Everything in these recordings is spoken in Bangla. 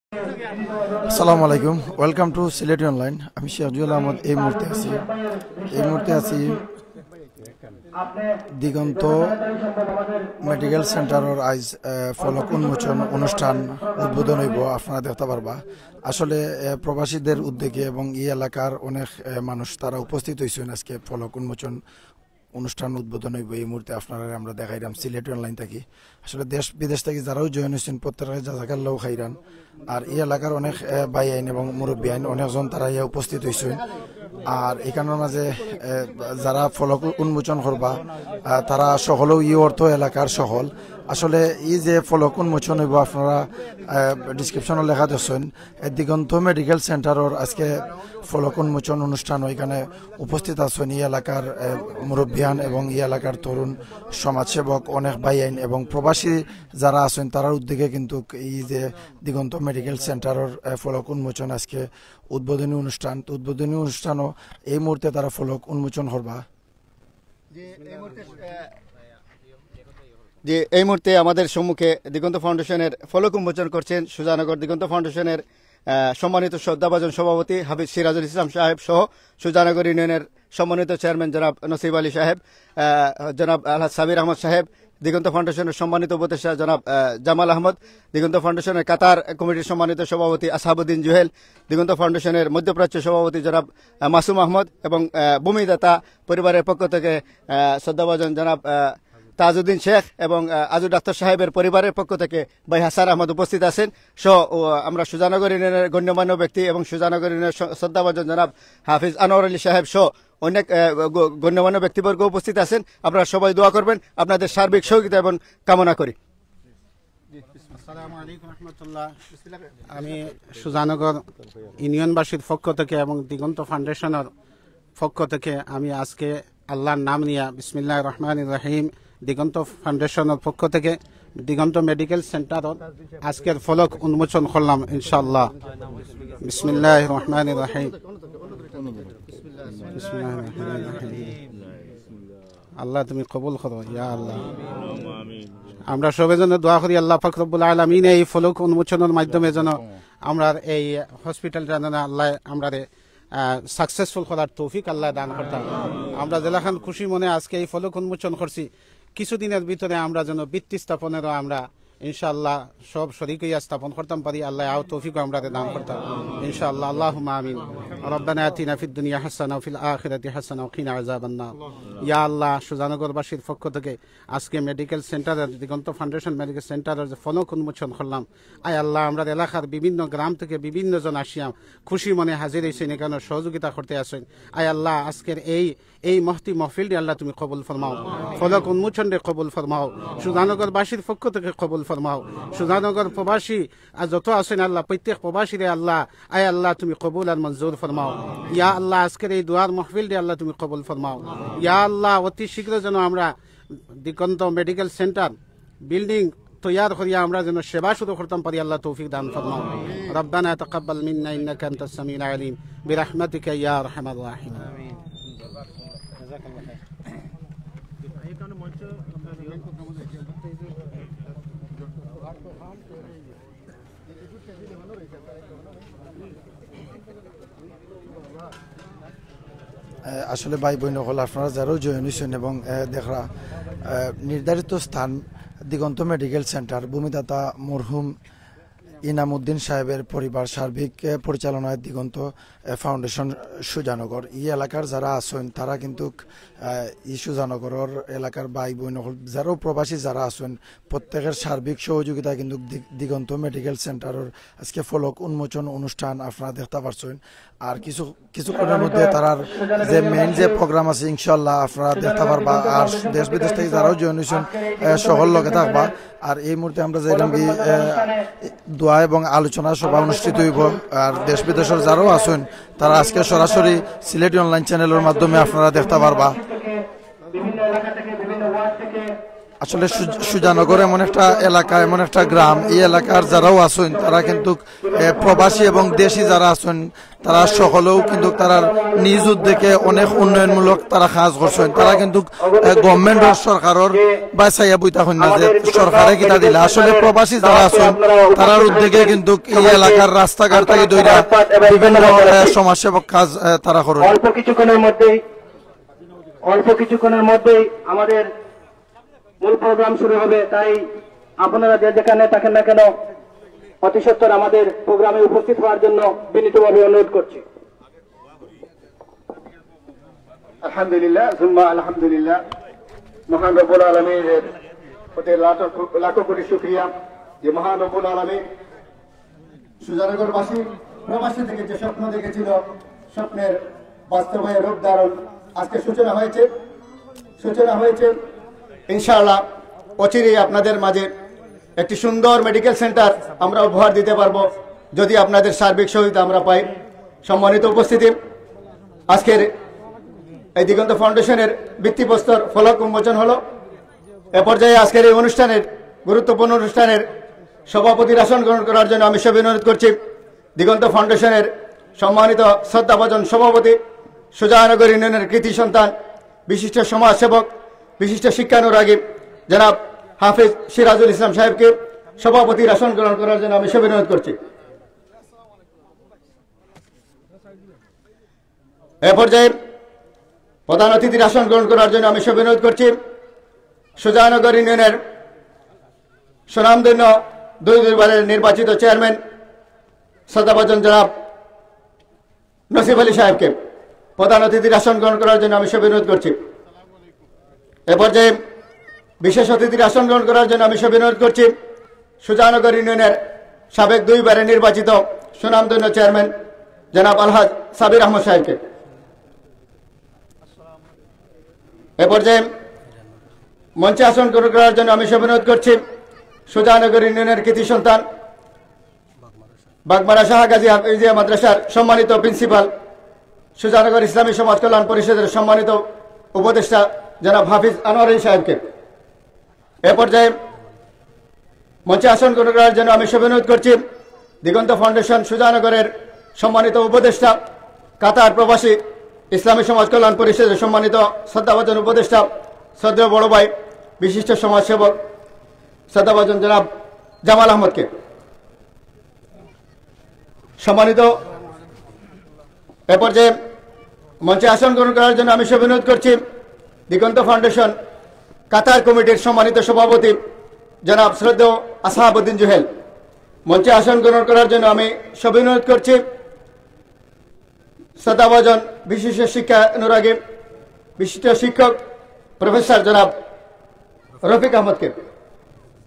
আসসালামু আলাইকুম, ওয়েলকাম টু সিলেটি অনলাইন। আমি সিরাজুল আহমদ। এই মুহূর্তে আছি দিগন্ত মেডিকেল সেন্টারের আইজ ফলক উন্মোচন অনুষ্ঠান উদ্বোধন হইব। আপনারা দেখতে পারবা আসলে প্রবাসীদের উদ্যোগে এবং এই এলাকার অনেক মানুষ তারা উপস্থিত হয়েছেন। আজকে ফলক উন্মোচন অনুষ্ঠান উদ্বোধন হইব। এই মুহূর্তে আপনারা আমরা দেখাইলাম সিলেটি অনলাইন থাকি। আসলে দেশ বিদেশ থেকে যারাও জয়েন হয়েছেন প্রত্যেকের জাজাকাল্লাহ খাইরান। আর এই এলাকার অনেক ভাই আইন এবং মুরব্বী আইন অনেকজন তারা ইয়া উপস্থিত হয়েছেন। আর এখানের মাঝে যারা ফলক উন্মোচন করবা তারা সকলেও ই অর্থ এলাকার সকল। আসলে এই যে ফলক উন্মোচন হইব আপনারা ডিসক্রিপশনে লেখা দিচ্ছেন দিগন্ত মেডিকেল সেন্টারের আজকে ফলক উন্মোচন অনুষ্ঠান। ওইখানে উপস্থিত আছেন এই এলাকার মুরব্বিয়ান এবং এই এলাকার তরুণ সমাজসেবক অনেক ভাই আইন এবং প্রবাসী যারা আছেন তারার উদ্যোগে কিন্তু এই যে দিগন্ত মেডিকেল সেন্টারের ফলক উন্মোচন আজকে উদ্বোধনী অনুষ্ঠানও এই মুহূর্তে তারা ফলক উন্মোচন করবা। যে এই মুহূর্তে আমাদের সম্মুখে দিগন্ত ফাউন্ডেশনের ফলক উন্মোচন করছেন সুজানগর দিগন্ত ফাউন্ডেশনের সম্মানিত শ্রদ্ধাভাজন সভাপতি হাফিজ সিরাজুল ইসলাম সাহেব সহ সুজানগর ইউনিয়নের সম্মানিত চেয়ারম্যান জনাব নসিব আলী সাহেব, জনাব আলহাজ সাবির আহমদ সাহেব, দিগন্ত ফাউন্ডেশনের সম্মানিত উপদেষ্টা জনাব জামাল আহমদ, দিগন্ত ফাউন্ডেশনের কাতার কমিটির সম্মানিত সভাপতি আসহাবুদ্দিন জুহেল, দিগন্ত ফাউন্ডেশনের মধ্যপ্রাচ্য সভাপতি জনাব মাসুম আহমদ এবং ভূমিদাতা পরিবারের পক্ষ থেকে শ্রদ্ধাভাজন জনাব তাজউদ্দিন শেখ এবং আজু ডাক্তার সাহেবের পরিবারের পক্ষ থেকে ভাই হাসান আহমদ উপস্থিত আছেন। আমরা সুজানগর ইউনিয়নের গণ্যমান্য ব্যক্তি এবং সুজানগর ইউনিয়নের শ্রদ্ধাভাজন জনাব হাফিজ আনোয়ার আলী সাহেব সহ অনেক গণ্যমান্য ব্যক্তিবর্গ উপস্থিত আছেন। আপনারা সবাই দোয়া করবেন, আপনাদের সার্বিক সহযোগিতা এবং কামনা করি। আসসালামু আলাইকুম রহমতুল্লাহ। আমি সুজানগর ইউনিয়নবাসীর পক্ষ থেকে এবং দিগন্ত ফাউন্ডেশনের পক্ষ থেকে আমি আজকে আল্লাহর নাম নিয়া বিসমিল্লাহির রহমানির রহিম দিগন্ত ফাউন্ডেশনের পক্ষ থেকে দিগন্ত মেডিকেল সেন্টারত আজকের ফলক উন্মোচন করলাম ইনশাআল্লাহ। বিসমিল্লাহির রহমানির রহিম। আল্লাহ তুমি কবুল করো ইয়া আল্লাহ। আমরা সবাই যেন দোয়া করি আল্লাহ পাক রব্বুল আলামিন এই ফলক উন্মোচনের মাধ্যমে যেন আমরা এই হসপিটালটা যেন আল্লাহ আমরা সাকসেসফুল করার তৌফিক আল্লাহ দান করতাম। আমরা জেলাখান খুশি মনে আজকে এই ফলক উন্মোচন করছি। কিছুদিনের ভিতরে আমরা যেন বৃত্তি স্থাপনেরও আমরা ইনশাআল্লাহ সব শরীক হইয়া স্থাপন করতাম পারি। আল্লাহ আও তৌফিক আমরা দান করতাম ইনশাআল্লাহ। আল্লাহুম্মা আমিন। রব্বানা আতিনা ফিদ দুনিয়া হাসানা ওয়া ফিল আখিরাতি হাসানা ওয়া কিনা আযাবান নার। ইয়া আল্লাহ, সুজানগরবাসীর পক্ষ থেকে আজকে মেডিকেল সেন্টারের দিগন্ত ফাউন্ডেশন মেডিকেল সেন্টারের যে ফলক উন্মোচন করলাম, আয় আল্লাহ আমরা এলাকার বিভিন্ন গ্রাম থেকে বিভিন্ন জন আসিয়া খুশি মনে হাজির হয়েছেন, এখানে সহযোগিতা করতে আসেন। আয় আল্লাহ আজকের এই মহতি মহফিলটি আল্লাহ তুমি কবুল ফরমাও, ফলক উন্মোচনকে কবুল ফরমাও, সুজানগরবাসীর পক্ষ থেকে কবুল ফরমাও। সুজানগর প্রবাসী আর যত আছেন আল্লাহ প্রত্যেক প্রবাসীরে আল্লাহ আয় আল্লাহ তুমি কবুল আর মঞ্জুর ফরমাও। ইয়া আল্লাহ আজকের এই দুয়ার মহফিলটি আল্লাহ তুমি কবুল ফরমাও। ইয়া আল্লাহ অতি শীঘ্র যেন আমরা দিগন্ত মেডিকেল সেন্টার বিল্ডিং তৈয়ার করিয়া আমরা যেন সেবা শুরু করতাম পারি, আল্লাহ তৌফিক দান ফরমাও। রব্বানা তাকাব্বাল মিন্না ইন্নাকা আনতাস সামিউল আলিম বিরহমাতিকা ইয়া আরহামার রাহিমিন। আসলে ভাই বোন হল আপনারা যারাও জয়েন হয়েছেন এবং দেখরা নির্ধারিত স্থান দিগন্ত মেডিকেল সেন্টার, ভূমিদাতা মরহুম ইনামউদ্দিন সাহেবের পরিবার সার্বিক পরিচালনায় দিগন্ত ফাউন্ডেশন সুজানগর। এই এলাকার যারা আছেন তারা কিন্তু এই সুজানগরের এলাকার ভাই বোন যারাও প্রবাসী যারা আছেন প্রত্যেকের সার্বিক সহযোগিতা কিন্তু দিগন্ত মেডিকেল সেন্টারের আজকে ফলক উন্মোচন অনুষ্ঠান আপনারা দেখতে পাচ্ছেন। আর কিছুক্ষণের মধ্যে তারার যে মেইন যে প্রোগ্রাম আছে ইনশাল্লাহ আপনারা দেখতে পারবা। আর দেশ বিদেশ থেকে যারাও জয়েন হয়েছেন সকল লগে থাকবা। আর এই মুহূর্তে আমরা যাইলাম কি দোয়া এবং আলোচনা সভা অনুষ্ঠিত হইব। আর দেশ বিদেশের যারাও আছেন তারা আজকে সরাসরি সিলেটি অনলাইন চ্যানেলের মাধ্যমে আপনারা দেখতে পারবা। আসলে সুজানগর এমন একটা এলাকা, এমন একটা গ্রাম, এই এলাকার যারাও আছেন তারা কিন্তু প্রবাসী এবং দেশি যারা আছেন তারা সকলেও কিন্তু তারা নিজ উদ্যোগে অনেক উন্নয়নমূলক তারা কাজ করছেন। তারা কিন্তু গভর্নমেন্ট সরকারের বা চাইয়া বইতা হন না যে সরকারে কিতা দিলা, আসলে প্রবাসী যারা আছেন তারার উদ্যোগে কিন্তু এই এলাকার রাস্তাঘাট থেকে দইরা বিভিন্ন সমাজসেবক কাজ তারা করেন। অল্প কিছুক্ষণের মধ্যেই আমাদের মূল প্রোগ্রাম শুরু হবে, তাই আপনারা যে যেখানে থাকেন না কেন অতি সত্বর আমাদের প্রোগ্রামে উপস্থিত হওয়ার জন্য বিনীতভাবে অনুরোধ করছি। আলহামদুলিল্লাহ, জুম্মা আলহামদুলিল্লাহ। মহান রব্বুল আলামিনের প্রতি লাখো কোটি শুকরিয়া যে মহান রব্বুল আলামিন সুজানগরবাসী প্রবাসী থেকে যে স্বপ্ন দেখেছিল, স্বপ্নের বাস্তবায়নের রূপ ধারণ আজকে সূচনা হয়েছে। ইনশাআল্লাহ অচিরেই আপনাদের মাঝে একটি সুন্দর মেডিকেল সেন্টার আমরা উপহার দিতে পারবো যদি আপনাদের সার্বিক সহযোগিতা আমরা পাই। সম্মানিত উপস্থিতি, আজকের এই দিগন্ত ফাউন্ডেশনের ভিত্তিপ্রস্তর ফলক উন্মোচন হলো। এ পর্যায়ে আজকের এই অনুষ্ঠানের গুরুত্বপূর্ণ অনুষ্ঠানের সভাপতির আসন গ্রহণ করার জন্য আমি সবাই অনুরোধ করছি দিগন্ত ফাউন্ডেশনের সম্মানিত শ্রদ্ধাভাজন সভাপতি, সুজানগর ইউনিয়নের কৃতি সন্তান, বিশিষ্ট সমাজসেবক, বিশিষ্ট শিক্ষানুরাগী জনাব হাফেজ সিরাজুল ইসলাম সাহেবকে সভাপতির আসন গ্রহণ করার জন্য আমি সবাই অনুরোধ করছি। এ পর্যায়ে প্রধান অতিথির আসন গ্রহণ করার জন্য আমি সবাই অনুরোধ করছি সুজানগর ইউনিয়নের সুনামধন্য দুইবারের নির্বাচিত চেয়ারম্যান শ্রদ্ধাভাজন জনাব নসিব আলী সাহেবকে প্রধান অতিথির আসন গ্রহণ করার জন্য আমি সবাই অনুরোধ করছি। এ পর্যায়ে বিশেষ অতিথির আসন গ্রহণ করার জন্য আমি সবাই অনুরোধ করছি সুজানগর ইউনিয়নের সাবেক দুইবারের নির্বাচিত সুনামধন্য চেয়ারম্যান জনাব আলহাজ সাবির আহমদ সাহেবকে। এ পর্যায়ে মঞ্চে আসন গ্রহণ করার জন্য আমি সবাই অনুরোধ করছি সুজানগর ইউনিয়নের কৃতি সন্তান, বাগমারা শাহ গাজী হাফিজিয়া মাদ্রাসার সম্মানিত প্রিন্সিপাল, সুজানগর ইসলামী সমাজ কল্যাণ পরিষদের সম্মানিত উপদেষ্টা জনাব হাফিজ আনোয়ার সাহেবকে। এ পর্যায়ে মঞ্চে আসন গ্রহণ করার জন্য আমি সবাই অনুরোধ করছি দিগন্ত ফাউন্ডেশন সুজানগরের সম্মানিত উপদেষ্টা, কাতার প্রবাসী ইসলামী সমাজ কল্যাণ পরিষদের সম্মানিত শ্রদ্ধাভাজন উপদেষ্টা, শ্রদ্ধেয় বড় ভাই, বিশিষ্ট সমাজসেবক শ্রদ্ধাভাজন জনাব জামাল আহমদকে। সম্মানিত এ পর্যায়ে মঞ্চে আসন গ্রহণ করার জন্য আমি সবাই অনুরোধ করছি দিগন্ত ফাউন্ডেশন কাতার কমিটির সম্মানিত সভাপতি জনাব শ্রদ্ধেয় আসহাবউদ্দিন জুহেল। মঞ্চে আসন গ্রহণ করার জন্য আমি সবাই অনুরোধ করছি শ্রদ্ধাভাজন বিশিষ্ট শিক্ষানুরাগী, বিশিষ্ট শিক্ষক প্রফেসর জনাব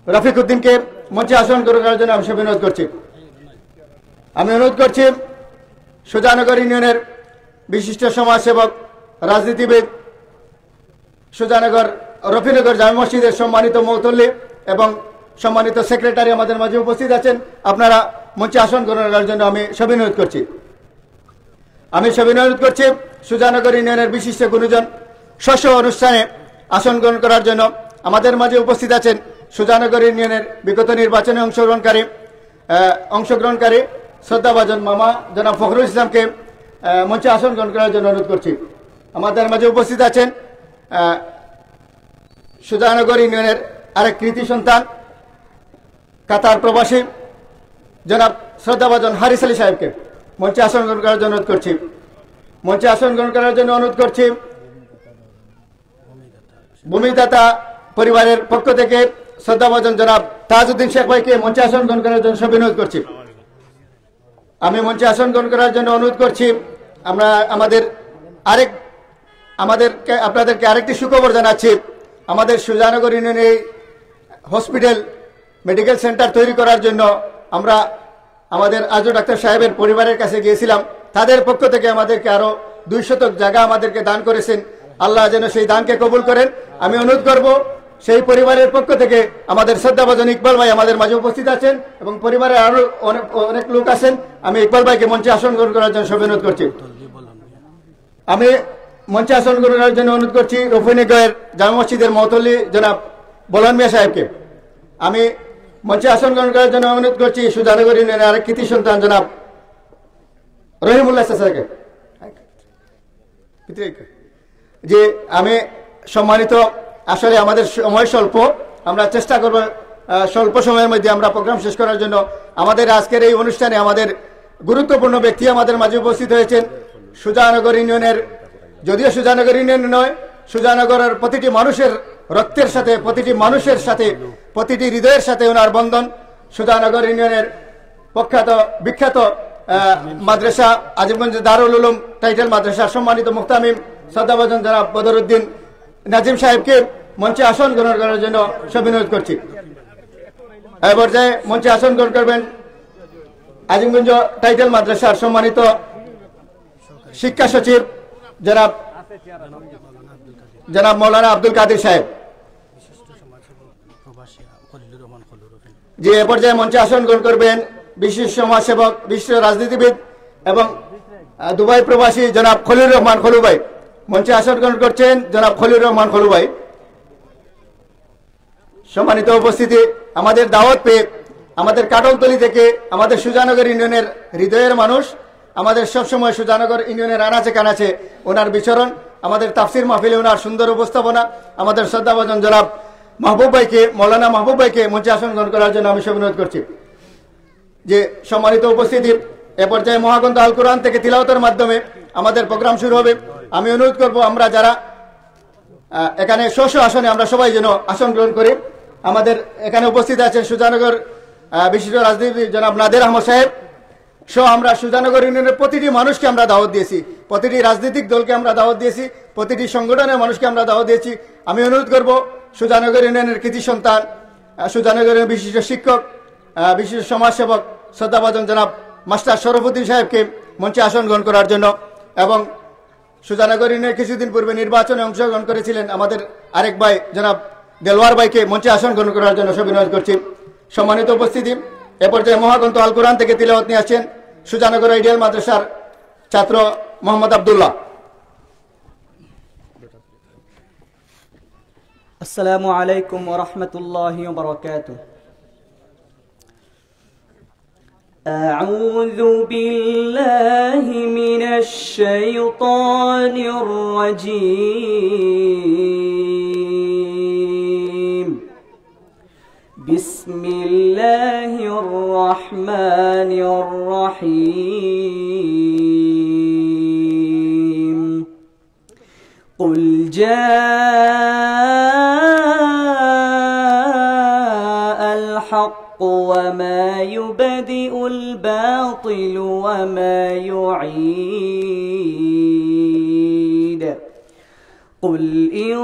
রফিক উদ্দিনকে মঞ্চে আসন গ্রহণ করার জন্য আমি সবাই অনুরোধ করছি। আমি অনুরোধ করছি সুজানগর ইউনিয়নের বিশিষ্ট সমাজসেবক, রাজনীতিবিদ, সুজানগর রফিনগর জামে মসজিদের সম্মানিত মৌতল্লি এবং সম্মানিত সেক্রেটারি আমাদের মাঝে উপস্থিত আছেন, আপনারা মঞ্চে আসন গ্রহণ করার জন্য আমি সবাই অনুরোধ করছি। সুজানগর ইউনিয়নের বিশিষ্ট গুণীজন শস্য অনুষ্ঠানে আসন গ্রহণ করার জন্য আমাদের মাঝে উপস্থিত আছেন সুজানগর ইউনিয়নের বিগত নির্বাচনে অংশগ্রহণকারী শ্রদ্ধাভাজন মামা জনাব ফখরুল ইসলামকে মঞ্চে আসন গ্রহণ করার জন্য অনুরোধ করছি। আমাদের মাঝে উপস্থিত আছেন সুজানগর ইউনিয়নের আরেক কৃতি সন্তান, কাতার প্রবাসী জনাব শ্রদ্ধাভাজন হারিস আলী সাহেবকে মঞ্চে আসন গ্রহণ করার জন্য অনুরোধ করছি। মঞ্চে আসন গ্রহণ করার জন্য অনুরোধ করছি ভূমিদাতা পরিবারের পক্ষ থেকে শ্রদ্ধাভাজন জনাব তাজউদ্দিন শেখ ভাইকে মঞ্চে আসন গ্রহণ করার জন্য সবাই অনুরোধ করছি। আমি মঞ্চে আসন গ্রহণ করার জন্য অনুরোধ করছি আমরা আপনাদেরকে আরেকটি সুখবর জানাচ্ছি। আমাদের সুজানগর ইউনিয়নে হসপিটাল মেডিকেল সেন্টার তৈরি করার জন্য আমরা আমাদের আজও ডাক্তার সাহেবের পরিবারের কাছে গিয়েছিলাম। তাদের পক্ষ থেকে আমাদেরকে আরো 200 জায়গা আমাদেরকে দান করেছেন। আল্লাহ যেন সেই দানকে কবুল করেন। আমি অনুরোধ করব সেই পরিবারের পক্ষ থেকে আমাদের শ্রদ্ধাভাজন ইকবাল ভাই আমাদের মাঝে উপস্থিত আছেন এবং পরিবারের আরো অনেক লোক আছেন। আমি ইকবাল ভাইকে মঞ্চে আসন গ্রহণ করার জন্য সবাই অনুরোধ করছি। আমি মঞ্চে আসন গ্রহণ করার জন্য অনুরোধ করছি রফিনগরের জামে মসজিদের মহতল্লি জনাব বলন মিয়া সাহেবকে আমি মঞ্চে আসন গ্রহণ করার জন্য অনুরোধ করছি সুজানগর ইউনিয়নের আরেক কৃতি সন্তান জনাব রহিমুল্লাহ চাচাকে। যে আমি সম্মানিত, আসলে আমাদের সময় স্বল্প, আমরা চেষ্টা করব স্বল্প সময়ের মধ্যে আমরা প্রোগ্রাম শেষ করার জন্য। আমাদের আজকের এই অনুষ্ঠানে আমাদের গুরুত্বপূর্ণ ব্যক্তি আমাদের মাঝে উপস্থিত হয়েছেন। সুজানগর ইউনিয়নের, যদিও সুজানগর ইউনিয়ন নয়, সুজানগরের প্রতিটি মানুষের রক্তের সাথে, প্রতিটি মানুষের সাথে, প্রতিটি হৃদয়ের সাথে ওনার বন্ধন। সুজানগর ইউনিয়নের প্রখ্যাত বিখ্যাত মাদ্রাসা আজিমগঞ্জ দারুল উলুম টাইটেল মাদ্রাসার সম্মানিত মুহতামিম শ্রদ্ধাভাজন জনাব বদরুদ্দিন নাজিম সাহেবকে মঞ্চে আসন গ্রহণ করার জন্য সবিনোধ করছি। এই পর্যায়ে মঞ্চে আসন গ্রহণ করবেন আজিমগঞ্জ টাইটেল মাদ্রাসার সম্মানিত শিক্ষা সচিব জনাব মৌলানা আব্দুল কাদের সাহেব। যে এ পর্যায়ে মঞ্চে আসন গ্রহণ করবেন বিশিষ্ট সমাজসেবক, বিশিষ্ট রাজনীতিবিদ এবং দুবাই প্রবাসী জনাব খলিলুর রহমান খলু ভাই। মঞ্চে আসন গ্রহণ করছেন জনাব খলিলুর রহমান খলু ভাই। সম্মানিত উপস্থিতি, আমাদের দাওয়াত পেয়ে আমাদের কাটলতলি থেকে আমাদের সুজানগর ইউনিয়নের হৃদয়ের মানুষ, আমাদের সবসময় সুজানগর ইউনিয়নের আনাচে কানাচে ওনার বিচরণ, আমাদের তাফসির মাহফিলে ওনার সুন্দর উপস্থাপনা, আমাদের শ্রদ্ধাভাজন জনাব মাহবুব ভাইকে, মৌলানা মাহবুব ভাইকে মঞ্চে আসন গ্রহণ করার জন্য আমি অনুরোধ করছি। যে সম্মানিত উপস্থিতি, এ পর্যায়ে মহাগ্রন্থ আল কোরআন থেকে তিলাওয়াতের মাধ্যমে আমাদের প্রোগ্রাম শুরু হবে। আমি অনুরোধ করব আমরা যারা এখানে স্ব আসনে আমরা সবাই যেন আসন গ্রহণ করি। আমাদের এখানে উপস্থিত আছেন সুজানগর বিশিষ্ট রাজনীতিবিদ জনাব নাদের আহমদ সাহেব সহ আমরা সুজানগর ইউনিয়নের প্রতিটি মানুষকে আমরা দাওয়াত দিয়েছি, প্রতিটি রাজনৈতিক দলকে আমরা দাওয়াত দিয়েছি, প্রতিটি সংগঠনের মানুষকে আমরা দাওয়াত দিয়েছি। আমি অনুরোধ করব সুজানগর ইউনিয়নের কৃতি সন্তান, সুজানগরের বিশিষ্ট শিক্ষক, বিশিষ্ট সমাজসেবক শ্রদ্ধাভাজন জনাব মাস্টার শরফুদ্দিন সাহেবকে মঞ্চে আসন গ্রহণ করার জন্য, এবং সুজানগর ইউনিয়নের কিছুদিন পূর্বে নির্বাচনে অংশগ্রহণ করেছিলেন আমাদের আরেক ভাই জনাব দেলওয়ার ভাইকে মঞ্চে আসন গ্রহণ করার জন্য সবিনয় করছি। সম্মানিত উপস্থিতি, এ পর্যায়ে মহাগ্রন্থ আল কোরআন থেকে তিলাওয়াত নিয়ে আসছেন সুজানগর আইডিয়াল মাদ্রাসার ছাত্র মোহাম্মদ আব্দুল্লাহ। আসসালামু আলাইকুম ওয়া রাহমাতুল্লাহি ওয়া বারাকাতুহু। আউযু বিল্লাহি মিনাশ শাইতানির রাজীম। বিসমিল্লাহির রহমানির রহিম। কুল জাআল হক ওয়া মা ইউবদিউল বাতিল ওয়া মা ইউঈদ। قل إن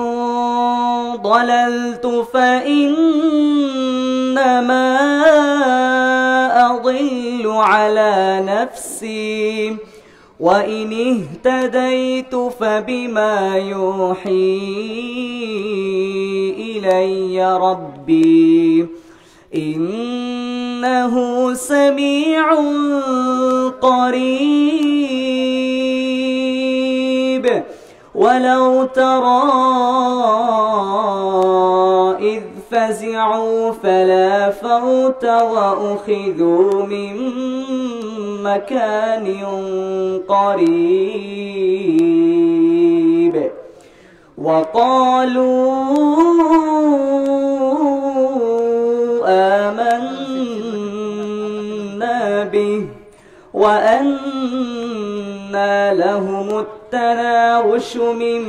ضللت فإنما أضل على نفسي وإن اهتديت فبما يوحي إلي ربي إنه سميع قريب. ولو ترى إذ فزعوا فلا فوت وأخذوا من مكان قريب وقالوا آمنا به وأنى لهم التناوش من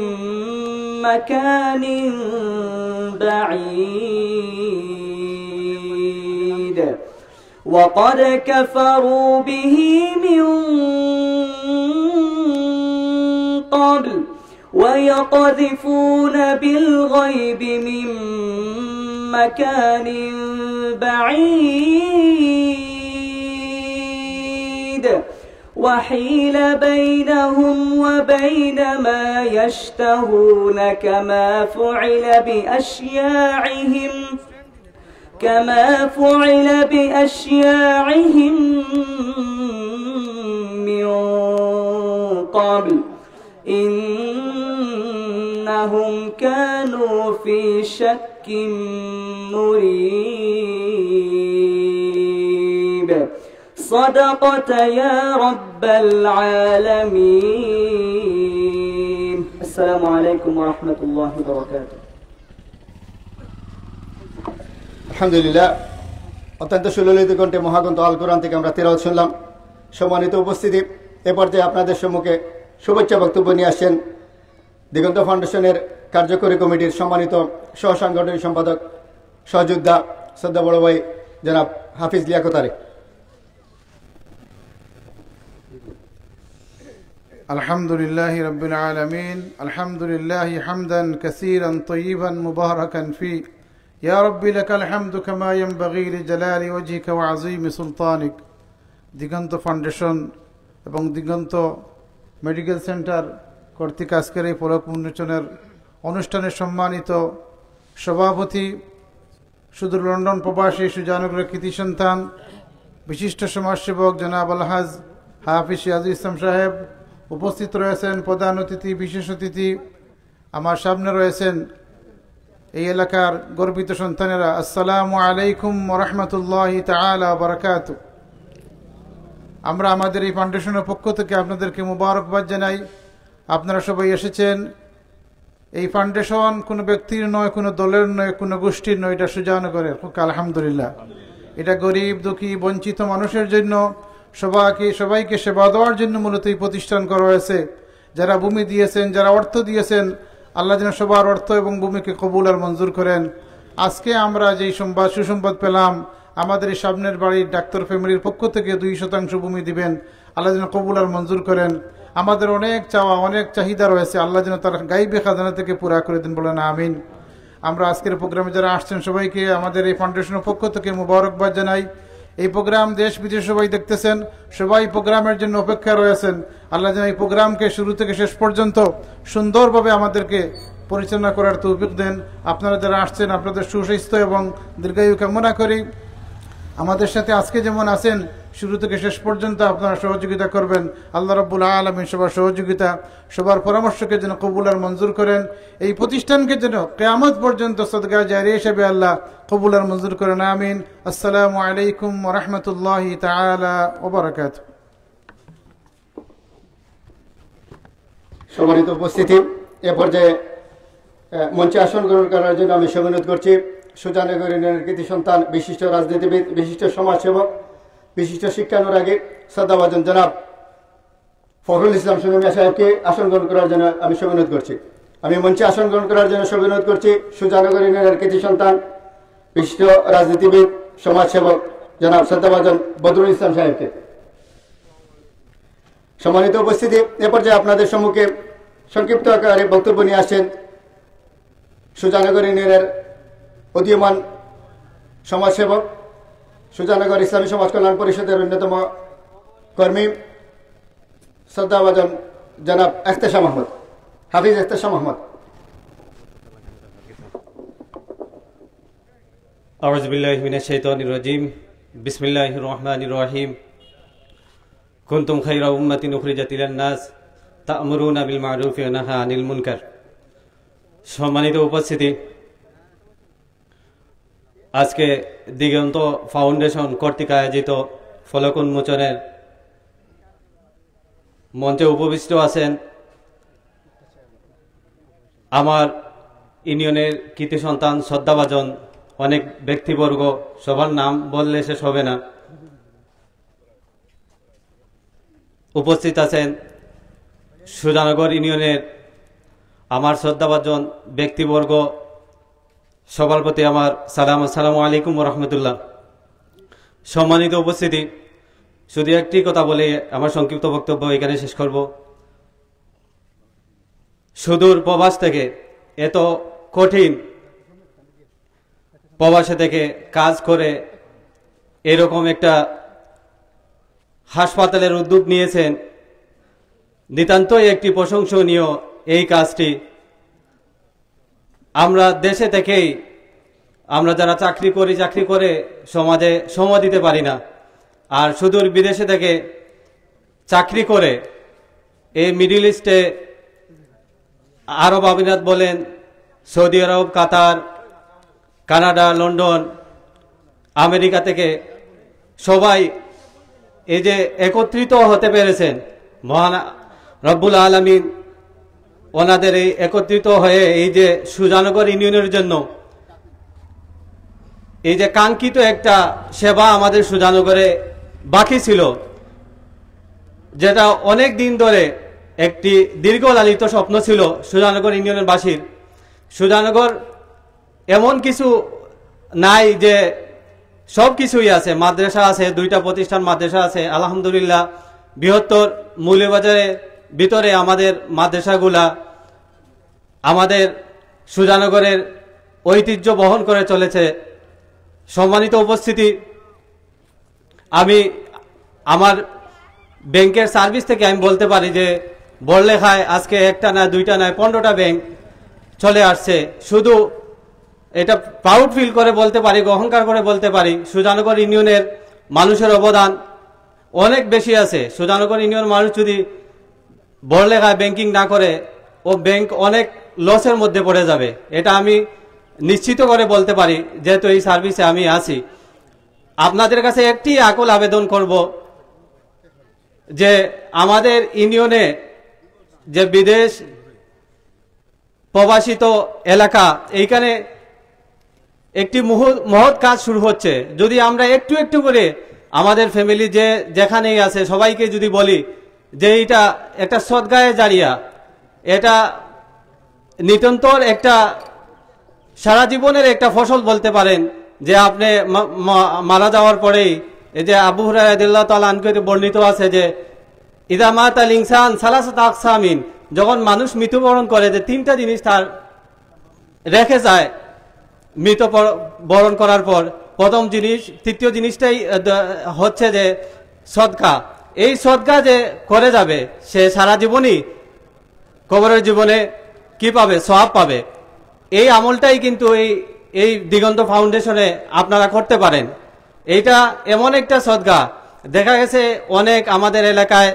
مكان بعيد وقد كفروا به من قبل ويقذفون بالغيب من مكان بعيد وحيل بينهم وبين ما يشتهون كما فعل بأشياعهم من قبل إن إنهم كانوا في شك مريب صدقت يا رب العالمين السلام عليكم ورحمة الله وبركاته আলহামদুলিল্লাহ অত্যন্ত সুললিত কণ্ঠে মহাগ্রন্থ আল কোরআন থেকে আমরা তেলাওয়াত শুনলাম। সম্মানিত উপস্থিতি, এ পর্যায়ে আপনাদের সম্মুখে শুভেচ্ছা বক্তব্য নিয়ে আসছেন দিগন্ত ফাউন্ডেশনের কার্যকরী কমিটির সম্মানিত সহ সাংগঠনিক সম্পাদক সহযোদ্ধা শ্রদ্ধা বড় ভাই জনাব হাফিজ লিয়াকত আলী। الحمدلله رب العالمين الحمد لله حمدا كثيرا طيبا مباركا فيه يا رب لك الحمد كما ينبغي لجلال وجهك وعظيم سلطانك দিগন্ত ফাউন্ডেশন এবং দিগন্ত মেডিকেল সেন্টার কর্তৃক আজকের এই ফলক উন্মোচনের অনুষ্ঠানের সম্মানিত সভাপতি, সুদূর লন্ডন প্রবাসী সুজানগরের কৃতি সন্তান বিশিষ্ট সমাজসেবক জনাব আলহাজ হাফিজ সিরাজুল ইসলাম সাহেব, উপস্থিত রয়েছেন প্রধান অতিথি, বিশেষ অতিথি, আমার সামনে রয়েছেন এই এলাকার গর্বিত সন্তানেরা। আসসালামু আলাইকুম ওয়া রাহমাতুল্লাহি তাআলা ওয়া বারাকাতুহু। আমরা আমাদের এই ফাউন্ডেশনের পক্ষ থেকে আপনাদেরকে মোবারকবাদ জানাই। আপনারা সবাই এসেছেন। এই ফাউন্ডেশন কোনো ব্যক্তির নয়, কোনো দলের নয়, কোনো গোষ্ঠীর নয়, এটা সুজানগরের। আলহামদুলিল্লাহ, এটা গরিব দুঃখী বঞ্চিত মানুষের জন্য, সবাইকে সেবা দেওয়ার জন্য মূলত এই প্রতিষ্ঠান করা হয়েছে। যারা ভূমি দিয়েছেন, যারা অর্থ দিয়েছেন, আল্লাহ যেন সবার অর্থ এবং ভূমিকে কবুল আর মঞ্জুর করেন। আজকে আমরা যেই সুসংবাদ পেলাম, আমাদের এই সামনের বাড়ির ডাক্তার ফ্যামিলির পক্ষ থেকে 2% ভূমি দিবেন, আল্লাহ যেন কবুল আর মঞ্জুর করেন। আমাদের অনেক চাওয়া, অনেক চাহিদা রয়েছে, আল্লাহ যেন তার গাইবে খাজানা থেকে পুরা করে দেন, বলেন আমিন। আমরা আজকের প্রোগ্রামে যারা আসছেন সবাইকে আমাদের এই ফাউন্ডেশনের পক্ষ থেকে মুবারকবাদ জানাই। এই প্রোগ্রাম দেশ বিদেশ সবাই দেখতেছেন, সবাই প্রোগ্রামের জন্য অপেক্ষা রয়েছেন। আল্লাহ যেন এই প্রোগ্রামকে শুরু থেকে শেষ পর্যন্ত সুন্দরভাবে আমাদেরকে পরিচালনা করার তৌফিক দেন। আপনারা যারা আসছেন আপনাদের সুস্বাস্থ্য এবং দীর্ঘায়ু কামনা করি। আমাদের সাথে আজকে যেমন আছেন, শুরু থেকে শেষ পর্যন্ত আপনারা সহযোগিতা করবেন। আল্লাহ রাব্বুল আলামিন সবার সহযোগিতা, সবার পরামর্শকে যেন কবুল আর মঞ্জুর করেন। এই প্রতিষ্ঠানকে যেন কিয়ামত পর্যন্ত সদকা জারিয়া হিসেবে আল্লাহ কবুল আর মঞ্জুর করেন, আমিন। আসসালামু আলাইকুম ওয়া রাহমাতুল্লাহি তাআলা ওয়া বারাকাতুহু। সম্মানিত উপস্থিতি, এ পর্যায়ে মঞ্চে আসন গ্রহণ করার জন্য আমি অনুরোধ করছি সুজানগর ইউনিয়নের কৃতি সন্তান, বিশিষ্ট রাজনীতিবিদ, বিশিষ্ট সমাজসেবক, বিশিষ্ট শিক্ষানুরাগী শ্রদ্ধাভাজন জনাব ফখরুল ইসলাম সুনমিয়া সাহেবকে আসন গ্রহণ করার জন্য আমি অনুরোধ করছি। আমি মঞ্চে আসন গ্রহণ করার জন্য অনুরোধ করছি সুজানগর ইউনিয়নের কৃতি সন্তান, বিশিষ্ট রাজনীতিবিদ, সমাজসেবক জনাব শ্রদ্ধাভাজন বদরুল ইসলাম সাহেবকে। সম্মানিত উপস্থিতি, এ পর্যায়ে আপনাদের সম্মুখে সংক্ষিপ্ত আকারে বক্তব্য নিয়ে আসছেন সুজানগর ইউনিয়নের উদীয়মান সমাজসেবক, সুজানগর ইসলামী সমাজ কল্যাণ পরিষদের অন্যতম কর্মী শ্রদ্ধাভাজন জনাব এখতেশাম আহমদ, হাফিজ এখতেশাম আহমদ। আউযু বিল্লাহি মিনাশ শাইতানির রাজিম। বিসমিল্লাহির রহমানির রহিম। কুনতুম খায়রা উম্মাতিন উখরিজাত লিন নাস তা'মুরুনা বিল মা'রুফি ওয়া নাহা আনিল মুনকার। সম্মানিত উপস্থিতি, আজকে দিগন্ত ফাউন্ডেশন কর্তৃক আয়োজিত ফলক উন্মোচনের মঞ্চে উপবিষ্ট আছেন আমার ইউনিয়নের কৃতি সন্তান, শ্রদ্ধাভাজন অনেক ব্যক্তিবর্গ, সবার নাম বললে শেষ হবে না। উপস্থিত আছেন সুজানগর ইউনিয়নের আমার শ্রদ্ধাভাজন ব্যক্তিবর্গ, সবার প্রতি আমার সালাম, আসসালামু আলাইকুম ওয়া রাহমাতুল্লাহ। সম্মানিত উপস্থিতি, শুধু একটি কথা বলে আমার সংক্ষিপ্ত বক্তব্য এখানে শেষ করব। সুদূর প্রবাস থেকে, এত কঠিন প্রবাসে থেকে কাজ করে এরকম একটা হাসপাতালের উদ্যোগ নিয়েছেন, নিতান্তই একটি প্রশংসনীয় এই কাজটি। আমরা দেশে থেকেই, আমরা যারা চাকরি করে সমাজে সময় দিতে পারি না, আর সুদূর বিদেশে থেকে চাকরি করে এই মিডল ইস্টে আরব আমিরাত বলেন, সৌদি আরব, কাতার, কানাডা, লন্ডন, আমেরিকা থেকে সবাই এই যে একত্রিত হতে পেরেছেন, মহান রব্বুল আলামিন ওনাদের এই একত্রিত হয়ে এই যে সুজানগর ইউনিয়নের জন্য এই যে কাঙ্ক্ষিত একটা সেবা আমাদের সুজানগরে বাকি ছিল, যেটা অনেক দিন ধরে একটি দীর্ঘ লালিত স্বপ্ন ছিল সুজানগর ইউনিয়নের বাসীর। সুজানগর এমন কিছু নাই যে সব কিছুই আছে, মাদ্রাসা আছে, 2টা প্রতিষ্ঠান মাদ্রাসা আছে আলহামদুলিল্লাহ। বৃহত্তর মৌলভীবাজারের ভিতরে আমাদের মাদ্রাসাগুলা আমাদের সুজানগরের ঐতিহ্য বহন করে চলেছে। সম্মানিত উপস্থিতি, আমি আমার ব্যাংকের সার্ভিস থেকে আমি বলতে পারি যে বড়লেখায় আজকে 1টা না 2টা নয় 15টা ব্যাংক চলে আসছে। শুধু এটা প্রাউড ফিল করে বলতে পারি, অহংকার করে বলতে পারি, সুজানগর ইউনিয়নের মানুষের অবদান অনেক বেশি আছে। সুজানগর ইউনিয়ন মানুষ যদি বড়লেখায় ব্যাংকিং না করে, ও ব্যাংক অনেক লসের মধ্যে পড়ে যাবে। এটা আমি নিশ্চিত করে বলতে পারি, যেহেতু এই সার্ভিসে আমি আছি। আপনাদের কাছে একটি আকুল আবেদন করব যে আমাদের ইউনিয়নে যে বিদেশ প্রবাসিত এলাকা, এইখানে একটি মহৎ কাজ শুরু হচ্ছে। যদি আমরা একটু একটু করে আমাদের ফ্যামিলি যে যেখানেই আছে সবাইকে যদি বলি যে এটা একটা সদগায়ে জারিয়া, এটা নিতন্তর একটা সারা জীবনের একটা ফসল বলতে পারেন, যে আপনি মারা যাওয়ার পরেই এই যে আবু হুরায়রা রাদিয়াল্লাহু তাআলা আনহু বর্ণিত আছে যে ইদা মাতাল ইনসান সালাসাত আকসামিন, যখন মানুষ মৃত্যুবরণ করে যে 3টা জিনিস তার রেখে যায় মৃত্যুবরণ করার পর। প্রথম জিনিস, তৃতীয় জিনিসটাই হচ্ছে যে সদকা। এই সদকা যে করে যাবে সে সারা জীবনই কবরের জীবনে কি পাবে? সওয়াব পাবে। এই আমলটাই কিন্তু এই দিগন্ত ফাউন্ডেশনে আপনারা করতে পারেন। এইটা এমন একটা সদকা, দেখা গেছে অনেক আমাদের এলাকায়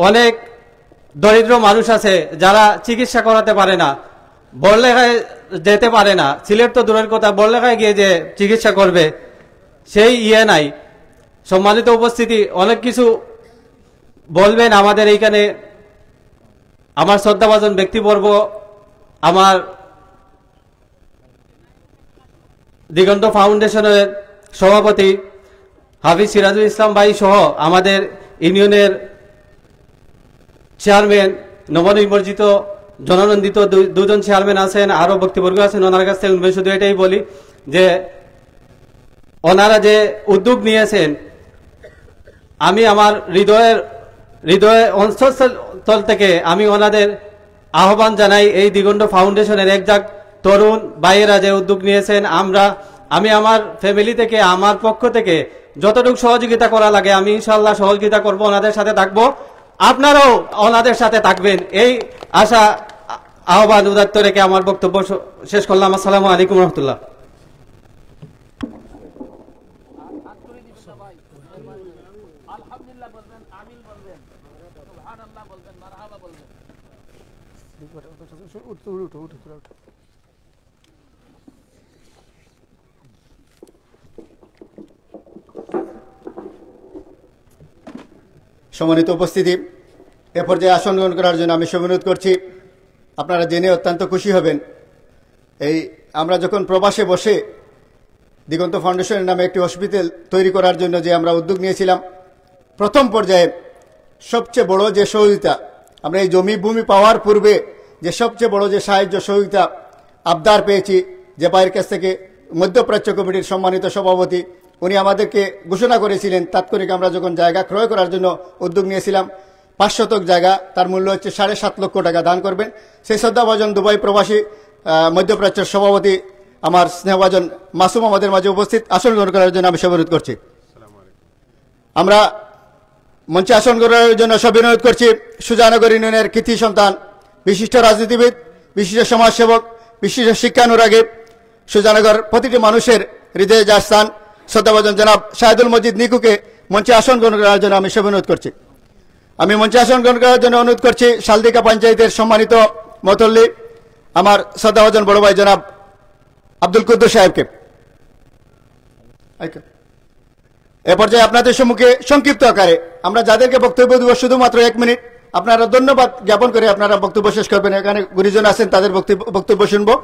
অনেক দরিদ্র মানুষ আছে যারা চিকিৎসা করাতে পারে না, বড়লেখায় যেতে পারে না। সিলেট তো দূরের কথা, বড়লেখায় গিয়ে যে চিকিৎসা করবে সেই নাই। সম্মানিত উপস্থিতি, অনেক কিছু বলবেন আমাদের এইখানে আমার শ্রদ্ধাভাজন ব্যক্তিবর্গ, আমার দিগন্ত ফাউন্ডেশনের সভাপতি হাফিজ সিরাজুল ইসলাম ভাই সহ আমাদের ইউনিয়নের চেয়ারম্যান, নবনির্বাচিত জননন্দিত 2জন চেয়ারম্যান আছেন, আরো ব্যক্তিবর্গ আছেন। ওনার কাছ থেকে শুধু এটাই বলি যে ওনারা যে উদ্যোগ নিয়েছেন, আমি আমার হৃদয়ে অন্তঃস্থল থেকে আমি ওনাদের আহ্বান জানাই। এই দিগন্ত ফাউন্ডেশনের একজাক তরুণ ভাইয়েরা যে উদ্যোগ নিয়েছেন, আমি আমার ফ্যামিলি থেকে, আমার পক্ষ থেকে যতটুকু সহযোগিতা করা লাগে আমি ইনশাআল্লাহ সহযোগিতা করব, ওনাদের সাথে থাকবো, আপনারাও ওনাদের সাথে থাকবেন। এই আশা আহ্বান উদাত্ত রেখে আমার বক্তব্য শেষ করলাম। আসসালামু আলাইকুম রহমতুল্লাহ। সম্মানিত উপস্থিতি, এ পর্যায়ে আসন গ্রহণ করার জন্য আমি অনুরোধ করছি। আপনারা জেনে অত্যন্ত খুশি হবেন, এই আমরা যখন প্রবাসে বসে দিগন্ত ফাউন্ডেশনের নামে একটি হসপিটাল তৈরি করার জন্য যে আমরা উদ্যোগ নিয়েছিলাম, প্রথম পর্যায়ে সবচেয়ে বড় যে সহযোগিতা আমরা এই জমি ভূমি পাওয়ার পূর্বে যে সবচেয়ে বড় যে সাহায্য সহযোগিতা আবদার পেয়েছি, যে বাইরের কাছ থেকে মধ্যপ্রাচ্য কমিটির সম্মানিত সভাপতি উনি আমাদেরকে ঘোষণা করেছিলেন, তাৎক্ষণিক আমরা যখন জায়গা ক্রয় করার জন্য উদ্যোগ নিয়েছিলাম, 5 শতক জায়গা, তার মূল্য হচ্ছে 7.5 লক্ষ টাকা দান করবেন। সেই শ্রদ্ধাভাজন দুবাই প্রবাসী মধ্যপ্রাচ্যের সভাপতি আমার স্নেহভাজন মাসুম আমাদের মাঝে উপস্থিত, আসন গ্রহণ করার জন্য আমি অনুরোধ করছি। আমরা মঞ্চে আসন গ্রহণের জন্য সব অনুরোধ করছি সুজানগর ইউনিয়নের কৃতি সন্তান, বিশিষ্ট রাজনীতিবিদ, বিশিষ্ট সমাজসেবক, বিশিষ্ট শিক্ষানুরাগী, সুজানগর প্রতিটি মানুষের হৃদয়ে যার স্থান, শ্রদ্ধাভাজন জনাব শাহেদুল মজিদ নিকুকে মঞ্চে আসন গ্রহণ করার জন্য আমি অনুরোধ করছি। আমি মঞ্চে আসন গ্রহণ করার জন্য অনুরোধ করছি শালদিকা পঞ্চায়েতের সম্মানিত মতল্লি আমার শ্রদ্ধাভাজন বড় ভাই জনাব আব্দুল কুদ্দুস সাহেবকে। এ পর্যায়ে আপনাদের সম্মুখে সংক্ষিপ্ত আকারে আমরা যাদেরকে বক্তব্য দেব শুধুমাত্র 1 মিনিট, আপনারা ধন্যবাদ জ্ঞাপন করে আপনারা বক্তব্য শেষ করবেন। এখানে গুরুজন আছেন, তাদের বক্তব্য শুনবো।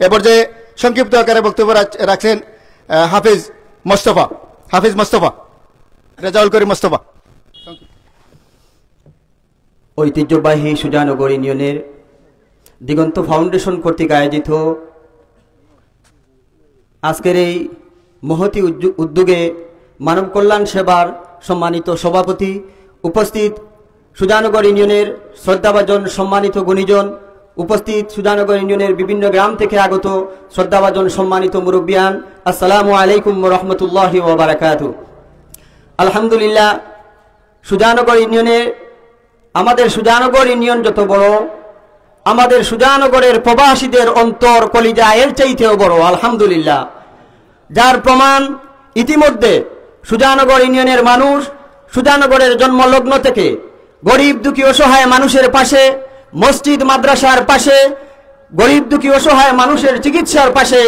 এ পর্যায়ে সংক্ষিপ্ত আকারে বক্তব্য রাখছেন হাফিজ মোস্তফা রেজাউল করিম মোস্তফা। ঐতিহ্যবাহী সুজানগর ইউনিয়নের দিগন্ত ফাউন্ডেশন কর্তৃক আয়োজিত আজকের এই মহতি উদ্যোগে মানব কল্যাণ সেবার সম্মানিত সভাপতি, উপস্থিত সুজানগর ইউনিয়নের শ্রদ্ধাভাজন সম্মানিত গুণীজন, উপস্থিত সুজানগর ইউনিয়নের বিভিন্ন গ্রাম থেকে আগত শ্রদ্ধাভাজন সম্মানিত মুরব্বিয়ান, আসসালামু আলাইকুম ওয়া রাহমাতুল্লাহি ওয়া বারাকাতুহু। আলহামদুলিল্লাহ, সুজানগর ইউনিয়নের আমাদের সুজানগর ইউনিয়ন যত বড়, আমাদের সুজানগরের প্রবাসীদের অন্তর কলিজা এর চাইতেও বড় আলহামদুলিল্লাহ। যার প্রমাণ ইতিমধ্যে সুজানগর ইউনিয়নের মানুষ সুজানগরের জন্মলগ্ন থেকে গরিব দুঃখী অসহায় মানুষের পাশে, মসজিদ মাদ্রাসার পাশে, গরিব দুঃখী অসহায় মানুষের চিকিৎসার পাশে,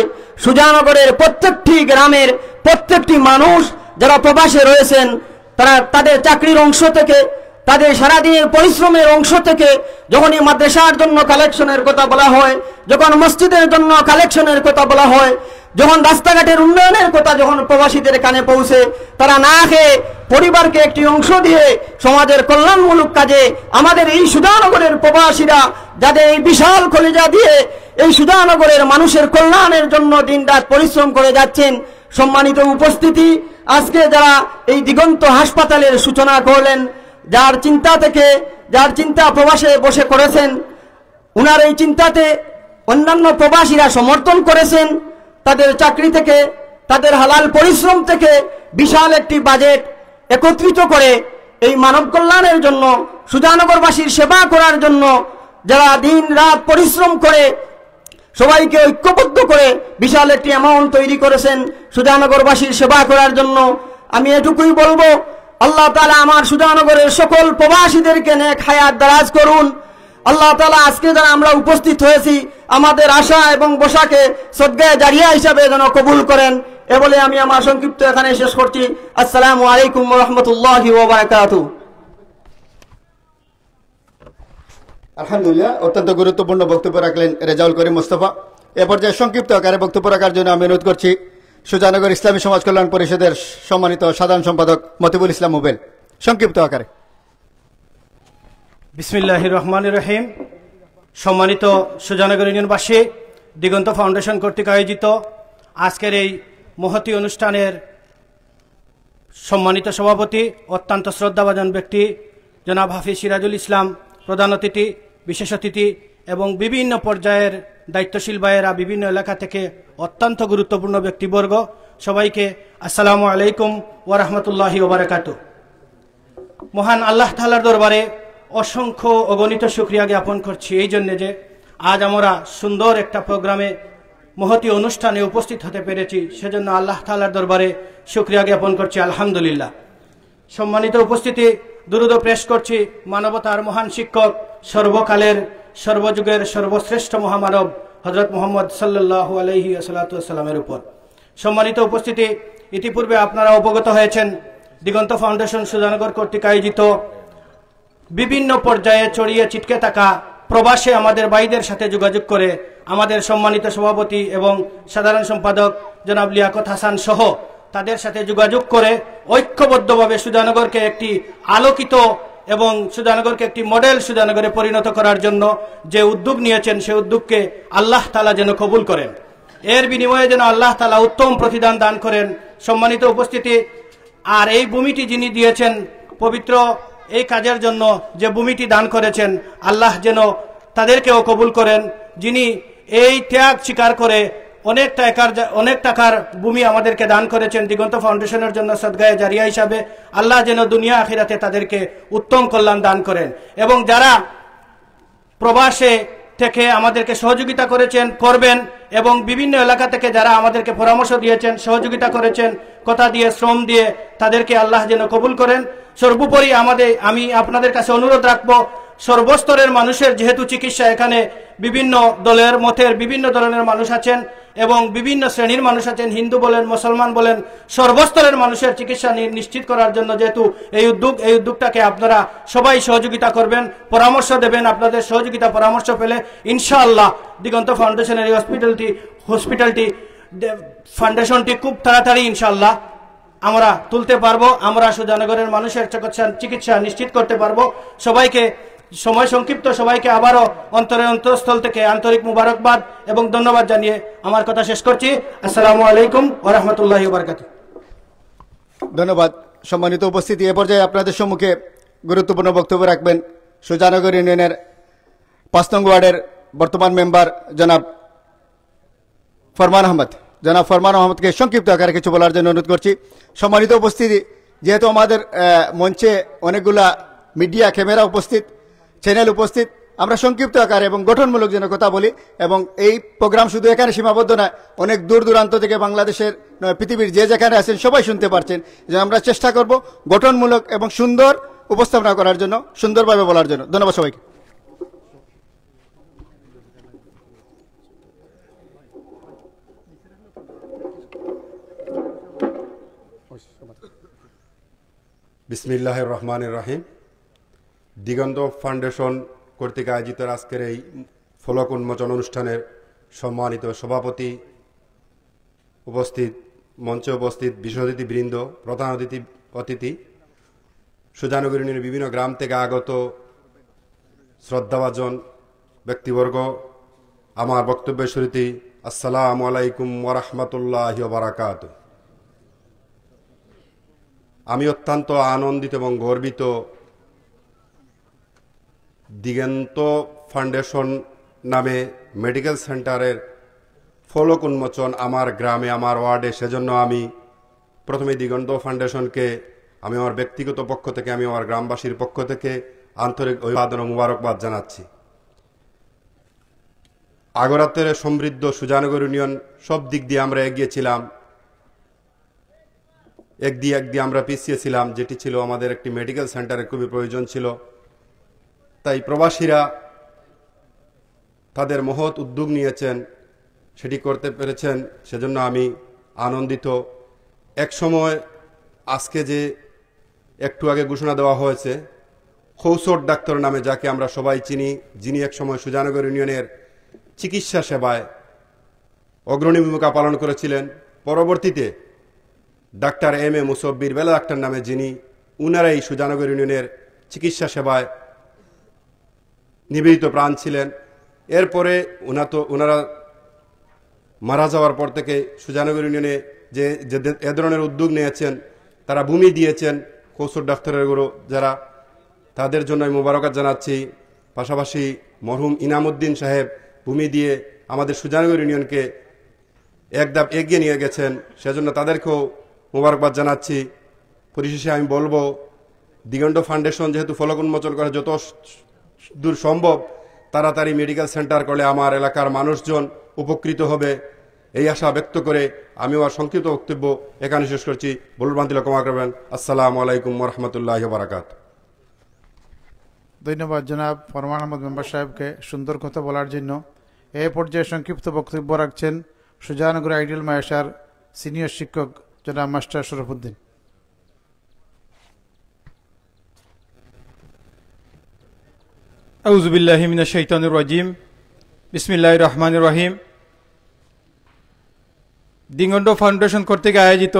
সুজানগরের প্রত্যেকটি গ্রামের প্রত্যেকটি মানুষ যারা প্রবাসে রয়েছেন তারা তাদের চাকরির অংশ থেকে, তাদের সারাদিনের পরিশ্রমের অংশ থেকে, যখনই মাদ্রাসার জন্য কালেকশনের কথা বলা হয়, যখন মসজিদের জন্য কালেকশনের কথা বলা হয়, যখন রাস্তাঘাটের উন্নয়নের কথা যখন প্রবাসীদের কানে পৌঁছে, তারা না খেয়ে পরিবারকে একটি অংশ দিয়ে সমাজের কল্যাণমূলক কাজে আমাদের এই সুজানগরের প্রবাসীরা যাদের এই বিশাল কলিজা দিয়ে এই সুজানগরের মানুষের কল্যাণের জন্য দিনরাত পরিশ্রম করে যাচ্ছেন। সম্মানিত উপস্থিতি, আজকে যারা এই দিগন্ত হাসপাতালের সূচনা করলেন, যার চিন্তা প্রবাসে বসে করেছেন, উনার এই চিন্তাতে অন্যান্য প্রবাসীরা সমর্থন করেছেন। তাদের চাকরি থেকে, তাদের হালাল পরিশ্রম থেকে বিশাল একটি বাজেট একত্রিত করে এই মানব কল্যাণের জন্য, সুজানগরবাসীর সেবা করার জন্য যারা দিন রাত পরিশ্রম করে সবাইকে ঐক্যবদ্ধ করে বিশাল একটি অ্যামাউন্ট তৈরি করেছেন সুজানগরবাসীর সেবা করার জন্য। আমি এটুকুই বলবো, আল্লাহ তাআলা আমার সুজানগরের সকল প্রবাসীদেরকে নেক হায়াত দারাজ করুন। আল্লাহ তাআলা আজকে যারা আমরা উপস্থিত হয়েছি আমাদের আশা এবং বসাকে সদকায়ে জারিয়া হিসাবে যেন কবুল করেন। এ বলে আমি আমার সংক্ষিপ্ত এখানে শেষ করছি। আসসালামু আলাইকুম ওয়া রাহমাতুল্লাহি ওয়া বারাকাতুহু। আলহামদুলিল্লাহ, অত্যন্ত গুরুত্বপূর্ণ বক্তব্য রাখলেন রেজাউল করিম মোস্তফা। এ পর্যায়ে সংক্ষিপ্ত আকারে বক্তব্য রাখার জন্য আমি অনুরোধ করছি সুজানগর ইসলামী সমাজ কল্যাণ পরিষদের সম্মানিত সাধারণ সম্পাদক মতিবুল ইসলাম মোবেল, সংক্ষিপ্ত আকারে। বিসমিল্লাহির রহমানির রহিম। সম্মানিত সুজানগর ইউনিয়নবাসী, দিগন্ত ফাউন্ডেশন কর্তৃক আয়োজিত আজকের এই মহতি অনুষ্ঠানের সম্মানিত সভাপতি, অত্যন্ত শ্রদ্ধাভাজন ব্যক্তি জনাব হাফিজ সিরাজুল ইসলাম প্রধান অতিথি, বিশেষ অতিথি এবং বিভিন্ন পর্যায়ের দায়িত্বশীল ভাইয়েরা, বিভিন্ন এলাকা থেকে অত্যন্ত গুরুত্বপূর্ণ ব্যক্তিবর্গ, সবাইকে আসসালামু আলাইকুম ওয়া রাহমাতুল্লাহি ওয়া বারাকাতুহু। মহান আল্লাহ তাআলার দরবারে অসংখ্য অগণিত শুকরিয়া জ্ঞাপন করছি এই জন্যে যে আজ আমরা সুন্দর একটা প্রোগ্রামে মহতি অনুষ্ঠানে উপস্থিত হতে পেরেছি, সেজন্য আল্লাহ তাআলার দরবারে শুকরিয়া জ্ঞাপন করছি আলহামদুলিল্লাহ। সম্মানিত উপস্থিতি, দুরূদ পেশ করছি মানবতার মহান শিক্ষক, সর্বকালের সর্বযুগের সর্বশ্রেষ্ঠ মহামানব হযরত মুহাম্মদ সাল্লাল্লাহু আলাইহি ওয়াসাল্লামের উপর। সম্মানিত উপস্থিতি, ইতিপূর্বে আপনারা অবগত হয়েছেন দিগন্ত ফাউন্ডেশন সুজানগর কর্তৃক আয়োজিত বিভিন্ন পর্যায়ে ছড়িয়ে ছিটকে থাকা প্রবাসে আমাদের ভাইদের সাথে যোগাযোগ করে আমাদের সম্মানিত সভাপতি এবং সাধারণ সম্পাদক জনাব লিয়াকত হাসান সহ তাদের সাথে যোগাযোগ করে ঐক্যবদ্ধভাবে সুজানগরকে একটি আলোকিত এবং সুজানগরকে একটি মডেল সুজানগরে পরিণত করার জন্য যে উদ্যোগ নিয়েছেন, সেই উদ্যোগকে আল্লাহ তাআলা যেন কবুল করেন, এর বিনিময়ে যেন আল্লাহ তাআলা উত্তম প্রতিদান দান করেন। সম্মানিত উপস্থিতি, আর এই ভূমিটি যিনি দিয়েছেন পবিত্র এই কাজের জন্য, যে ভূমিটি দান করেছেন, আল্লাহ যেন তাদেরকেও কবুল করেন। যিনি এই ত্যাগ স্বীকার করে অনেক টাকার ভূমি আমাদেরকে দান করেছেন দিগন্ত ফাউন্ডেশনের জন্য সদকায়ে জারিয়া হিসাবে, আল্লাহ যেন দুনিয়া আখিরাতে তাদেরকে উত্তম কল্যাণ দান করেন। এবং যারা প্রবাসে থেকে আমাদেরকে সহযোগিতা করেছেন, করবেন, এবং বিভিন্ন এলাকা থেকে যারা আমাদেরকে পরামর্শ দিয়েছেন, সহযোগিতা করেছেন, কথা দিয়ে, শ্রম দিয়ে, তাদেরকে আল্লাহ যেন কবুল করেন। সর্বোপরি আমি আপনাদের কাছে অনুরোধ রাখবো, সর্বস্তরের মানুষের যেহেতু চিকিৎসা, এখানে বিভিন্ন দলের মতের বিভিন্ন ধরনের মানুষ আছেন এবং বিভিন্ন শ্রেণীর মানুষ আছেন, হিন্দু বলেন, মুসলমান বলেন, সর্বস্তরের মানুষের চিকিৎসা নিশ্চিত করার জন্য যেহেতু এই উদ্যোগটাকে আপনারা সবাই সহযোগিতা করবেন, পরামর্শ দেবেন। আপনাদের সহযোগিতা পরামর্শ পেলে ইনশাআল্লাহ দিগন্ত ফাউন্ডেশনের এই হসপিটালটি ফাউন্ডেশনটি খুব তাড়াতাড়ি ইনশাআল্লাহ আমরা তুলতে পারবো, আমরা সুজানগরের মানুষের চিকিৎসা নিশ্চিত করতে পারবো। সবাইকে সময় সংক্ষিপ্ত, সবাইকে আবারও অন্তরের অন্তঃস্থল থেকে আন্তরিক মুবারকবাদ এবং ধন্যবাদ জানিয়ে আমার কথা শেষ করছি। আসসালামু আলাইকুম ওয়া রাহমাতুল্লাহি ওয়া বারাকাতুহু। ধন্যবাদ। সম্মানিত উপস্থিতি, এ পর্যায়ে আপনাদের সম্মুখে গুরুত্বপূর্ণ বক্তব্য রাখবেন সুজানগর ইউনিয়নের 5 নং ওয়ার্ডের বর্তমান মেম্বার জনাব ফরমান আহমদ। জনাব ফরমান আহমদকে সংক্ষিপ্ত আকারে কিছু বলার জন্য অনুরোধ করছি। সম্মানিত উপস্থিতি, যেহেতু আমাদের মঞ্চে অনেকগুলা মিডিয়া ক্যামেরা উপস্থিত, চ্যানেল উপস্থিত, আমরা সংক্ষিপ্ত আকারে এবং গঠনমূলক যেন কথা বলি এবং এই প্রোগ্রাম শুধু এখানে সীমাবদ্ধ নয়, অনেক দূর দূরান্ত থেকে বাংলাদেশের পৃথিবীর যে যেখানে আছেন সবাই শুনতে পারছেন, যে আমরা চেষ্টা করব গঠনমূলক এবং সুন্দর উপস্থাপনা করার জন্য, সুন্দরভাবে বলার জন্য। ধন্যবাদ সবাইকে। বিসমিল্লাহির রহমানির রহিম। দিগন্ত ফাউন্ডেশন কর্তৃক আয়োজিত আজকের এই ফলক উন্মোচন অনুষ্ঠানের সম্মানিত সভাপতি, উপস্থিত মঞ্চে উপস্থিত বিশেষ অতিথিবৃন্দ, প্রধান অতিথি, সুজানগর ইউনিয়নের বিভিন্ন গ্রাম থেকে আগত শ্রদ্ধাভাজন ব্যক্তিবর্গ, আমার বক্তব্যের শুরুতেই আসসালামু আলাইকুম ওয়া রাহমাতুল্লাহি ওয়া বারাকাতুহু। আমি অত্যন্ত আনন্দিত এবং গর্বিত দিগন্ত ফাউন্ডেশন নামে মেডিকেল সেন্টারের ফলক উন্মোচন আমার গ্রামে, আমার ওয়ার্ডে। সেজন্য আমি প্রথমে দিগন্ত ফাউন্ডেশনকে আমি আমার ব্যক্তিগত পক্ষ থেকে, আমি আমার গ্রামবাসীর পক্ষ থেকে আন্তরিক অভিবাদন ও মুবারকবাদ জানাচ্ছি। আগরাতের সমৃদ্ধ সুজানগর ইউনিয়ন সব দিক দিয়ে আমরা এগিয়েছিলাম, এক দিয়ে আমরা পিছিয়ে ছিলাম, যেটি ছিল আমাদের একটি মেডিকেল সেন্টারের খুবই প্রয়োজন ছিল। তাই প্রবাসীরা তাদের মহৎ উদ্যোগ নিয়েছেন, সেটি করতে পেরেছেন, সেজন্য আমি আনন্দিত। এক সময় আজকে যে একটু আগে ঘোষণা দেওয়া হয়েছে, খৌসর ডাক্তার নামে যাকে আমরা সবাই চিনি, যিনি এক সময় সুজানগর ইউনিয়নের চিকিৎসা সেবায় অগ্রণী ভূমিকা পালন করেছিলেন, পরবর্তীতে ডাক্তার এম.এ. মুসব্বির বেলা ডাক্তার নামে যিনি, উনারাই সুজানগর ইউনিয়নের চিকিৎসা সেবায় নিবেদিত প্রাণ ছিলেন। এরপরে ওনারা মারা যাওয়ার পর থেকে সুজানগর ইউনিয়নে যে এ ধরনের উদ্যোগ নিয়েছেন, তারা ভূমি দিয়েছেন কৌশল ডাক্তারের গুরু যারা, তাদের জন্য আমি মোবারকবাদ জানাচ্ছি। পাশাপাশি মরহুম ইনামুদ্দিন সাহেব ভূমি দিয়ে আমাদের সুজানগর ইউনিয়নকে এক ধাপ এগিয়ে নিয়ে গেছেন, সেজন্য তাদেরকেও মোবারকবাদ জানাচ্ছি। পরিশেষে আমি বলবো, দিগন্ত ফাউন্ডেশন যেহেতু ফলক উন্মোচন করে যত দূর সম্ভব তাড়াতাড়ি মেডিকেল সেন্টার করলে আমার এলাকার মানুষজন উপকৃত হবে, এই আশা ব্যক্ত করে আমি আমার সংক্ষিপ্ত বক্তব্য এখানে শেষ করছি। ভুলভ্রান্তি ক্ষমা করবেন। আসসালামু আলাইকুম ওয়া রাহমাতুল্লাহি ওয়া বারাকাতুহু। ধন্যবাদ জনাব ফরমান আহমদ মেম্বার সাহেবকে সুন্দর কথা বলার জন্য। এই পর্যায়ে সংক্ষিপ্ত বক্তব্য রাখছেন সুজানগর আইডিয়াল মায়েশার সিনিয়র শিক্ষক জনাব মাস্টার শরফুদ্দিন। আউযু বিল্লাহি মিনাশ শাইতানির রাজিম। বিসমিল্লাহির রহমানির রহিম। দিগন্ত ফাউন্ডেশন কর্তৃক আয়োজিত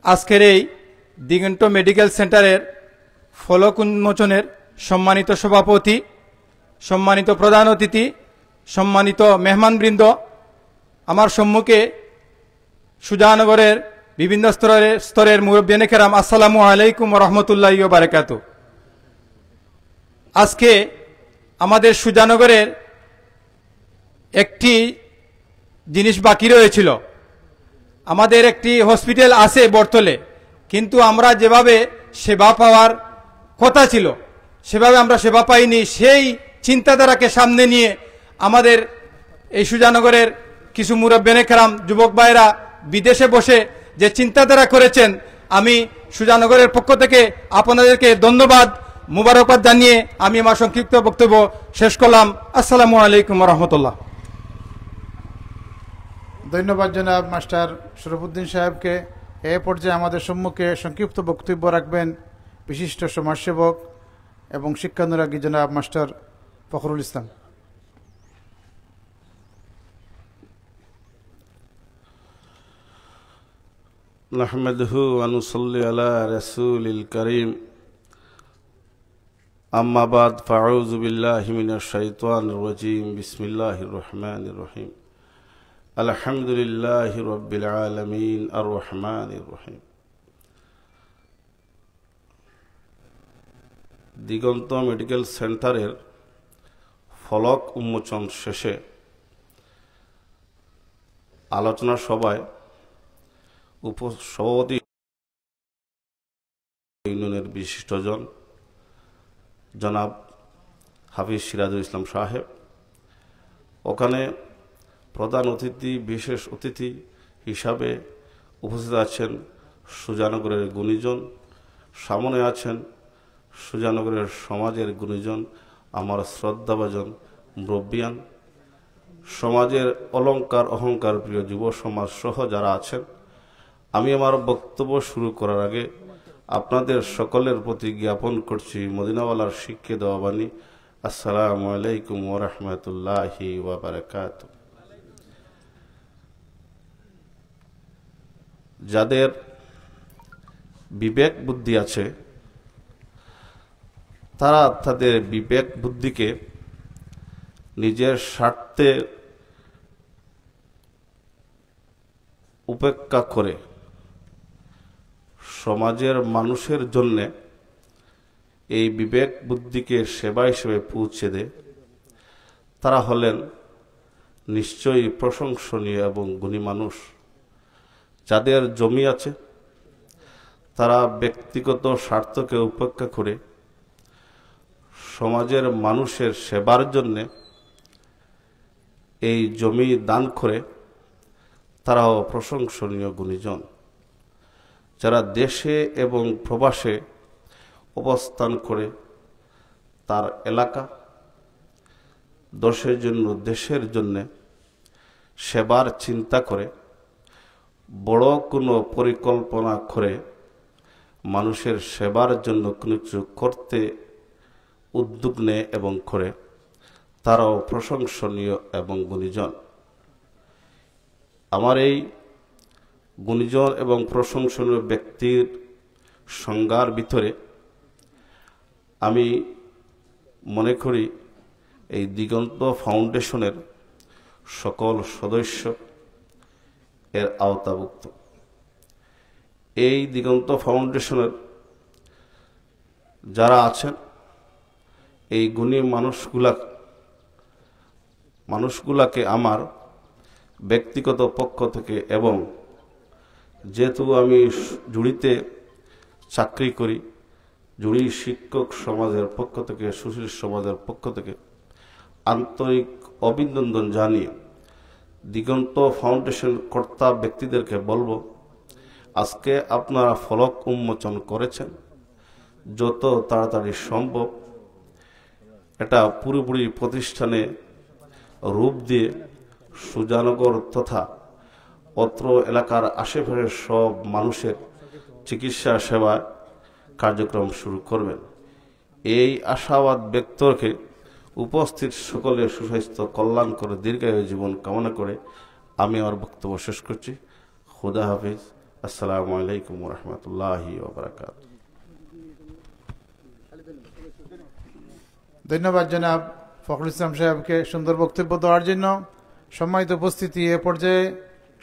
আজকের এই দিগন্ত মেডিকেল সেন্টারের ফলক উন্মোচনের সম্মানিত সভাপতি, সম্মানিত প্রধান অতিথি, সম্মানিত মেহমানবৃন্দ, আমার সম্মুখে সুজানগরের বিভিন্ন স্তরের মুরব্বিয়ানে কেরাম, আসসালামু আলাইকুম ওয়া রাহমাতুল্লাহি ওয়া বারাকাতুহু। আজকে আমাদের সুজানগরের একটি জিনিস বাকি রয়েছিল। আমাদের একটি হসপিটাল আছে বর্তলে, কিন্তু আমরা যেভাবে সেবা পাওয়ার কথা ছিল সেভাবে আমরা সেবা পাইনি। সেই চিন্তাধারাকে সামনে নিয়ে আমাদের এই সুজানগরের কিছু মুরব্বিয়ানে কেরাম, যুবক ভাইরা বিদেশে বসে যে চিন্তাধারা করেছেন, আমি সুজানগরের পক্ষ থেকে আপনাদেরকে ধন্যবাদ মুবারকবাদ জানিয়ে আমি আমার সংক্ষিপ্ত বক্তব্য শেষ করলাম। আসসালামু আলাইকুম রহমতুল্লাহ। ধন্যবাদ জনাব মাস্টার শরফুদ্দিন সাহেবকে। এ পর্যায়ে আমাদের সম্মুখে সংক্ষিপ্ত বক্তব্য রাখবেন বিশিষ্ট সমাজসেবক এবং শিক্ষানুরাগী জনাব মাস্টার ফখরুল ইসলাম। নাহমাদুহু ওয়া নুসাল্লি আলা রাসূলিল কারীম, আম্মা বাদ, ফাউযু বিল্লাহি মিনাশ শাইতানির রাজীম, বিসমিল্লাহির রহমানির রহিম, আলহামদুলিল্লাহি রাব্বিল আলামিন, আর রহমানির রহিম। দিগন্ত মেডিকেল সেন্টারের ফলক উন্মোচন শেষে আলোচনা সভায় উপসভাপতি ইউনিয়নের বিশিষ্টজন জনাব হাফিজ সিরাজুল ইসলাম সাহেব, ওখানে প্রধান অতিথি, বিশেষ অতিথি হিসাবে উপস্থিত আছেন সুজানগরের গুণীজন, সামনে আছেন সুজানগরের সমাজের গুণীজন, আমার শ্রদ্ধাভাজন মুরব্বিয়ান, সমাজের অলংকার অহংকার প্রিয় যুব সমাজ সহ যারা আছেন। আমি আমার বক্তব্য শুরু করার আগে আপনাদের সকলের প্রতি জ্ঞাপন করছি মদিনাওয়ালার শিক্ষা দেওয়া বাণী, আসসালামু আলাইকুম ওয়া রাহমাতুল্লাহি ওয়া বারাকাতুহু। যাদের বিবেক বুদ্ধি আছে তারা তাদের বিবেক বুদ্ধিকে নিজের স্বার্থে উপেক্ষা করে সমাজের মানুষের জন্য এই বিবেক বুদ্ধিকে সেবা হিসেবে পৌঁছে দেয়। তারা হলেন নিশ্চয়ই প্রশংসনীয় এবং গুণী মানুষ। যাদের জমি আছে তারা ব্যক্তিগত স্বার্থকে উপেক্ষা করে সমাজের মানুষের সেবার জন্যে এই জমি দান করে, তারাও প্রশংসনীয় গুণীজন। যারা দেশে এবং প্রবাসে অবস্থান করে তার এলাকা, দেশের জন্য দেশের জন্য সেবার চিন্তা করে, বড় কোনো পরিকল্পনা করে মানুষের সেবার জন্য কোনো কিছু করতে উদ্যোগ নেয় এবং করে, তারাও প্রশংসনীয় এবং গুণীজন। আমার এই গুণীজন এবং প্রশংসনীয় ব্যক্তির সংজ্ঞার ভিতরে আমি মনে করি এই দিগন্ত ফাউন্ডেশনের সকল সদস্য এর আওতাভুক্ত। এই দিগন্ত ফাউন্ডেশনের যারা আছেন এই গুণী মানুষগুলাকে আমার ব্যক্তিগত পক্ষ থেকে এবং যেহেতু আমি জুড়িতে চাকরি করি, জুড়ি শিক্ষক সমাজের পক্ষ থেকে, সুশীল সমাজের পক্ষ থেকে আন্তরিক অভিনন্দন জানিয়ে দিগন্ত ফাউন্ডেশন কর্তা ব্যক্তিদেরকে বলবো, আজকে আপনারা ফলক উন্মোচন করেছেন, যত তাড়াতাড়ি সম্ভব এটা পুরোপুরি প্রতিষ্ঠানে রূপ দিয়ে সুজানগর তথা অত্র এলাকার আশেপাশের সব মানুষের চিকিৎসা সেবা কার্যক্রম শুরু করবেন। এই আশাবাদ ব্যক্ত রেখে উপস্থিত সকলের সুস্বাস্থ্য কল্যাণ করে দীর্ঘায়ু জীবন কামনা করে আমি আমার বক্তব্য শেষ করছি। খুদা হাফিজ। আসসালামু আলাইকুম ওয়া রাহমাতুল্লাহি ওয়া বারাকাতুহু। ধন্যবাদ জনাব ফখরুল ইসলাম সাহেবকে সুন্দর বক্তব্য দেওয়ার জন্য। সম্মানিত উপস্থিতি, এ পর্যায়ে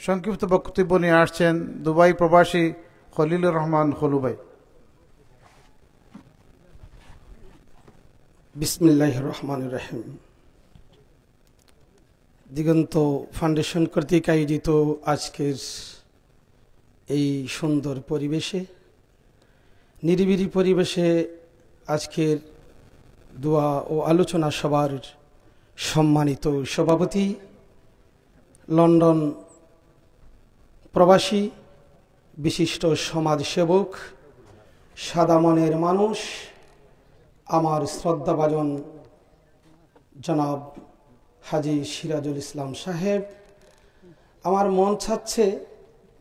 সংক্ষিপ্ত বক্তব্য নিয়ে আসছেন দুবাই প্রবাসী খলিলুর রহমান খলু ভাই। বিসমিল্লাহির রহমানির রহিম। দিগন্ত ফাউন্ডেশন কর্তৃক আয়োজিত আজকের এই সুন্দর পরিবেশে, নিরিবিলি পরিবেশে আজকের দোয়া ও আলোচনা সভার সম্মানিত সভাপতি, লন্ডন প্রবাসী বিশিষ্ট সমাজসেবক সাদা মনের মানুষ, আমার শ্রদ্ধাভাজন জনাব হাজী সিরাজুল ইসলাম সাহেব, আমার মন চাচ্ছে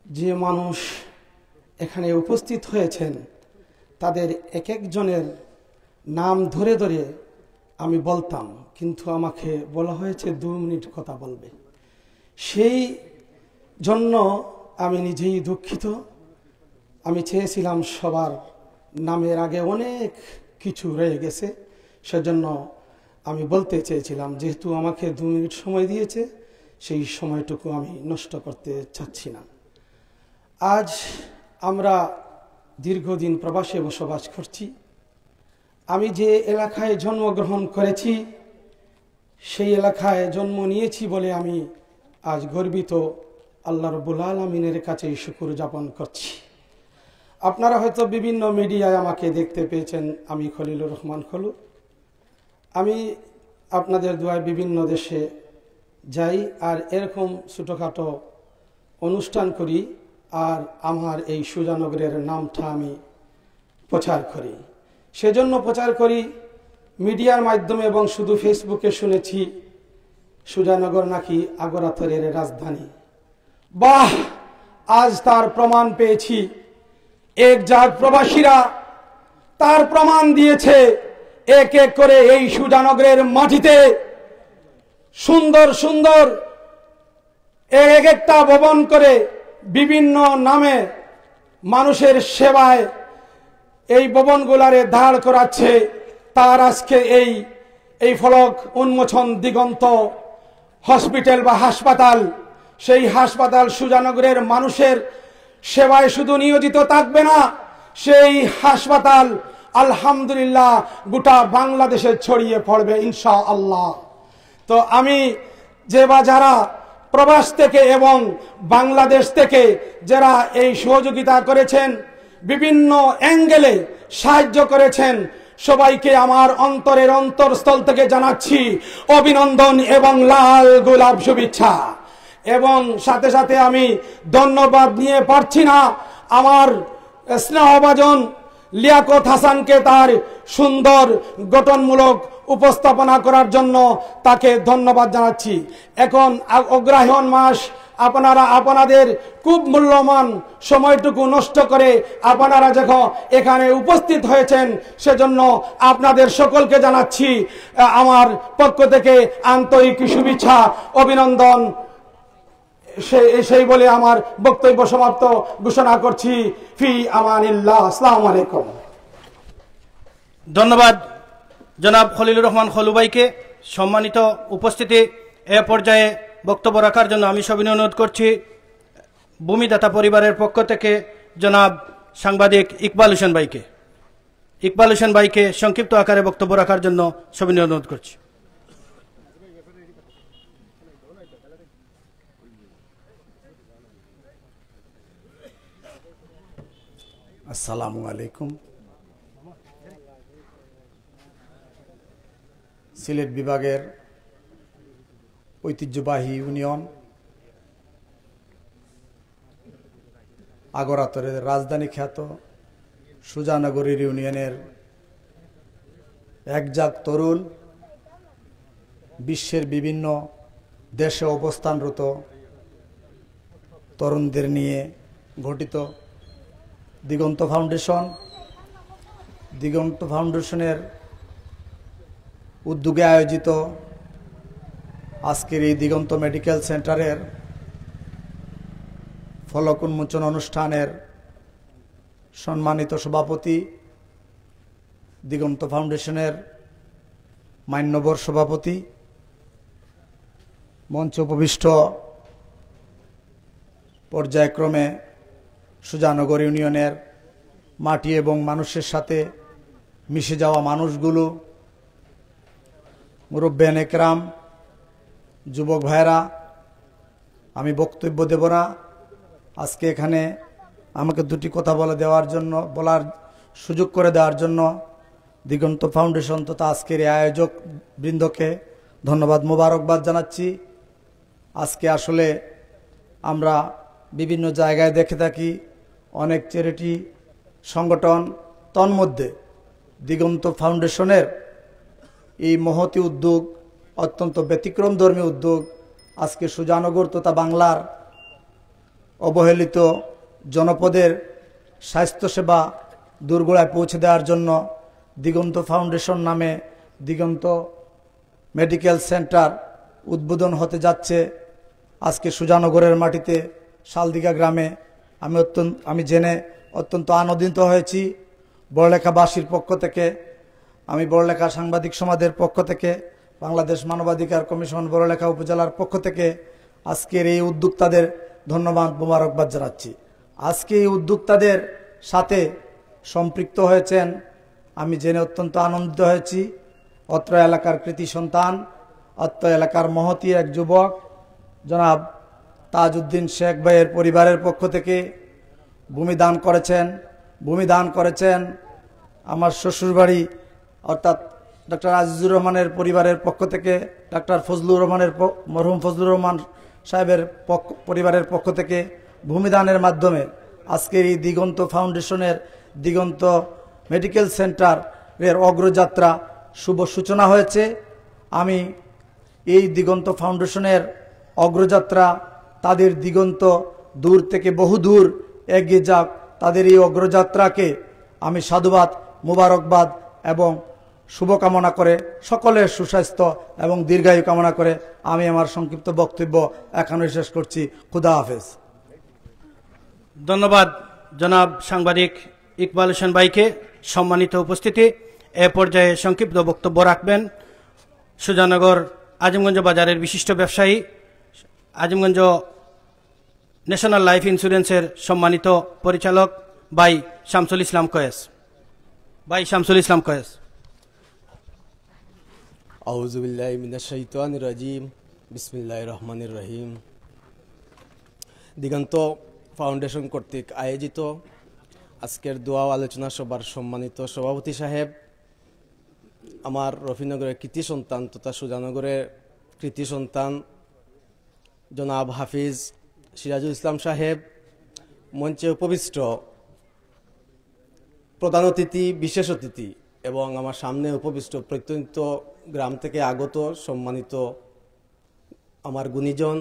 যে মানুষ এখানে উপস্থিত হয়েছেন তাদের এক একজনের নাম ধরে ধরে আমি বলতাম, কিন্তু আমাকে বলা হয়েছে 2 মিনিট কথা বলবে। সেই জন্য আমি নিজেই দুঃখিত। আমি চেয়েছিলাম সবার নামের আগে অনেক কিছু রয়ে গেছে, সেজন্য আমি বলতে চেয়েছিলাম, যেহেতু আমাকে 2 মিনিট সময় দিয়েছে সেই সময়টুকু আমি নষ্ট করতে চাচ্ছি না। আজ আমরা দীর্ঘদিন প্রবাসে বসবাস করছি। আমি যে এলাকায় জন্মগ্রহণ করেছি সেই এলাকায় জন্ম নিয়েছি বলে আমি আজ গর্বিত, আল্লাহ রাব্বুল আলামিনের কাছে শুকর যাপন করছি। আপনারা হয়তো বিভিন্ন মিডিয়ায় আমাকে দেখতে পেয়েছেন, আমি খলিলুর রহমান খলু। আমি আপনাদের দোয়ায় বিভিন্ন দেশে যাই আর এরকম ছোটোখাটো অনুষ্ঠান করি, আর আমার এই সুজানগরের নামটা আমি প্রচার করি। সেজন্য প্রচার করি মিডিয়ার মাধ্যমে, এবং শুধু ফেসবুকে শুনেছি সুজানগর নাকি আগরাতরের রাজধানী। বাহ, আজ তার প্রমাণ পেয়েছি। এক জাত প্রবাসীরা তার প্রমাণ দিয়েছে। এক এক করে এই সুজানগরের মাটিতে সুন্দর সুন্দর এক একটা ভবন করে বিভিন্ন নামে মানুষের সেবায় এই ভবনগুলারে দাঁড় করাচ্ছে। তার আজকে এই ফলক উন্মোচন দিগন্ত হসপিটাল বা হাসপাতাল, সেই হাসপাতাল সুজানগরের মানুষের সেবায় শুধু নিয়োজিত থাকবে না, সেই হাসপাতাল আলহামদুলিল্লাহ গোটা বাংলাদেশে ছড়িয়ে পড়বে ইনশাআল্লাহ। তো আমি যারা প্রবাস থেকে এবং বাংলাদেশ থেকে যারা এই সহযোগিতা করেছেন, বিভিন্ন অ্যাঙ্গেলে সাহায্য করেছেন, সবাইকে আমার অন্তরের অন্তরস্থল থেকে জানাচ্ছি অভিনন্দন এবং লাল গোলাপ শুভেচ্ছা। এবং সাথে সাথে আমি ধন্যবাদ নিয়ে পারছি না আমার স্নেহভাজন লিয়াকত হাসানকে তার সুন্দর গঠনমূলক উপস্থাপনা করার জন্য তাকে ধন্যবাদ জানাচ্ছি। এখন অগ্রহায়ণ মাস, আপনারা আপনাদের খুব মূল্যবান সময়টুকু নষ্ট করে আপনারা যখন এখানে উপস্থিত হয়েছেন, সেজন্য আপনাদের সকলকে জানাচ্ছি আমার পক্ষ থেকে আন্তরিক শুভেচ্ছা, অভিনন্দন। সেই বলে আমার বক্তব্য সমাপ্ত ঘোষণা করছি। ফি আমানিল্লাহ। আসসালামু আলাইকুম। ধন্যবাদ জনাব খলিলুর রহমান খলু ভাইকে। সম্মানিত উপস্থিতি, এ পর্যায়ে বক্তব্য রাখার জন্য আমি সবিনয় অনুরোধ করছি ভূমিদাতা পরিবারের পক্ষ থেকে জনাব সাংবাদিক ইকবাল হোসেন ভাইকে। ইকবাল হোসেন ভাইকে সংক্ষিপ্ত আকারে বক্তব্য রাখার জন্য সবিনয় অনুরোধ করছি। আসসালামু আলাইকুম। সিলেট বিভাগের ঐতিহ্যবাহী ইউনিয়ন আগরাতরের রাজধানী খ্যাত সুজানগরের ইউনিয়নের একজাক তরুল, বিশ্বের বিভিন্ন দেশে অবস্থানরত তরুণদের নিয়ে গঠিত দিগন্ত ফাউন্ডেশনের উদ্যোগে আয়োজিত আজকের এই দিগন্ত মেডিকেল সেন্টারের ফলক উন্মোচন অনুষ্ঠানের সম্মানিত সভাপতি, দিগন্ত ফাউন্ডেশনের মান্যবর সভাপতি, মঞ্চ উপবিষ্ট পর্যায়ক্রমে সুজানগর ইউনিয়নের মাটি এবং মানুষের সাথে মিশে যাওয়া মানুষগুলো, মুরব্বিয়ান একরাম, যুবক ভাইরা, আমি বক্তব্য দেব না। আজকে এখানে আমাকে দুটি কথা বলার সুযোগ করে দেওয়ার জন্য দিগন্ত ফাউন্ডেশন তথা আজকের এই আয়োজক বৃন্দকে ধন্যবাদ, মোবারকবাদ জানাচ্ছি। আজকে আসলে আমরা বিভিন্ন জায়গায় দেখে থাকি অনেক চ্যারিটি সংগঠন তন্মধ্যে দিগন্ত ফাউন্ডেশনের এই মহতি উদ্যোগ, অত্যন্ত ব্যতিক্রমধর্মী উদ্যোগ, আজকে সুজানগর তথা বাংলার অবহেলিত জনপদের স্বাস্থ্যসেবা দূরগোড়ায় পৌঁছে দেওয়ার জন্য দিগন্ত ফাউন্ডেশন নামে দিগন্ত মেডিকেল সেন্টার উদ্বোধন হতে যাচ্ছে আজকে সুজানগরের মাটিতে শালদিঘা গ্রামে। আমি জেনে অত্যন্ত আনন্দিত হয়েছি। বড়লেখাবাসীর পক্ষ থেকে, আমি বড়লেখা সাংবাদিক সমাজের পক্ষ থেকে, বাংলাদেশ মানবাধিকার কমিশন বড়লেখা উপজেলার পক্ষ থেকে আজকের এই উদ্যোক্তাদের ধন্যবাদ, মোবারকবাদ জানাচ্ছি। আজকে এই উদ্যোক্তাদের সাথে সম্পৃক্ত হয়েছেন, আমি জেনে অত্যন্ত আনন্দিত হয়েছি, অত্র এলাকার কৃতি সন্তান, অত্র এলাকার মহতি এক যুবক জনাব তাজউদ্দিন শেখ ভাইয়ের পরিবারের পক্ষ থেকে ভূমিদান করেছেন আমার শ্বশুরবাড়ি অর্থাৎ ডক্টর আজিজুর রহমানের পরিবারের পক্ষ থেকে, ডক্টর মরহুম ফজলুর রহমান সাহেবের পরিবারের পক্ষ থেকে ভূমিদানের মাধ্যমে আজকের এই দিগন্ত ফাউন্ডেশনের দিগন্ত মেডিকেল সেন্টারের অগ্রযাত্রা শুভ সূচনা হয়েছে। আমি এই দিগন্ত ফাউন্ডেশনের অগ্রযাত্রা, তাদের দিগন্ত দূর থেকে বহু দূর এগিয়ে যাক, তাদের এই অগ্রযাত্রাকে আমি সাধুবাদ, মোবারকবাদ এবং শুভকামনা করে, সকলের সুস্বাস্থ্য এবং দীর্ঘায়ু কামনা করে আমি আমার সংক্ষিপ্ত বক্তব্য এখানে শেষ করছি। খুদা হাফেজ। ধন্যবাদ জনাব সাংবাদিক ইকবাল হোসেন ভাইকে। সম্মানিত উপস্থিতি, এ পর্যায়ে সংক্ষিপ্ত বক্তব্য রাখবেন সুজানগর আজিমগঞ্জ বাজারের বিশিষ্ট ব্যবসায়ী, আজিমগঞ্জ ন্যাশনাল লাইফ ইন্স্যুরেন্সের সম্মানিত পরিচালক ভাই শামসুল ইসলাম কয়েস। আউযু বিল্লাহি মিনাশ শাইতানির রাজিম, বিসমিল্লাহির রহমানির রহিম। দিগন্ত ফাউন্ডেশন কর্তৃক আয়োজিত আজকের দোয়া আলোচনা সভার সম্মানিত সভাপতি সাহেব, আমার রফিনগরের কৃতি সন্তান তথা সুজানগরের কৃতি সন্তান জনাব হাফিজ সিরাজুল ইসলাম সাহেব, মঞ্চে উপবিষ্ট প্রধান অতিথি, বিশেষ অতিথি এবং আমার সামনে উপবিষ্ট প্রত্যন্ত গ্রাম থেকে আগত সম্মানিত আমার গুণীজন,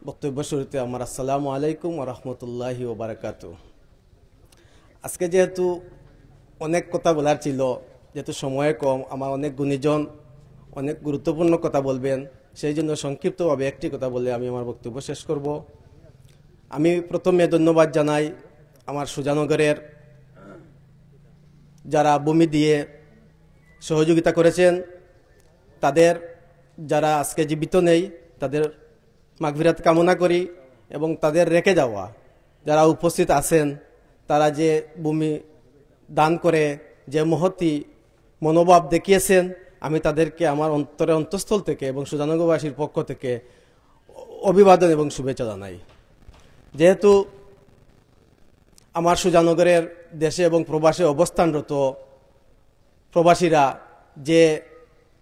বক্তব্য শুরুতে আমার আসসালামু আলাইকুম ওয়া রাহমাতুল্লাহি ওয়া বারাকাতুহু। আজকে যেহেতু অনেক কথা বলার ছিল, যেহেতু সময় কম, আমার অনেক গুণীজন অনেক গুরুত্বপূর্ণ কথা বলবেন, সেই জন্য সংক্ষিপ্তভাবে একটি কথা বলে আমি আমার বক্তব্য শেষ করব। আমি প্রথমে ধন্যবাদ জানাই আমার সুজানগরের যারা ভূমি দিয়ে সহযোগিতা করেছেন, তাদের যারা আজকে জীবিত নেই তাদের মাগফিরাত কামনা করি, এবং তাদের রেখে যাওয়া যারা উপস্থিত আছেন, তারা যে ভূমি দান করে যে মহতি মনোভাব দেখিয়েছেন, আমি তাদেরকে আমার অন্তঃস্থল থেকে এবং সুজানগরবাসীর পক্ষ থেকে অভিবাদন এবং শুভেচ্ছা জানাই। যেহেতু আমার সুজানগরের দেশে এবং প্রবাসে অবস্থানরত প্রবাসীরা যে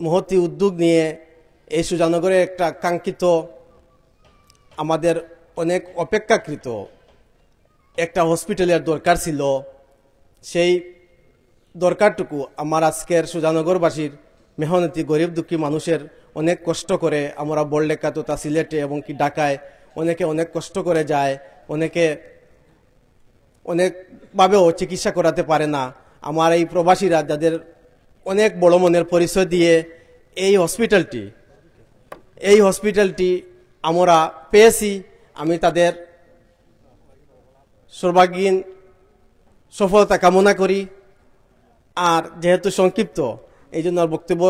মহতি উদ্যোগ নিয়ে এই সুজানগরে একটা কাঙ্ক্ষিত, আমাদের অনেক অপেক্ষাকৃত একটা হসপিটালের দরকার ছিল, সেই দরকারটুকু আমার আজকের সুজানগরবাসীর মেহনতি গরিব দুঃখী মানুষের অনেক কষ্ট করে, আমরা বড়লেখা তথা সিলেটে এবং কি ঢাকায় অনেকে অনেক কষ্ট করে যায়, অনেকে অনেকভাবেও চিকিৎসা করাতে পারে না। আমার এই প্রবাসীরা যাদের অনেক বড় মনের পরিচয় দিয়ে এই হসপিটালটি আমরা পেয়েছি, আমি তাদের সর্বাঙ্গীন সফলতা কামনা করি। আর যেহেতু সংক্ষিপ্ত, এই জন্য আর বক্তব্য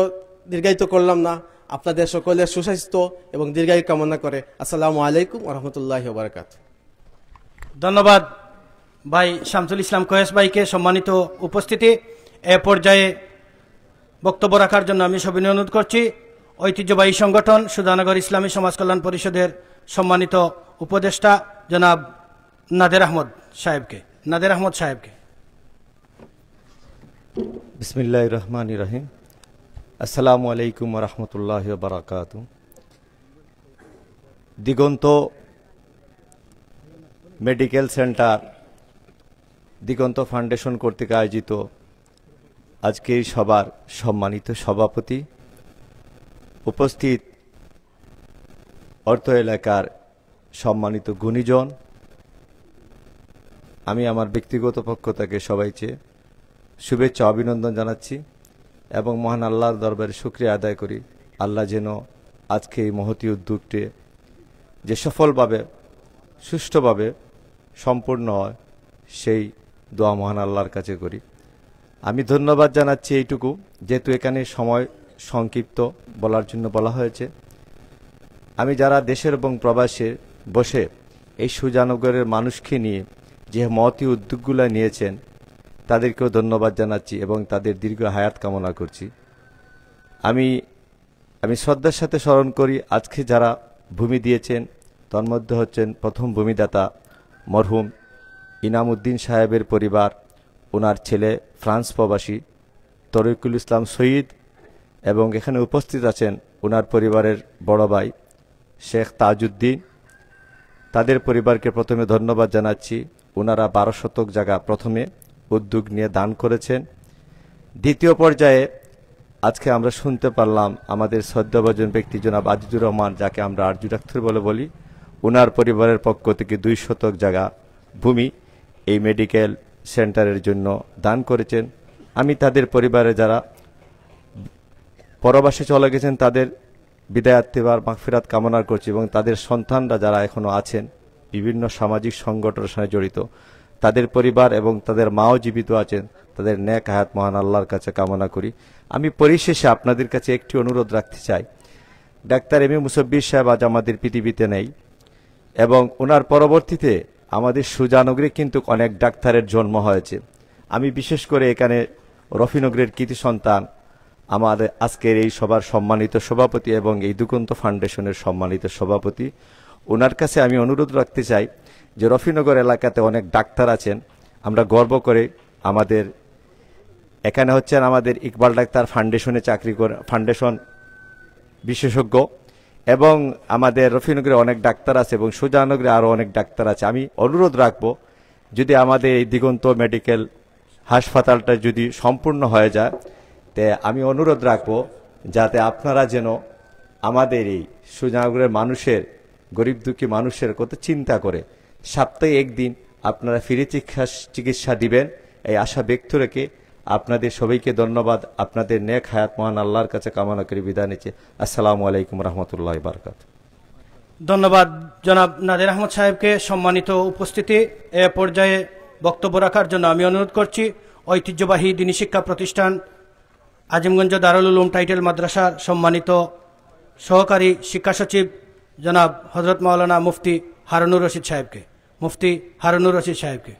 দীর্ঘায়িত করলাম না। আপনাদের সকলের সুস্বাস্থ্য এবং দীর্ঘায়ু কামনা করে আসসালামু আলাইকুম ওয়া রাহমাতুল্লাহি ওয়া বারাকাতুহু। ধন্যবাদ ভাই শামসুল ইসলাম কয়েস ভাইকে। সম্মানিত উপস্থিতি, এ পর্যায়ে বক্তব্য রাখার জন্য আমি সবিনয় অনুরোধ করছি ঐতিহ্যবাহী সংগঠন সুজানগর ইসলামী সমাজ কল্যাণ পরিষদের সম্মানিত উপদেষ্টা জনাব নাদের আহমদ সাহেবকে। বিসমিল্লাহির রহমানির রহিম। আসসালামু আলাইকুম ওয়া রাহমাতুল্লাহি ওয়া বারাকাতুহু। দিগন্ত মেডিকেল সেন্টার দিগন্ত ফাউন্ডেশন কর্তৃক আয়োজিত আজকে এই সবার সম্মানিত সভাপতি, উপস্থিত অর্থ এলাকার সম্মানিত গুণীজন, আমি আমার ব্যক্তিগত পক্ষ থেকে সবাইকে শুভেচ্ছা অভিনন্দন জানাচ্ছি এবং মহান আল্লাহর দরবারে শুকরিয়া আদায় করি। আল্লাহ যেন আজকে এই মহতী উদ্যোগটি যে সফলভাবে সুষ্ঠুভাবে সম্পূর্ণ হয় সেই দোয়া মহান আল্লাহর কাছে করি। আমি ধন্যবাদ জানাচ্ছি এইটুকু, যেহেতু এখানে সময় সংক্ষিপ্ত বলার জন্য বলা হয়েছে। আমি যারা দেশের এবং প্রবাসে বসে এই সুজানগরের মানুষকে নিয়ে যে মহতী উদ্যোগগুলো নিয়েছেন তাদেরকেও ধন্যবাদ জানাচ্ছি এবং তাদের দীর্ঘ হায়াত কামনা করছি। আমি শ্রদ্ধার সাথে স্মরণ করি আজকে যারা ভূমি দিয়েছেন, তার মধ্যে হচ্ছেন প্রথম ভূমিদাতা মরহুম ইনামউদ্দিন সাহেবের পরিবার, ওনার ছেলে ফ্রান্স প্রবাসী তরিকুল ইসলাম শহীদ, এবং এখানে উপস্থিত আছেন ওনার পরিবারের বড় ভাই শেখ তাজউদ্দিন। তাদের পরিবারকে প্রথমে ধন্যবাদ জানাচ্ছি। ওনারা 12 শতক জায়গা প্রথমে উদ্যোগ নিয়ে দান করেছেন। দ্বিতীয় পর্যায়ে আজকে আমরা শুনতে পারলাম আমাদের শ্রদ্ধাভাজন ব্যক্তি জনাব আজিজুর রহমান, যাকে আমরা আরজু ডাক্তার বলে বলি, ওনার পরিবারের পক্ষ থেকে 2 শতক জায়গা ভূমি এই মেডিকেল সেন্টারের জন্য দান করেছেন। আমি তাদের পরিবারে যারা পরবাসে চলে গেছেন তাদের বিদায়াত্মীবার মাগফিরাত কামনা করছি এবং তাদের সন্তানরা যারা এখনো আছেন বিভিন্ন সামাজিক সংগঠনের সাথে জড়িত তাদের পরিবার এবং তাদের মাও জীবিত আছেন, তাদের নেক হায়াত মহান আল্লাহর কাছে কামনা করি। আমি পরিশেষে আপনাদের কাছে একটি অনুরোধ রাখতে চাই। ডাক্তার এম এ মুসাব্বির সাহেব আজ আমাদের পৃথিবীতে নেই এবং ওনার পরবর্তীতে আমাদের সুজানগরে কিন্তু অনেক ডাক্তারের জন্ম হয়েছে। আমি বিশেষ করে এখানে রফিনগরের কৃতি সন্তান আমাদের আজকের এই সবার সম্মানিত সভাপতি এবং এই দুকন্ত ফাউন্ডেশনের সম্মানিত সভাপতি, ওনার কাছে আমি অনুরোধ রাখতে চাই যে রফিনগর এলাকাতে অনেক ডাক্তার আছেন। আমরা গর্ব করে আমাদের এখানে হচ্ছেন আমাদের ইকবাল ডাক্তার ফাউন্ডেশনে চাকরি করে, ফাউন্ডেশন বিশেষজ্ঞ, এবং আমাদের রফিনগরে অনেক ডাক্তার আছে এবং সুজানগরে আরও অনেক ডাক্তার আছে। আমি অনুরোধ রাখবো যদি আমাদের এই দিগন্ত মেডিকেল হাসপাতালটা যদি সম্পূর্ণ হয়ে যায়, তে আমি অনুরোধ রাখবো যাতে আপনারা যেন আমাদের এই সুজানগরের মানুষের, গরিব দুঃখী মানুষের কথা চিন্তা করে সপ্তাহে একদিন আপনারা ফ্রি চিকিৎসা দিবেন, এই আশা ব্যক্ত রেখে আপনাদের সবাইকে ধন্যবাদ। আপনাদের নেক হায়াত মহান আল্লাহর কাছে কামনা করে বিদায় নিচ্ছি। আসসালামু আলাইকুম রহমতুল্লাহ বারকাত। ধন্যবাদ জনাব নাদের আহমদ সাহেবকে। সম্মানিত উপস্থিতি, এ পর্যায়ে বক্তব্য রাখার জন্য আমি অনুরোধ করছি ঐতিহ্যবাহী দিনী শিক্ষা প্রতিষ্ঠান আজিমগঞ্জ দারুল উলুম টাইটেল মাদ্রাসার সম্মানিত সহকারী শিক্ষা সচিব জনাব হজরত মাওলানা মুফতি হারুনুর রশিদ সাহেবকে। মুফতি হারুনুর রশিদ সাহেবকে।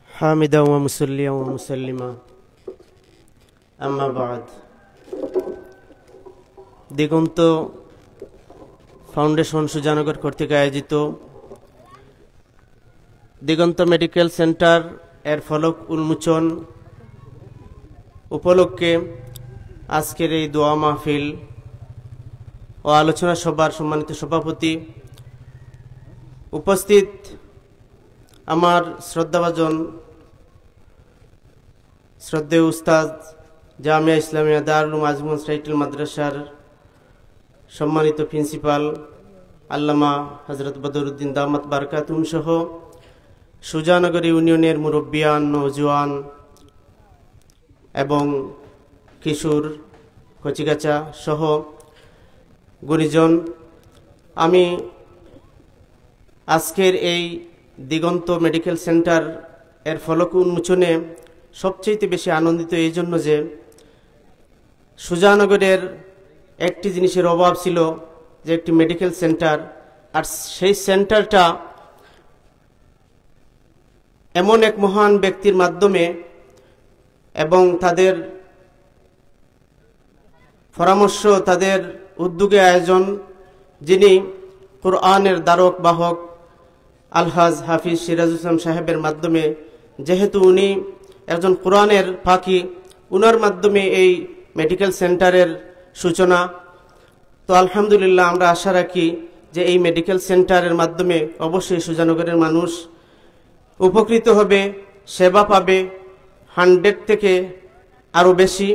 হামিদা ওয়া মুসাল্লিয়া ওয়া মুসাল্লিমা, আম্মা বাদ। দিগন্ত ফাউন্ডেশন সুজানগর কর্তৃক আয়োজিত দিগন্ত মেডিকেল সেন্টার এর ফলক উন্মোচন উপলক্ষে আজকের এই দোয়া মাহফিল ও আলোচনা সভার সম্মানিত সভাপতি, উপস্থিত আমার শ্রদ্ধাভাজন শ্রদ্ধেয় উস্তাদ জামিয়া ইসলামিয়া দারুল আজিমগঞ্জ টাইটেল মাদ্রাসার সম্মানিত প্রিন্সিপাল আল্লামা হজরত বদরুদ্দিন দামাত বারকাতুম সহ সুজানগর ইউনিয়নের মুরব্বিয়ান, নওজোয়ান এবং কিশোর কচিকাচা সহ গুণীজন, আমি আজকের এই দিগন্ত মেডিকেল সেন্টার এর ফলক উন্মোচনে সবচেয়ে বেশি আনন্দিত এই জন্য যে সুজানগরের একটি জিনিসের অভাব ছিল, যে একটি মেডিকেল সেন্টার, আর সেই সেন্টারটা এমন এক মহান ব্যক্তির মাধ্যমে এবং তাদের পরামর্শ, তাদের উদ্যোগে আয়োজন, যিনি কোরআনের দ্বারক বাহক আলহাজ হাফিজ সিরাজুল ইসলাম সাহেবের মাধ্যমে, যেহেতু উনি একজন কোরআনের ফাঁকি, উনার মাধ্যমে এই মেডিকেল সেন্টারের সূচনা। তো আলহামদুলিল্লাহ, আমরা আশা রাখি যে এই মেডিকেল সেন্টারের মাধ্যমে অবশ্যই সুজানগরের মানুষ উপকৃত হবে, সেবা পাবে 100 থেকে আরও বেশি।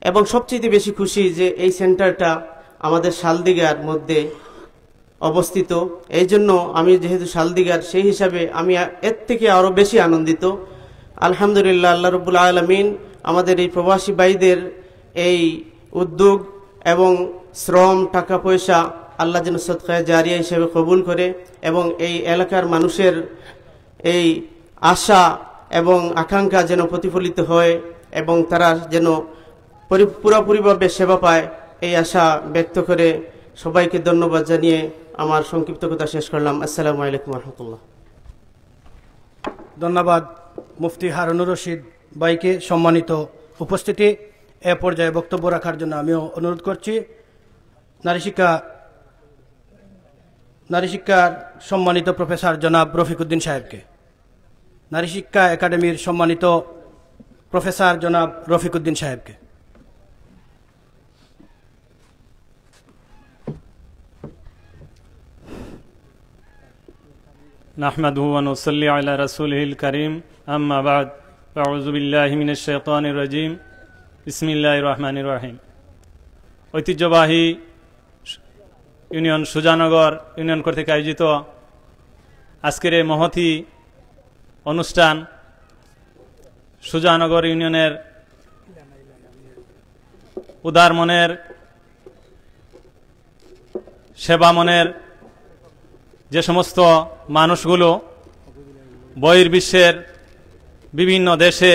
এবং সবচেয়ে বেশি খুশি যে এই সেন্টারটা আমাদের শালদিঘার মধ্যে অবস্থিত। এই জন্য আমি যেহেতু শালদিঘার, সেই হিসাবে আমি এর থেকে আরও বেশি আনন্দিত। আলহামদুলিল্লাহ, আল্লাহ রব্বুল আলামিন আমাদের এই প্রবাসী ভাইদের এই উদ্যোগ এবং শ্রম, টাকা পয়সা আল্লাহ যেন সদকায়ে জারিয়া হিসেবে কবুল করে এবং এই এলাকার মানুষের এই আশা এবং আকাঙ্ক্ষা যেন প্রতিফলিত হয় এবং তারা যেন পুরোপুরিভাবে সেবা পায়, এই আশা ব্যক্ত করে সবাইকে ধন্যবাদ জানিয়ে আমার সংক্ষিপ্ত কথা শেষ করলাম। আসসালামু আলাইকুম রহমতুল্লাহ। ধন্যবাদ মুফতি হারুনুর রশিদ ভাইকে। সম্মানিত উপস্থিতি, এ পর্যায়ে বক্তব্য রাখার জন্য আমিও অনুরোধ করছি নারী শিক্ষার সম্মানিত প্রফেসর জনাব রফিকুদ্দিন সাহেবকে। নারী শিক্ষা একাডেমির সম্মানিত প্রফেসর জনাব রফিকুদ্দিন সাহেবকে। নাহমাদুহু ওয়া নুসাল্লি আলা রাসূলিহিল কারীম, আম্মা বা'দ, আউযু বিল্লাহি মিনাশ শাইতানির রাজীম, বিসমিল্লাহির রহমানির রহিম। ঐতিহ্যবাহী ইউনিয়ন সুজানগর ইউনিয়ন কর্তৃক আয়োজিত আজকের এই মহতি অনুষ্ঠান সুজানগর ইউনিয়নের উদার মনের, সেবা মনের যে সমস্ত মানুষগুলো বহির্বিশ্বের বিভিন্ন দেশে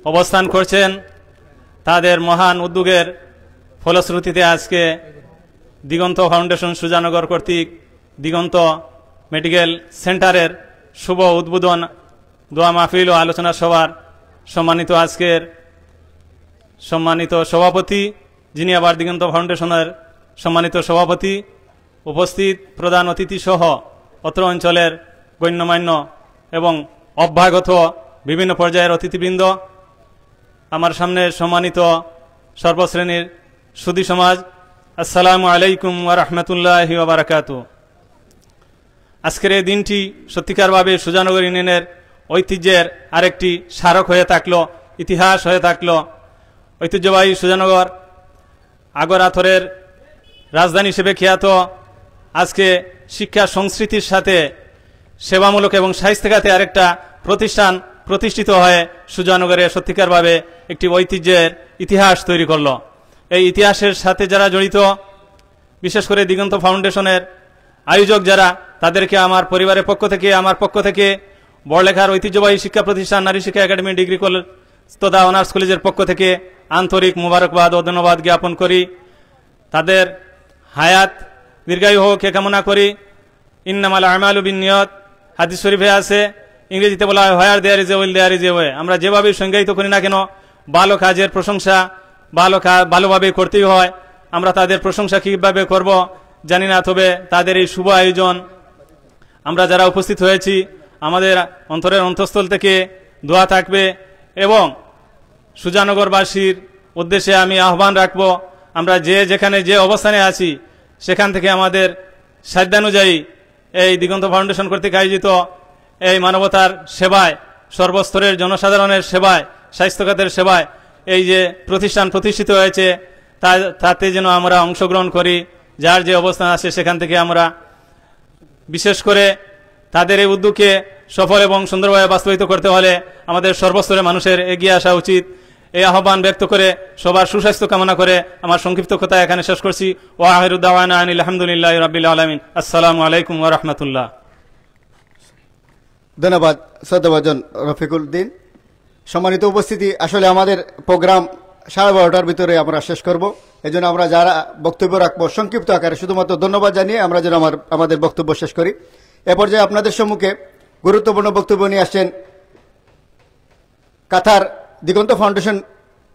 অবস্থান করছেন, তাদের মহান উদ্যোগের ফলশ্রুতিতে আজকে দিগন্ত ফাউন্ডেশন সুজানগর কর্তৃক দিগন্ত মেডিকেল সেন্টারের শুভ উদ্বোধন, দোয়া মাহফিল ও আলোচনা সভার সম্মানিত আজকের সম্মানিত সভাপতি, যিনি আবার দিগন্ত ফাউন্ডেশনের সম্মানিত সভাপতি, উপস্থিত প্রধান অতিথি সহ অত্র অঞ্চলের গণ্যমান্য এবং অভ্যাগত বিভিন্ন পর্যায়ের অতিথিবৃন্দ, আমার সামনে সম্মানিত সর্বশ্রেণীর সুধী সমাজ, আসসালামু আলাইকুম ওয়া রাহমাতুল্লাহি ওয়া বারাকাতুহু। আজকের এই দিনটি সত্যিকারভাবে সুজানগর ইউনিয়নের ঐতিহ্যের আরেকটি স্মারক হয়ে থাকলো, ইতিহাস হয়ে থাকলো। ঐতিহ্যবাহী সুজানগর আগরাথরের রাজধানী হিসেবে খ্যাত, আজকে শিক্ষা সংস্কৃতির সাথে সেবামূলক এবং স্বাস্থ্যখাতে আরেকটা প্রতিষ্ঠান প্রতিষ্ঠিত হয়ে সুজানগরে সত্যিকারভাবে একটি ঐতিহ্যের ইতিহাস তৈরি করলো। এই ইতিহাসের সাথে যারা জড়িত, বিশেষ করে দিগন্ত ফাউন্ডেশনের আয়োজক যারা, তাদেরকে আমার পরিবারের পক্ষ থেকে, আমার পক্ষ থেকে বড়লেখার ঐতিহ্যবাহী শিক্ষা প্রতিষ্ঠান নারী শিক্ষা একাডেমি ডিগ্রি কলেজ তথা অনার্স কলেজের পক্ষ থেকে আন্তরিক মুবারকবাদ ও ধন্যবাদ জ্ঞাপন করি। তাদের হায়াত দীর্ঘায়ু হোক এ কামনা করি। ইন্নামাল আমালু বিন্নিয়াত, হাদিস শরীফে আছে, ইংরেজিতে বলা হয় where there is a will there is a way. আমরা যেভাবে সংজ্ঞায়িত করি না কেন, ভালো কাজের প্রশংসা ভালোভাবে করতেই হয়। আমরা তাদের প্রশংসা কীভাবে করব জানি না, তবে তাদের এই শুভ আয়োজন আমরা যারা উপস্থিত হয়েছি, আমাদের অন্তরের অন্তঃস্থল থেকে দোয়া থাকবে এবং সুজানগরবাসীর উদ্দেশ্যে আমি আহ্বান রাখব, আমরা যেখানে যে অবস্থানে আছি সেখান থেকে আমাদের সাধ্যানুযায়ী এই দিগন্ত ফাউন্ডেশন কর্তৃক আয়োজিত এই মানবতার সেবায়, সর্বস্তরের জনসাধারণের সেবায়, স্বাস্থ্যখাতের সেবায় এই যে প্রতিষ্ঠান প্রতিষ্ঠিত হয়েছে তাতে যেন আমরা অংশগ্রহণ করি। যার যে অবস্থান আছে সেখান থেকে আমরা, বিশেষ করে তাদের এই উদ্যোগকে সফল এবং সুন্দরভাবে বাস্তবায়িত করতে হলে আমাদের সর্বস্তরের মানুষের এগিয়ে আসা উচিত। এই আহ্বান ব্যক্ত করে সবার সুস্বাস্থ্য কামনা করে আমার সংক্ষিপ্ত কথা এখানে শেষ করছি। ওয়া আখিরু দাওয়ানা আনিল হামদুলিল্লাহি রাব্বিল আলামিন। আসসালামু আলাইকুম ওয়া রাহমাতুল্লাহ। ধন্যবাদ শ্রদ্ধাভাজন রফিকুদ্দিন। সম্মানিত উপস্থিতি, আসলে আমাদের প্রোগ্রাম 12:30টার ভিতরে আমরা শেষ করব, এই জন্য আমরা যারা বক্তব্য রাখবো সংক্ষিপ্ত আকারে শুধুমাত্র ধন্যবাদ জানিয়ে আমরা যেন আমাদের বক্তব্য শেষ করি। এ পর্যায়ে আপনাদের সম্মুখে গুরুত্বপূর্ণ বক্তব্য নিয়ে আসছেন কাতার দিগন্ত ফাউন্ডেশন।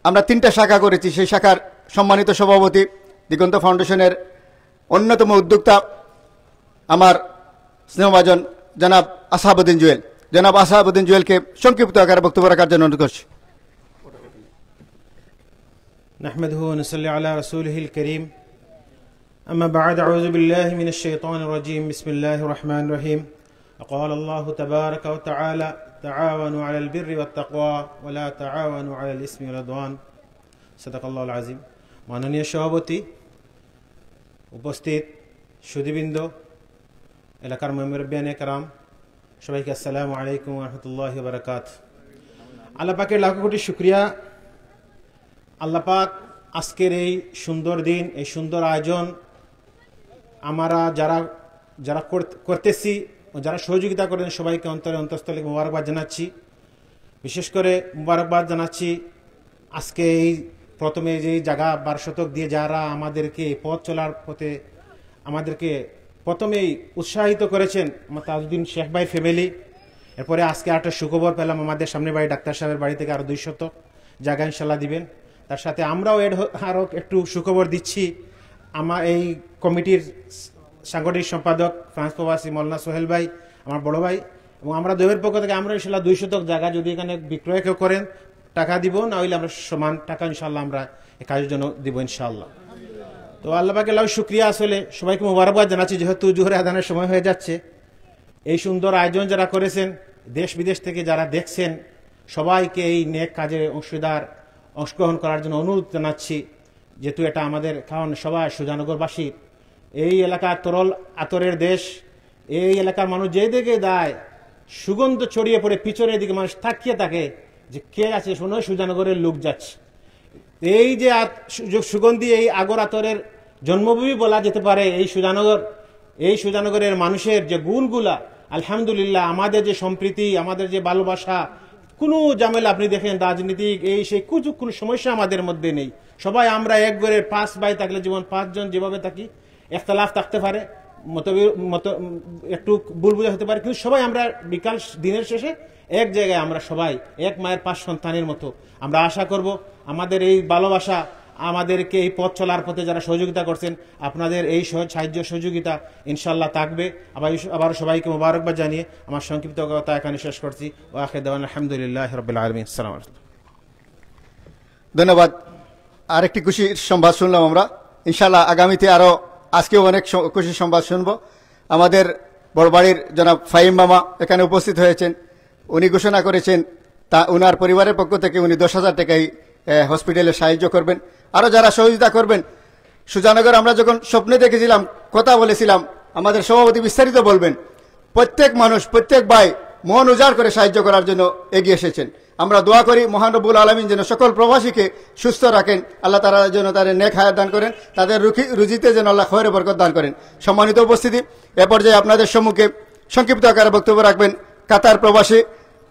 আমরা 3টা শাখা করেছি, সেই শাখার সম্মানিত সভাপতি, দিগন্ত ফাউন্ডেশনের অন্যতম উদ্যোক্তা আমার স্নেহভাজন জনাব আসহাবউদ্দিন জুয়েল। জনাব আসহাবউদ্দিন জুয়েলকে সংক্ষিপ্ত আকারে বক্তব্য রাখার জন্য অনুরোধ করছি। নাহমাদুহু ওয়া নুসাল্লি আলা রাসূলিহিল কারীম, أما بعد أعوذ بالله من الشيطان الرجيم بسم الله الرحمن الرحيم قال الله تبارك وتعالى تعاونوا على البر والتقوى ولا تعاونوا على الإثم والعدوان صدق الله العظيم মাননীয় সভাপতি, উপস্থিত সুধীবৃন্দ, এলাকার মেম্বারবিয়ান একরাম, সবাইকে আসসালামু আলাইকুম ওয়া রাহমাতুল্লাহি ওয়া বারাকাতুহু। আল্লাহ পাকের লাখ কোটি শুকরিয়া। আল্লাহ পাক আজকের এই সুন্দর দিন, এই সুন্দর আয়োজন আমরা যারা যারা করতেছি, যারা সহযোগিতা করেন সবাইকে অন্তরে অন্তঃস্থলে মুবারকবাদ জানাচ্ছি। বিশেষ করে মুবারকবাদ জানাচ্ছি আজকে এই প্রথমে যে জায়গা 12 শতক দিয়ে যারা আমাদেরকে পথ চলার পথে আমাদেরকে প্রথমেই উৎসাহিত করেছেন, আমার তাজউদ্দিন শেখ ভাই ফ্যামিলি। এরপরে আজকে একটা সুখবর পেলাম, আমাদের সামনে বাড়ি ডাক্তার সাহেবের বাড়ি থেকে আরও 2 শতক জায়গা ইনশাল্লাহ দিবেন। তার সাথে আমরাও আরও একটু সুখবর দিচ্ছি। আমার এই কমিটির সাংগঠনিক সম্পাদক ফ্রান্স প্রবাসী মৌলানা সোহেল ভাই, আমার বড় ভাই, এবং আমরা দৈবের পক্ষ থেকে আমরা ইনশাল্লাহ 2 শতক জায়গা যদি এখানে বিক্রয় কেউ করেন টাকা দিব, না হইলে আমরা সমান টাকা ইনশাল্লাহ আমরা এই কাজের জন্য দিব ইনশাল্লাহ। তো আল্লাহ পাকে লাখ শুকরিয়া। আসলে সবাইকে মোবারকবাদ জানাচ্ছি, যেহেতু জোহরে আদানের সময় হয়ে যাচ্ছে। এই সুন্দর আয়োজন যারা করেছেন, দেশ বিদেশ থেকে যারা দেখছেন, সবাইকে এই নেক কাজে অংশগ্রহণ করার জন্য অনুরোধ জানাচ্ছি। যেহেতু এটা আমাদের কারণ সবাই সুজানগরবাসী, এই এলাকা তরল আতরের দেশ, এই এলাকার মানুষ যেদিকে দেয় সুগন্ধ ছড়িয়ে পড়ে পিছনের দিকে মানুষ তাকিয়ে থাকে যে কে আছে, শোনো সুজানগরের লোক যাচ্ছে। এই যে সুগন্ধি, এই আগর আতরের জন্মভূমি বলা যেতে পারে এই সুজানগর। এই সুজানগরের মানুষের যে গুণগুলা, আলহামদুলিল্লাহ, আমাদের যে সম্প্রীতি, আমাদের যে ভালোবাসা, কোনো ঝামেলা আপনি দেখেন রাজনীতিক এই সেই কোনো সমস্যা আমাদের মধ্যে নেই। সবাই আমরা এক ঘরের 5 ভাই থাকলে যেমন 5 জন যেভাবে থাকি, একতলাফ থাকতে পারে, একটু ভুল বোঝা হতে পারে, কিন্তু সবাই আমরা বিকাল দিনের শেষে এক জায়গায় আমরা সবাই এক মায়ের 5 সন্তানের মতো। আমরা আশা করব আমাদের এই ভালোবাসা, আমাদেরকে এই পথ চলার পথে যারা সহযোগিতা করছেন, আপনাদের এই সাহায্য সহযোগিতা ইনশাল্লাহ থাকবে। আবার সবাইকে মোবারকবাদ জানিয়ে আমার সংক্ষিপ্ত কথা এখানে শেষ করছি। ওয়া আখিরু দাওয়ানা আলহামদুলিল্লাহি রাব্বিল আলামিন। আসসালামু আলাইকুম। ধন্যবাদ। আরেকটি খুশির সংবাদ শুনলাম আমরা। ইনশাল্লাহ আগামীতে আরও আজকেও অনেক খুশির সংবাদ শুনবো। আমাদের বড়বাড়ির জনাব ফাহিম মামা এখানে উপস্থিত হয়েছেন। উনি ঘোষণা করেছেন তা উনার পরিবারের পক্ষ থেকে উনি 10,000 টাকায় হসপিটালে সাহায্য করবেন। আরও যারা সহযোগিতা করবেন, সুজানগর আমরা যখন স্বপ্নে দেখেছিলাম, কথা বলেছিলাম, আমাদের সভাপতি বিস্তারিত বলবেন। প্রত্যেক মানুষ, প্রত্যেক ভাই মন উজাড় করে সাহায্য করার জন্য এগিয়ে এসেছেন। আমরা দোয়া করি মহান রব্বুল আলামিন যেন সকল প্রবাসীকে সুস্থ রাখেন, আল্লাহ তাআলা যেন তাদের নেক হায়াত দান করেন, তাদের রুজিতে যেন আল্লাহ খয়রে বরকত দান করেন। সম্মানিত উপস্থিতি, এ পর্যায়ে আপনাদের সম্মুখে সংক্ষিপ্ত আকারে বক্তব্য রাখবেন কাতার প্রবাসী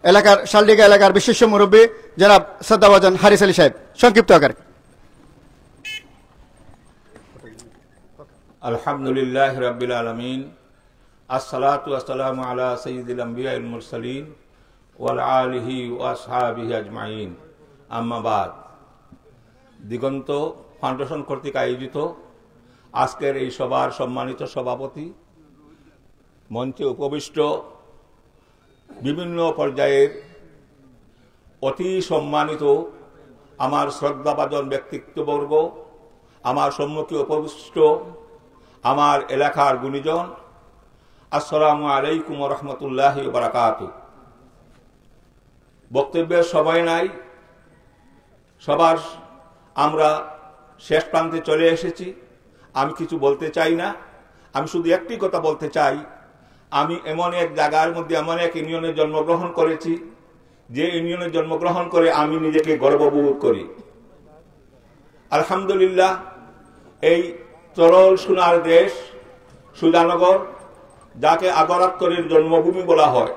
এলাকার শালডিগা এলাকার বিশিষ্ট মুরব্বী জনাব শ্রদ্ধাভাজন হারিস আলী সাহেব, সংক্ষিপ্ত আকারে। আলহামদুলিল্লাহ রাব্বিল আলামিন, আসসালাতু ওয়াসসালামু আলা সাইয়্যিদিল আমবিয়াল মুরসালিন ওয়াল আলিহি ওয়া আসহাবিহি আজমাইন, আম্মা বাদ। দিগন্ত ফাউন্ডেশন কর্তৃক আয়োজিত আজকের এই সভার সম্মানিত সভাপতি, মঞ্চে উপবিষ্ট বিভিন্ন পর্যায়ের অতি সম্মানিত আমার শ্রদ্ধাভাজন ব্যক্তিত্ববর্গ, আমার সম্মুখে উপবিষ্ট আমার এলাকার গুণীজন, আসসালামু আলাইকুম ওয়া রাহমাতুল্লাহি ওয়া বারাকাতুহু। বক্তব্যের সময় নাই, সবার আমরা শেষ প্রান্তে চলে এসেছি। আমি কিছু বলতে চাই না, আমি শুধু একটি কথা বলতে চাই। আমি এমন এক জায়গার মধ্যে, এমন এক ইউনিয়নে জন্মগ্রহণ করেছি, যে ইউনিয়নে জন্মগ্রহণ করে আমি নিজেকে গর্ববোধ করি। আলহামদুলিল্লাহ, এই তরল সোনার দেশ সুজানগর, যাকে আগরাত্তরের জন্মভূমি বলা হয়,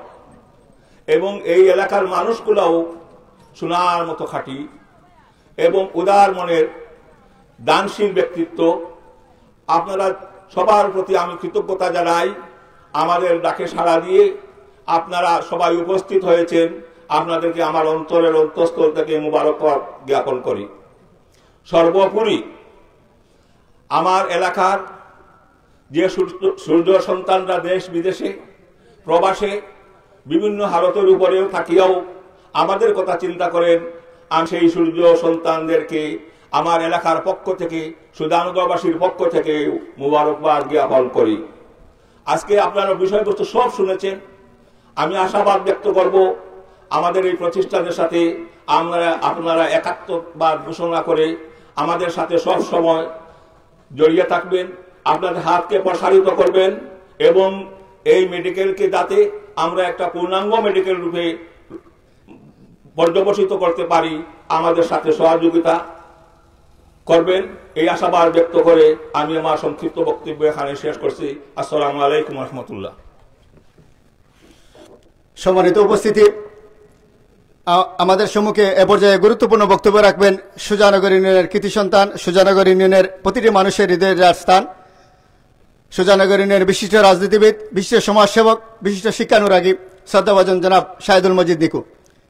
এবং এই এলাকার মানুষগুলাও সোনার মতো খাঁটি এবং উদার মনের দানশীল ব্যক্তিত্ব। আপনারা সবার প্রতি আমি কৃতজ্ঞতা জানাই। আমাদের ডাকে সাড়া দিয়ে আপনারা সবাই উপস্থিত হয়েছেন, আপনাদেরকে আমার অন্তরের অন্তঃস্থল থেকে মুবারকবাদ জ্ঞাপন করি। সর্বোপরি আমার এলাকার যে সূর্য সন্তানরা দেশ বিদেশে প্রবাসে বিভিন্ন হালতের উপরেও থাকিয়াও আমাদের কথা চিন্তা করেন, আমি সেই সূর্য সন্তানদেরকে আমার এলাকার পক্ষ থেকে সুজানগরবাসীর পক্ষ থেকে মুবারকবাদ জ্ঞাপন করি। আজকে আপনারা বিষয়বস্তু সব শুনেছেন। আমি আশাবাদ ব্যক্ত করব আমাদের এই প্রতিষ্ঠানের সাথে আপনারা একাত্মবাদ ঘোষণা করে আমাদের সাথে সব সময় জড়িয়ে থাকবেন, আপনাদের হাতকে প্রসারিত করবেন এবং এই মেডিকেলকে যাতে আমরা একটা পূর্ণাঙ্গ মেডিকেল রূপে পর্যবসিত করতে পারি আমাদের সাথে সহযোগিতা করবেন, এই আশাবাদ ব্যক্ত করে আমি আমার সংক্ষিপ্ত বক্তব্য এখানে শেষ করছি। আসসালামু আলাইকুম ওয়া রাহমাতুল্লাহ। সম্মানিত উপস্থিতি, আমাদের সম্মুখে এ পর্যায়ে গুরুত্বপূর্ণ বক্তব্য রাখবেন সুজানগর ইউনিয়নের কৃতি সন্তান, সুজানগর ইউনিয়নের প্রতিটি মানুষের হৃদয়ের স্থান, সুজানগর ইউনিয়নের বিশিষ্ট রাজনীতিবিদ, বিশিষ্ট সমাজসেবক, বিশিষ্ট শিক্ষানুরাগী শ্রদ্ধাভাজন জনাব শাহেদুল মজিদ দিকু।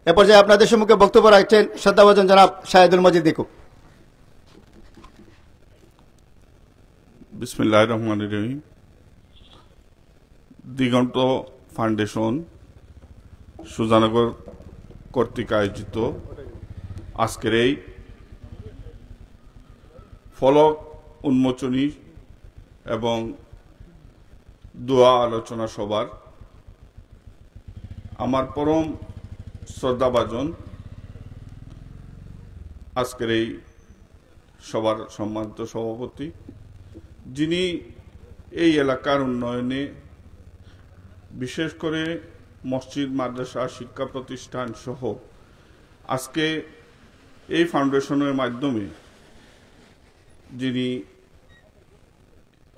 এ পর্যায়ে আপনাদের সম্মুখে বক্তব্য রাখছেন শ্রদ্ধাভাজন জনাব শাহেদুল মজিদ দিকু। বিসমিল্লাহির রহমানির রহিম। দিগন্ত ফাউন্ডেশন সুজানগর কর্তৃক আয়োজিত আজকের এই ফলক উন্মোচনী এবং দোয়া আলোচনা সভার আমার পরম শ্রদ্ধাভাজন আজকের এই সবার সম্মানিত সভাপতি, যিনি এই এলাকার উন্নয়নে বিশেষ করে মসজিদ, মাদ্রাসা, শিক্ষা প্রতিষ্ঠান সহ আজকে এই ফাউন্ডেশনের মাধ্যমে যিনি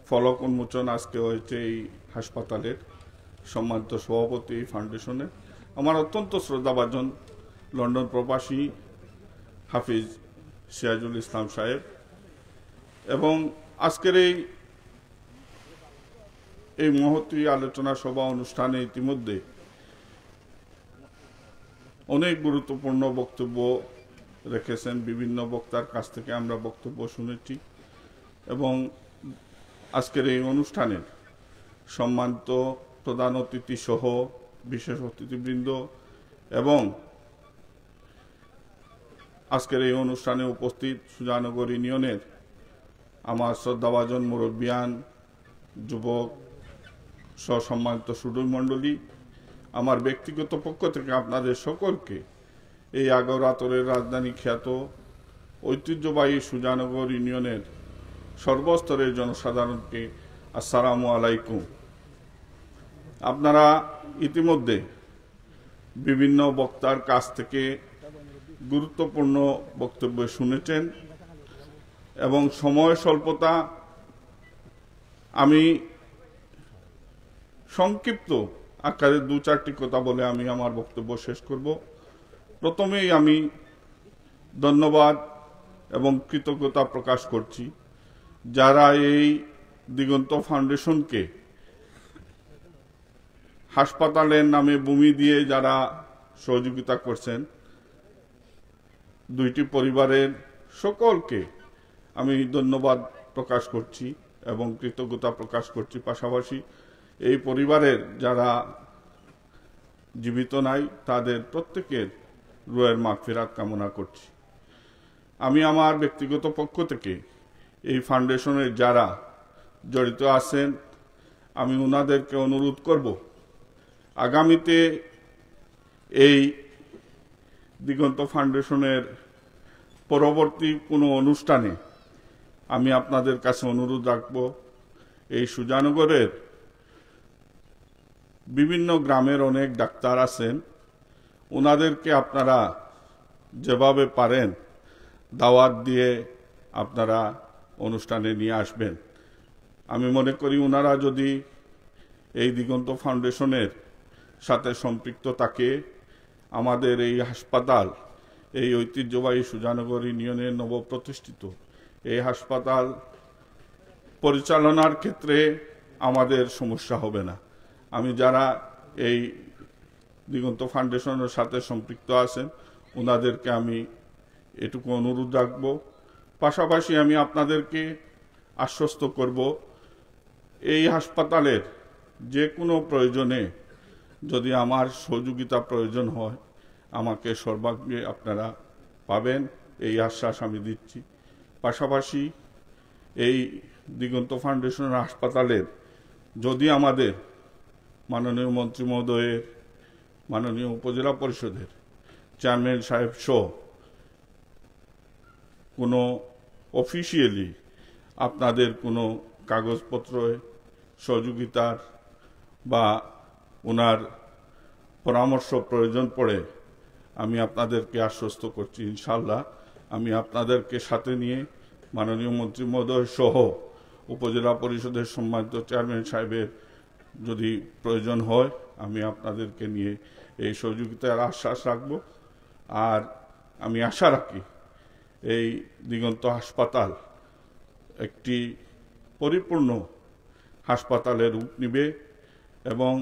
ফলক উন্মোচন আজকে হয়েছে এই হাসপাতালের সম্মানিত সভাপতি এই ফাউন্ডেশনের, আমার অত্যন্ত শ্রদ্ধাভাজন লন্ডন প্রবাসী হাফিজ সিরাজুল ইসলাম সাহেব, এবং আজকের এই মহতী আলোচনা সভা অনুষ্ঠানে ইতিমধ্যে অনেক গুরুত্বপূর্ণ বক্তব্য রেখেছেন। বিভিন্ন বক্তার কাছ থেকে আমরা বক্তব্য শুনেছি এবং আজকের এই অনুষ্ঠানের সম্মানিত প্রধান অতিথি সহ বিশেষ অতিথিবৃন্দ এবং আজকের এই অনুষ্ঠানে উপস্থিত সুজানগর ইউনিয়নের আমার শ্রদ্ধাভাজন মুরব্বিয়ান, যুবক সম্মানিত সুদূর মণ্ডলী, আমার ব্যক্তিগত পক্ষ থেকে আপনাদের সকলকে এই আগারগাঁওয়ের রাজধানী খ্যাত ঐতিহ্যবাহী সুজানগর ইউনিয়নের সর্বস্তরের জনসাধারণকে আসসালামু আলাইকুম। আপনারা ইতিমধ্যে বিভিন্ন বক্তার কাছ থেকে গুরুত্বপূর্ণ বক্তব্য শুনেছেন এবং সময় স্বল্পতা, আমি সংক্ষিপ্ত আকারে দু চারটি কথা বলে আমি আমার বক্তব্য শেষ করব। প্রথমেই আমি ধন্যবাদ এবং কৃতজ্ঞতা প্রকাশ করছি যারা এই দিগন্ত ফাউন্ডেশনকে হাসপাতালের নামে ভূমি দিয়ে যারা সহযোগিতা করছেন, দুইটি পরিবারের সকলকে আমি ধন্যবাদ প্রকাশ করছি এবং কৃতজ্ঞতা প্রকাশ করছি। পাশাপাশি এই পরিবারের যারা জীবিত নাই তাদের প্রত্যেকের রুহের মাগফিরাত কামনা করছি। আমি আমার ব্যক্তিগত পক্ষ থেকে এই ফাউন্ডেশনের যারা জড়িত আছেন আমি ওনাদেরকে অনুরোধ করব আগামীতে এই দিগন্ত ফাউন্ডেশনের পরবর্তী কোনো অনুষ্ঠানে আমি আপনাদের কাছে অনুরোধ রাখব এই সুজানগরের বিভিন্ন গ্রামের অনেক ডাক্তার আছেন, ওনাদেরকে আপনারা যেভাবে পারেন দাওয়াত দিয়ে আপনারা অনুষ্ঠানে নিয়ে আসবেন। আমি মনে করি ওনারা যদি এই দিগন্ত ফাউন্ডেশনের সাথে সম্পৃক্ত থাকে, আমাদের এই হাসপাতাল, এই ঐতিহ্যবাহী সুজানগর ইউনিয়নের নবপ্রতিষ্ঠিত এই হাসপাতাল পরিচালনার ক্ষেত্রে আমাদের সমস্যা হবে না। আমি যারা এই দিগন্ত ফাউন্ডেশনের সাথে সম্পৃক্ত আছেন ওনাদেরকে আমি এটুকু অনুরোধ রাখব। পাশাপাশি আমি আপনাদেরকে আশ্বস্ত করব এই হাসপাতালের যে কোনো প্রয়োজনে যদি আমার সহযোগিতা প্রয়োজন হয় আমাকে সর্বাগ্রে আপনারা পাবেন, এই আশ্বাস আমি দিচ্ছি। পাশাপাশি এই দিগন্ত ফাউন্ডেশনের হাসপাতালের যদি আমাদের মাননীয় মন্ত্রী মহোদয়ের, মাননীয় উপজেলা পরিষদের চেয়ারম্যান সাহেব সহ কোনো অফিসিয়ালি আপনাদের কোনো কাগজপত্র সহযোগিতার বা ওনার পরামর্শ প্রয়োজন পড়ে আমি আপনাদেরকে আশ্বস্ত করছি ইনশাআল্লাহ আমি আপনাদেরকে সাথে নিয়ে মাননীয় মন্ত্রী মহোদয় সহ উপজেলা পরিষদের সম্মানিত চেয়ারম্যান সাহেবের যদি প্রয়োজন হয় আমি আপনাদেরকে নিয়ে এই সহযোগিতার আশ্বাস রাখব। আর আমি আশা রাখি এই দিগন্ত হাসপাতাল একটি পরিপূর্ণ হাসপাতালের রূপ নেবে এবং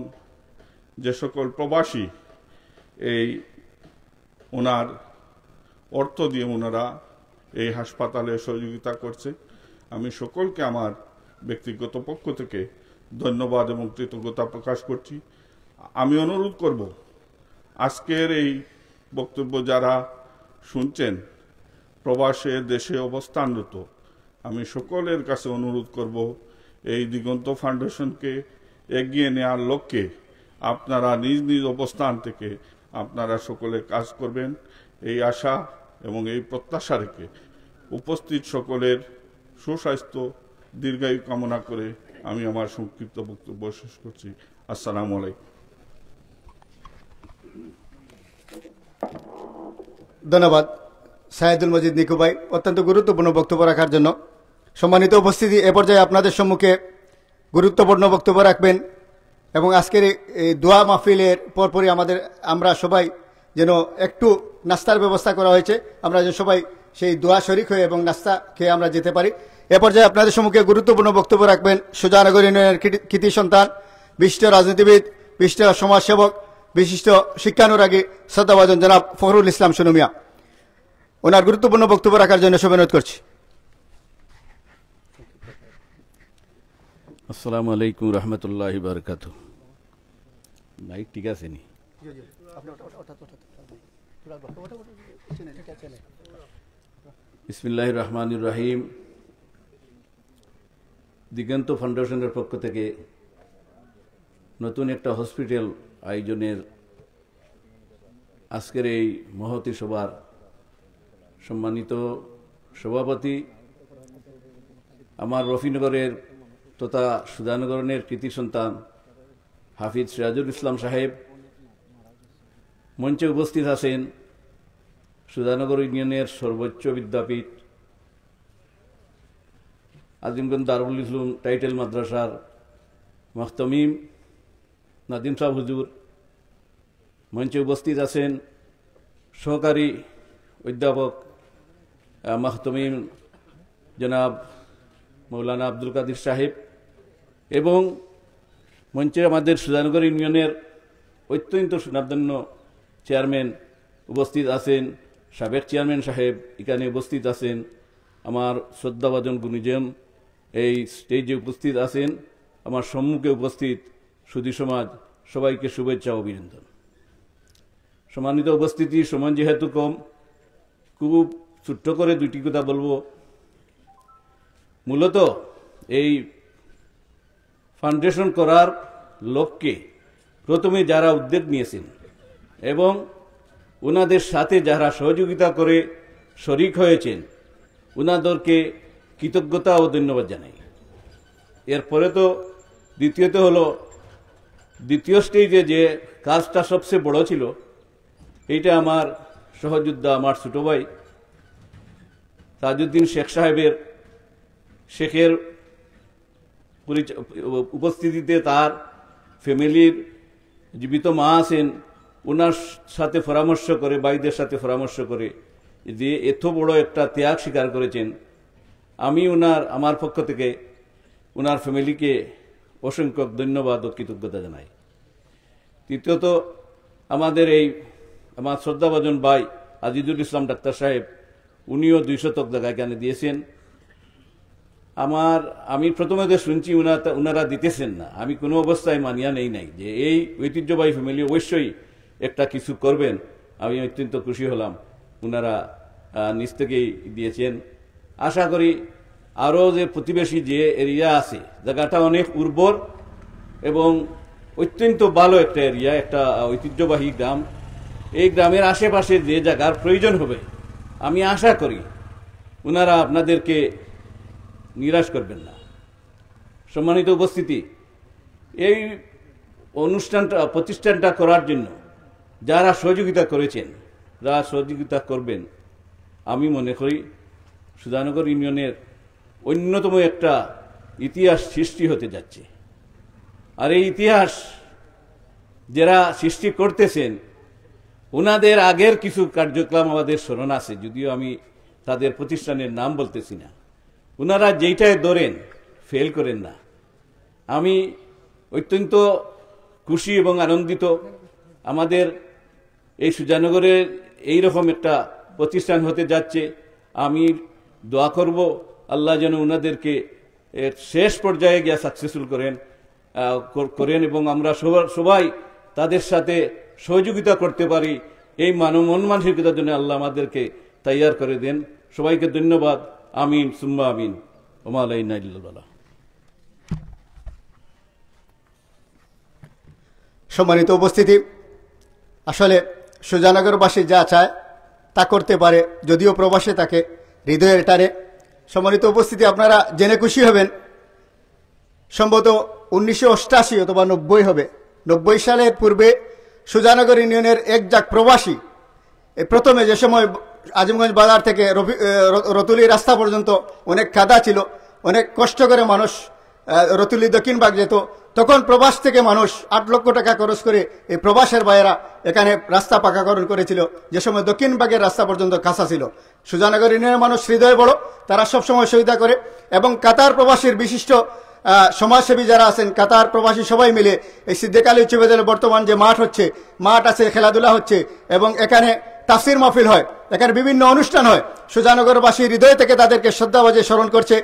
যে সকল প্রবাসী এই ওনার অর্থ দিয়ে ওনারা এই হাসপাতালে সহযোগিতা করছে আমি সকলকে আমার ব্যক্তিগত পক্ষ থেকে ধন্যবাদ এবং কৃতজ্ঞতা প্রকাশ করছি। আমি অনুরোধ করব আজকের এই বক্তব্য যারা শুনছেন প্রবাসে দেশে অবস্থানরত আমি সকলের কাছে অনুরোধ করব এই দিগন্ত ফাউন্ডেশনকে এগিয়ে নেওয়ার লক্ষ্যে আপনারা নিজ নিজ অবস্থান থেকে আপনারা সকলে কাজ করবেন এই আশা এবং এই প্রত্যাশা রেখে উপস্থিত সকলের সুস্বাস্থ্য দীর্ঘায়ু কামনা করে আমি আমার সংক্ষিপ্ত বক্তব্য শেষ করছি। আসসালামু আলাইকুম। ধন্যবাদ সাইদুল মজিদ নিকু ভাই অত্যন্ত গুরুত্বপূর্ণ বক্তব্য রাখার জন্য। সম্মানিত উপস্থিতি, এ পর্যায়ে আপনাদের সম্মুখে গুরুত্বপূর্ণ বক্তব্য রাখবেন এবং আজকের এই দোয়া মাহফিলের পরপরই আমরা সবাই যেন একটু নাস্তার ব্যবস্থা করা হয়েছে, আমরা যেন সবাই সেই দোয়া শরিক হয়ে এবং নাস্তা খেয়ে আমরা যেতে পারি। এ পর্যায়ে আপনাদের সম্মুখে গুরুত্বপূর্ণ বক্তব্য রাখবেন সুজানগর ইউনিয়নের কৃতি সন্তান, বিশিষ্ট রাজনীতিবিদ, বিশিষ্ট সমাজসেবক, বিশিষ্ট শিক্ষানুরাগী শ্রদ্ধাভাজন জনাব ফখরুল ইসলাম সোনু মিয়া। ওনার গুরুত্বপূর্ণ বক্তব্য রাখার জন্য সবাই অনুরোধ করছি। আসসালামু আলাইকুম রহমতুল্লাহি বারাকাতুহু। মাইক ঠিক আছে নি? বিসমিল্লাহির রহমানির রহিম। দিগন্ত ফাউন্ডেশনের পক্ষ থেকে নতুন একটা হসপিটাল আয়োজনের আজকের এই মহতী সভার সম্মানিত সভাপতি, আমার রফিনগরের তথা সুজানগরের কৃতি সন্তান হাফিজ সিরাজুল ইসলাম সাহেব, মঞ্চে উপস্থিত আছেন সুজানগর ইউনিয়নের সর্বোচ্চ বিদ্যাপীঠ আজিমগঞ্জ দারুল ইসলাম টাইটেল মাদ্রাসার মাহতমিম নাদিম সাহ হুজুর, মঞ্চে উপস্থিত আছেন সহকারী অধ্যাপক মাহতমিম জনাব মৌলানা আব্দুল কাদির সাহেব এবং মঞ্চে আমাদের সুজানগর ইউনিয়নের অত্যন্ত সুনামধন্য চেয়ারম্যান উপস্থিত আছেন, সাবেক চেয়ারম্যান সাহেব এখানে উপস্থিত আছেন, আমার শ্রদ্ধাভাজন গুণীজন এই স্টেজে উপস্থিত আছেন, আমার সম্মুখে উপস্থিত সুধী সমাজ, সবাইকে শুভেচ্ছা ও অভিনন্দন। সম্মানিত উপস্থিতি, সময় যেহেতু কম, খুব ছোট্ট করে দুটি কথা বলবো। মূলত এই ফাউন্ডেশন করার লক্ষ্যে প্রথমে যারা উদ্যোগ নিয়েছেন এবং ওনাদের সাথে যারা সহযোগিতা করে শরিক হয়েছেন ওনাদেরকে কৃতজ্ঞতা ও ধন্যবাদ জানাই। এরপরে তো দ্বিতীয় স্টেজে যে কাজটা সবচেয়ে বড় ছিল, এইটা আমার সহযোদ্ধা, আমার ছোট ভাই তাজউদ্দিন শেখের উপস্থিতিতে তার ফ্যামিলির জীবিত মা আছেন, ওনার সাথে পরামর্শ করে, ভাইদের সাথে পরামর্শ করে যে এত বড় একটা ত্যাগ স্বীকার করেছেন, আমি আমার পক্ষ থেকে ওনার ফ্যামিলিকে অসংখ্য ধন্যবাদ ও কৃতজ্ঞতা জানাই। তৃতীয়ত আমাদের আমার শ্রদ্ধাভাজন ভাই আজিজুল ইসলাম ডাক্তার সাহেব, উনিও 200 জায়গা এখানে দিয়েছেন। আমি প্রথমে যে শুনছি ওনারা দিতেছেন না, আমি কোনো অবস্থায় মানিয়া নেই নাই যে এই ঐতিহ্যবাহী ফ্যামিলি অবশ্যই একটা কিছু করবেন। আমি অত্যন্ত খুশি হলাম, ওনারা নিজ থেকেই দিয়েছেন। আশা করি আরও যে প্রতিবেশী যে এরিয়া আছে জায়গাটা অনেক উর্বর এবং অত্যন্ত ভালো একটা এরিয়া, একটা ঐতিহ্যবাহী গ্রাম। এই গ্রামের আশেপাশে যে জায়গার প্রয়োজন হবে আমি আশা করি ওনারা আপনাদেরকে নিরাশ করবেন না। সম্মানিত উপস্থিতি, এই প্রতিষ্ঠানটা করার জন্য যারা সহযোগিতা করেছেন, যারা সহযোগিতা করবেন, আমি মনে করি সুজানগর ইউনিয়নের অন্যতম একটা ইতিহাস সৃষ্টি হতে যাচ্ছে। আর এই ইতিহাস যারা সৃষ্টি করতেছেন ওনাদের আগের কিছু কার্যক্রম আমাদের স্মরণ আছে, যদিও আমি তাদের প্রতিষ্ঠানের নাম বলতেছি না। ওনারা যেইটায় ধরেন ফেল করেন না। আমি অত্যন্ত খুশি এবং আনন্দিত আমাদের এই সুজানগরের এইরকম একটা প্রতিষ্ঠান হতে যাচ্ছে। আমি দোয়া করব আল্লাহ যেন ওনাদেরকে এর শেষ পর্যায়ে গিয়ে সাকসেসফুল করেন এবং আমরা সবাই তাদের সাথে সহযোগিতা করতে পারি। এই মন মানসিকতার জন্য আল্লাহ আমাদেরকে তৈয়ার করে দেন। সবাইকে ধন্যবাদ। আমিন সুম্মা আমিন। ওমা আলাইনা ইল্লাল বালাগ। সম্মানিত উপস্থিতি, আসলে সুজানগরবাসী যা চায় তা করতে পারে, যদিও প্রবাসে তাকে হৃদয়ের টানে। সম্মানিত উপস্থিতি, আপনারা জেনে খুশি হবেন সম্ভবত 1988 অথবা 90 হবে, 90 সালের পূর্বে সুজানগর ইউনিয়নের এক জাক প্রবাসী প্রথমে যে সময় আজিমগঞ্জ বাজার থেকে রতুলি রাস্তা পর্যন্ত অনেক কাদা ছিল, অনেক কষ্ট করে মানুষ রতুলি দক্ষিণবাগ যেত, তখন প্রবাস থেকে মানুষ 8 লক্ষ টাকা খরচ করে এই প্রবাসের ভাইয়েরা এখানে রাস্তা পাকাকরণ করেছিল, যে সময় দক্ষিণবাগের রাস্তা পর্যন্ত কাঁচা ছিল। সুজানগর ইউনিয়নের মানুষ হৃদয় বড়, তারা সবসময় সহায়তা করে এবং কাতার প্রবাসীর বিশিষ্ট সমাজসেবী যারা আছেন, কাতার প্রবাসী সবাই মিলে এই সিদ্দিক আলী উচ্চ বিদ্যালয়ে বর্তমান যে মাঠ আছে, খেলাধুলা হচ্ছে এবং এখানে তাফসির মাহফিল হয়, এখানে বিভিন্ন অনুষ্ঠান হয়। সুজানগরবাসীর হৃদয় থেকে তাদেরকে শ্রদ্ধাভাবে স্মরণ করছে।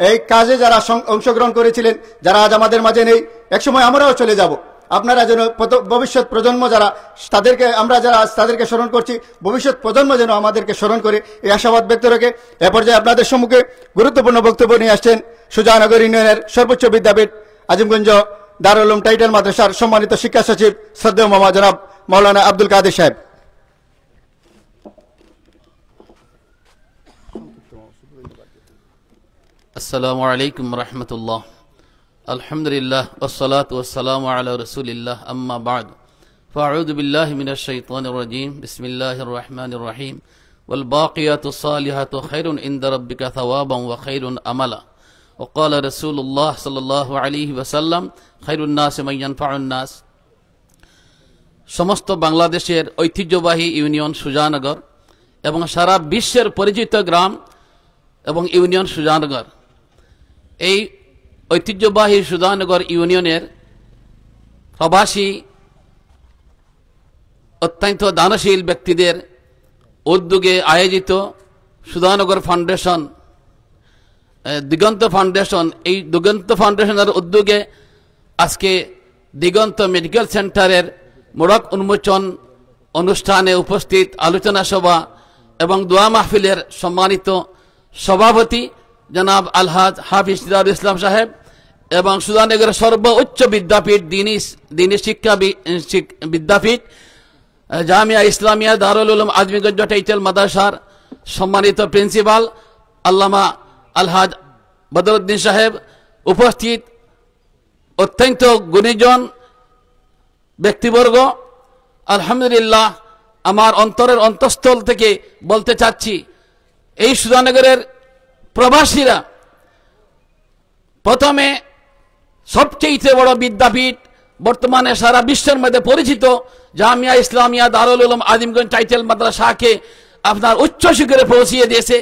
এই কাজে যারা অংশগ্রহণ করেছিলেন, যারা আজ আমাদের মাঝে নেই, একসময় আমরাও চলে যাব। আপনারা যেন ভবিষ্যৎ প্রজন্ম যারা তাদেরকে আমরা যারা তাদেরকে স্মরণ করছি, ভবিষ্যৎ প্রজন্ম যেন আমাদেরকে স্মরণ করে, এই আশাবাদ ব্যক্ত রেখে এ পর্যায়ে আপনাদের সম্মুখে গুরুত্বপূর্ণ বক্তব্য নিয়ে আসছেন সুজানগর ইউনিয়নের সর্বোচ্চ বিদ্যাপীঠ আজিমগঞ্জ দারুল উলুম টাইটেল মাদ্রাসার সম্মানিত শিক্ষা সচিব শ্রদ্ধেয় মামা জনাব মাওলানা আব্দুল কাদের সাহেব। আসসালামু আলাইকুম রহমতুল্লাহ। আলহামদুলিল্লাহ ওয়াসসালাতু ওয়াসসালামু আলা রাসূলিল্লাহ, আম্মা বা'দ। ফাআউযু বিল্লাহি মিনাশ শাইতানির রাজীম। বিসমিল্লাহির রহমানির রহিম। ওয়াল বাকিয়াতুস সালিহাতু খায়রুন ইনদা রাব্বিকা সাওয়াবান ওয়া খায়রুন আমালা। ওয়া ক্বালা রাসূলুল্লাহ সাল্লাল্লাহু আলাইহি ওয়াসাল্লাম খায়রুন নাস মান ইয়ানফাউন নাস। সমস্ত বাংলাদেশের ঐতিহ্যবাহী ইউনিয়ন সুজানগর এবং সারা বিশ্বের পরিচিত গ্রাম এবং ইউনিয়ন সুজানগর, এই ঐতিহ্যবাহী সুজানগর ইউনিয়নের প্রবাসী অত্যন্ত দানশীল ব্যক্তিদের উদ্যোগে আয়োজিত সুজানগর ফাউন্ডেশন, দিগন্ত ফাউন্ডেশন, এই দিগন্ত ফাউন্ডেশনের উদ্যোগে আজকে দিগন্ত মেডিকেল সেন্টারের মোড়ক উন্মোচন অনুষ্ঠানে উপস্থিত আলোচনা সভা এবং দোয়া মাহফিলের সম্মানিত সভাপতি জনাব আলহাজ হাফিজ সিরাজুল ইসলাম সাহেব এবং সুজানগরের সর্বোচ্চ বিদ্যাপীঠ দিনী শিক্ষা বিদ্যাপীঠ জামিয়া ইসলামিয়া দারুল উলুম আজিমগঞ্জ টাইটেল মাদ্রাসার সম্মানিত প্রিন্সিপাল আল্লামা আলহাজ বদরুদ্দিন সাহেব, উপস্থিত অত্যন্ত গুণীজন ব্যক্তিবর্গ, আলহামদুলিল্লাহ আমার অন্তরের অন্তঃস্থল থেকে বলতে চাচ্ছি, এই সুজানগরের প্রবাসীরা প্রথমে সবচেয়ে বড় বিদ্যাপীঠ, বর্তমানে সারা বিশ্বের মধ্যে পরিচিত জামিয়া ইসলামিয়া দারুল উলুম আজিমগঞ্জ টাইটেল মাদ্রাসাকে আপনার উচ্চ শিখরে পৌঁছিয়ে দিয়েছে।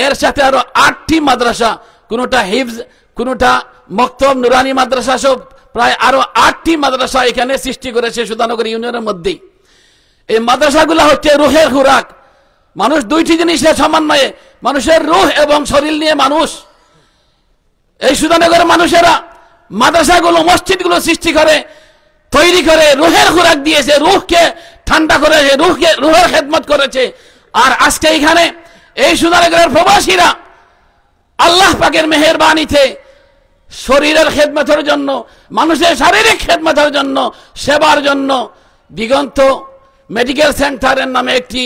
এর সাথে আরো 8টি মাদ্রাসা, কোনটা হিফজ, কোনটা মক্তব নুরানি মাদ্রাসা, সব প্রায় আরো 8টি মাদ্রাসা এখানে সৃষ্টি করেছে সুজানগর ইউনিয়নের মধ্যেই। এই মাদ্রাসাগুলো হচ্ছে রুহের খুরাক। মানুষ দুইটি জিনিসের সমন্বয়ে, মানুষের রুহ এবং শরীর নিয়ে মানুষ। এই সুজানগরের মানুষেরা মাদ্রাসাগুলো, মসজিদগুলো সৃষ্টি করে, তৈরি করে, রুহের খুরাক দিয়েছে, রুহকে ঠান্ডা করেছে, রুহের খেদমত করেছে। আর আজকে এখানে এই সুজানগরের প্রবাসীরা আল্লাহ পাকের মেহেরবানিতে শরীরের খেদমতের জন্য, মানুষের শারীরিক খেদমতের জন্য, সেবার জন্য দিগন্ত মেডিকেল সেন্টারের নামে একটি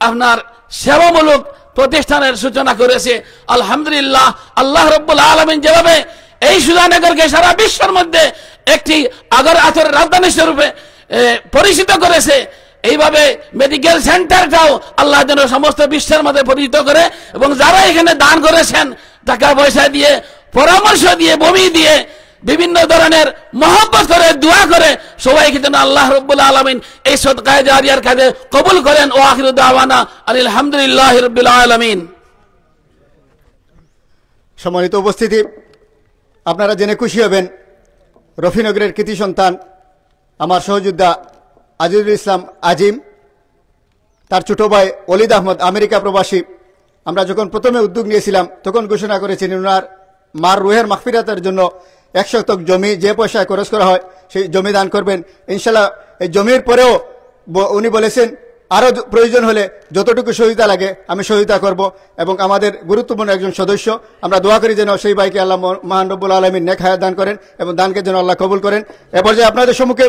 আপনার সেবামূলক প্রতিষ্ঠানের সূচনা করেছে। আলহামদুলিল্লাহ, আল্লাহ রাব্বুল আলামিন যেভাবে এই সুজানগরকে সারা বিশ্বের মধ্যে একটি আগর আতরের রাজধানী স্বরূপে পরিচিত করেছে, এইভাবে মেডিকেল সেন্টারটাও আল্লাহ যেন সমস্ত বিশ্বের মধ্যে পরিচিত করে। এবং যারা এখানে দান করেছেন টাকা পয়সা দিয়ে, পরামর্শ দিয়ে, বমি দিয়ে, বিভিন্ন ধরনের মহব্বত করে, দোয়া করে, সবাইকে যেন আল্লাহ রাব্বুল আলামিন এই সদকায়ে জারিয়ার কাজে কবুল করেন। ও আখিরু দাওয়ানা আলহামদুলিল্লাহি রাব্বিল আলামিন। সম্মানিত উপস্থিতি, আপনারা জেনে খুশি হবেন, রফিনগরের কৃতি সন্তান আমার সহযোদ্ধা আজিজুল ইসলাম আজিম, তার ছোট ভাই ওলিদ আহমদ আমেরিকা প্রবাসী। আমরা যখন প্রথমে উদ্যোগ নিয়েছিলাম তখন ঘোষণা করেছেন ওনার মার রুহের মাগফিরাতের জন্য 1 শতক জমি যে পয়সায় খরচ করা হয় সেই জমি দান করবেন। ইনশাল্লাহ এই জমির পরেও উনি বলেছেন আরও প্রয়োজন হলে যতটুকু সহায়তা লাগে আমি সহায়তা করব। এবং আমাদের গুরুত্বপূর্ণ একজন সদস্য, আমরা দোয়া করি যেন সেই ভাইকে আল্লাহ মহান রব্বুল আলামিন নেক হায়াত দান করেন এবং দানকে যেন আল্লাহ কবুল করেন। এ পর্যায়ে আপনাদের সম্মুখে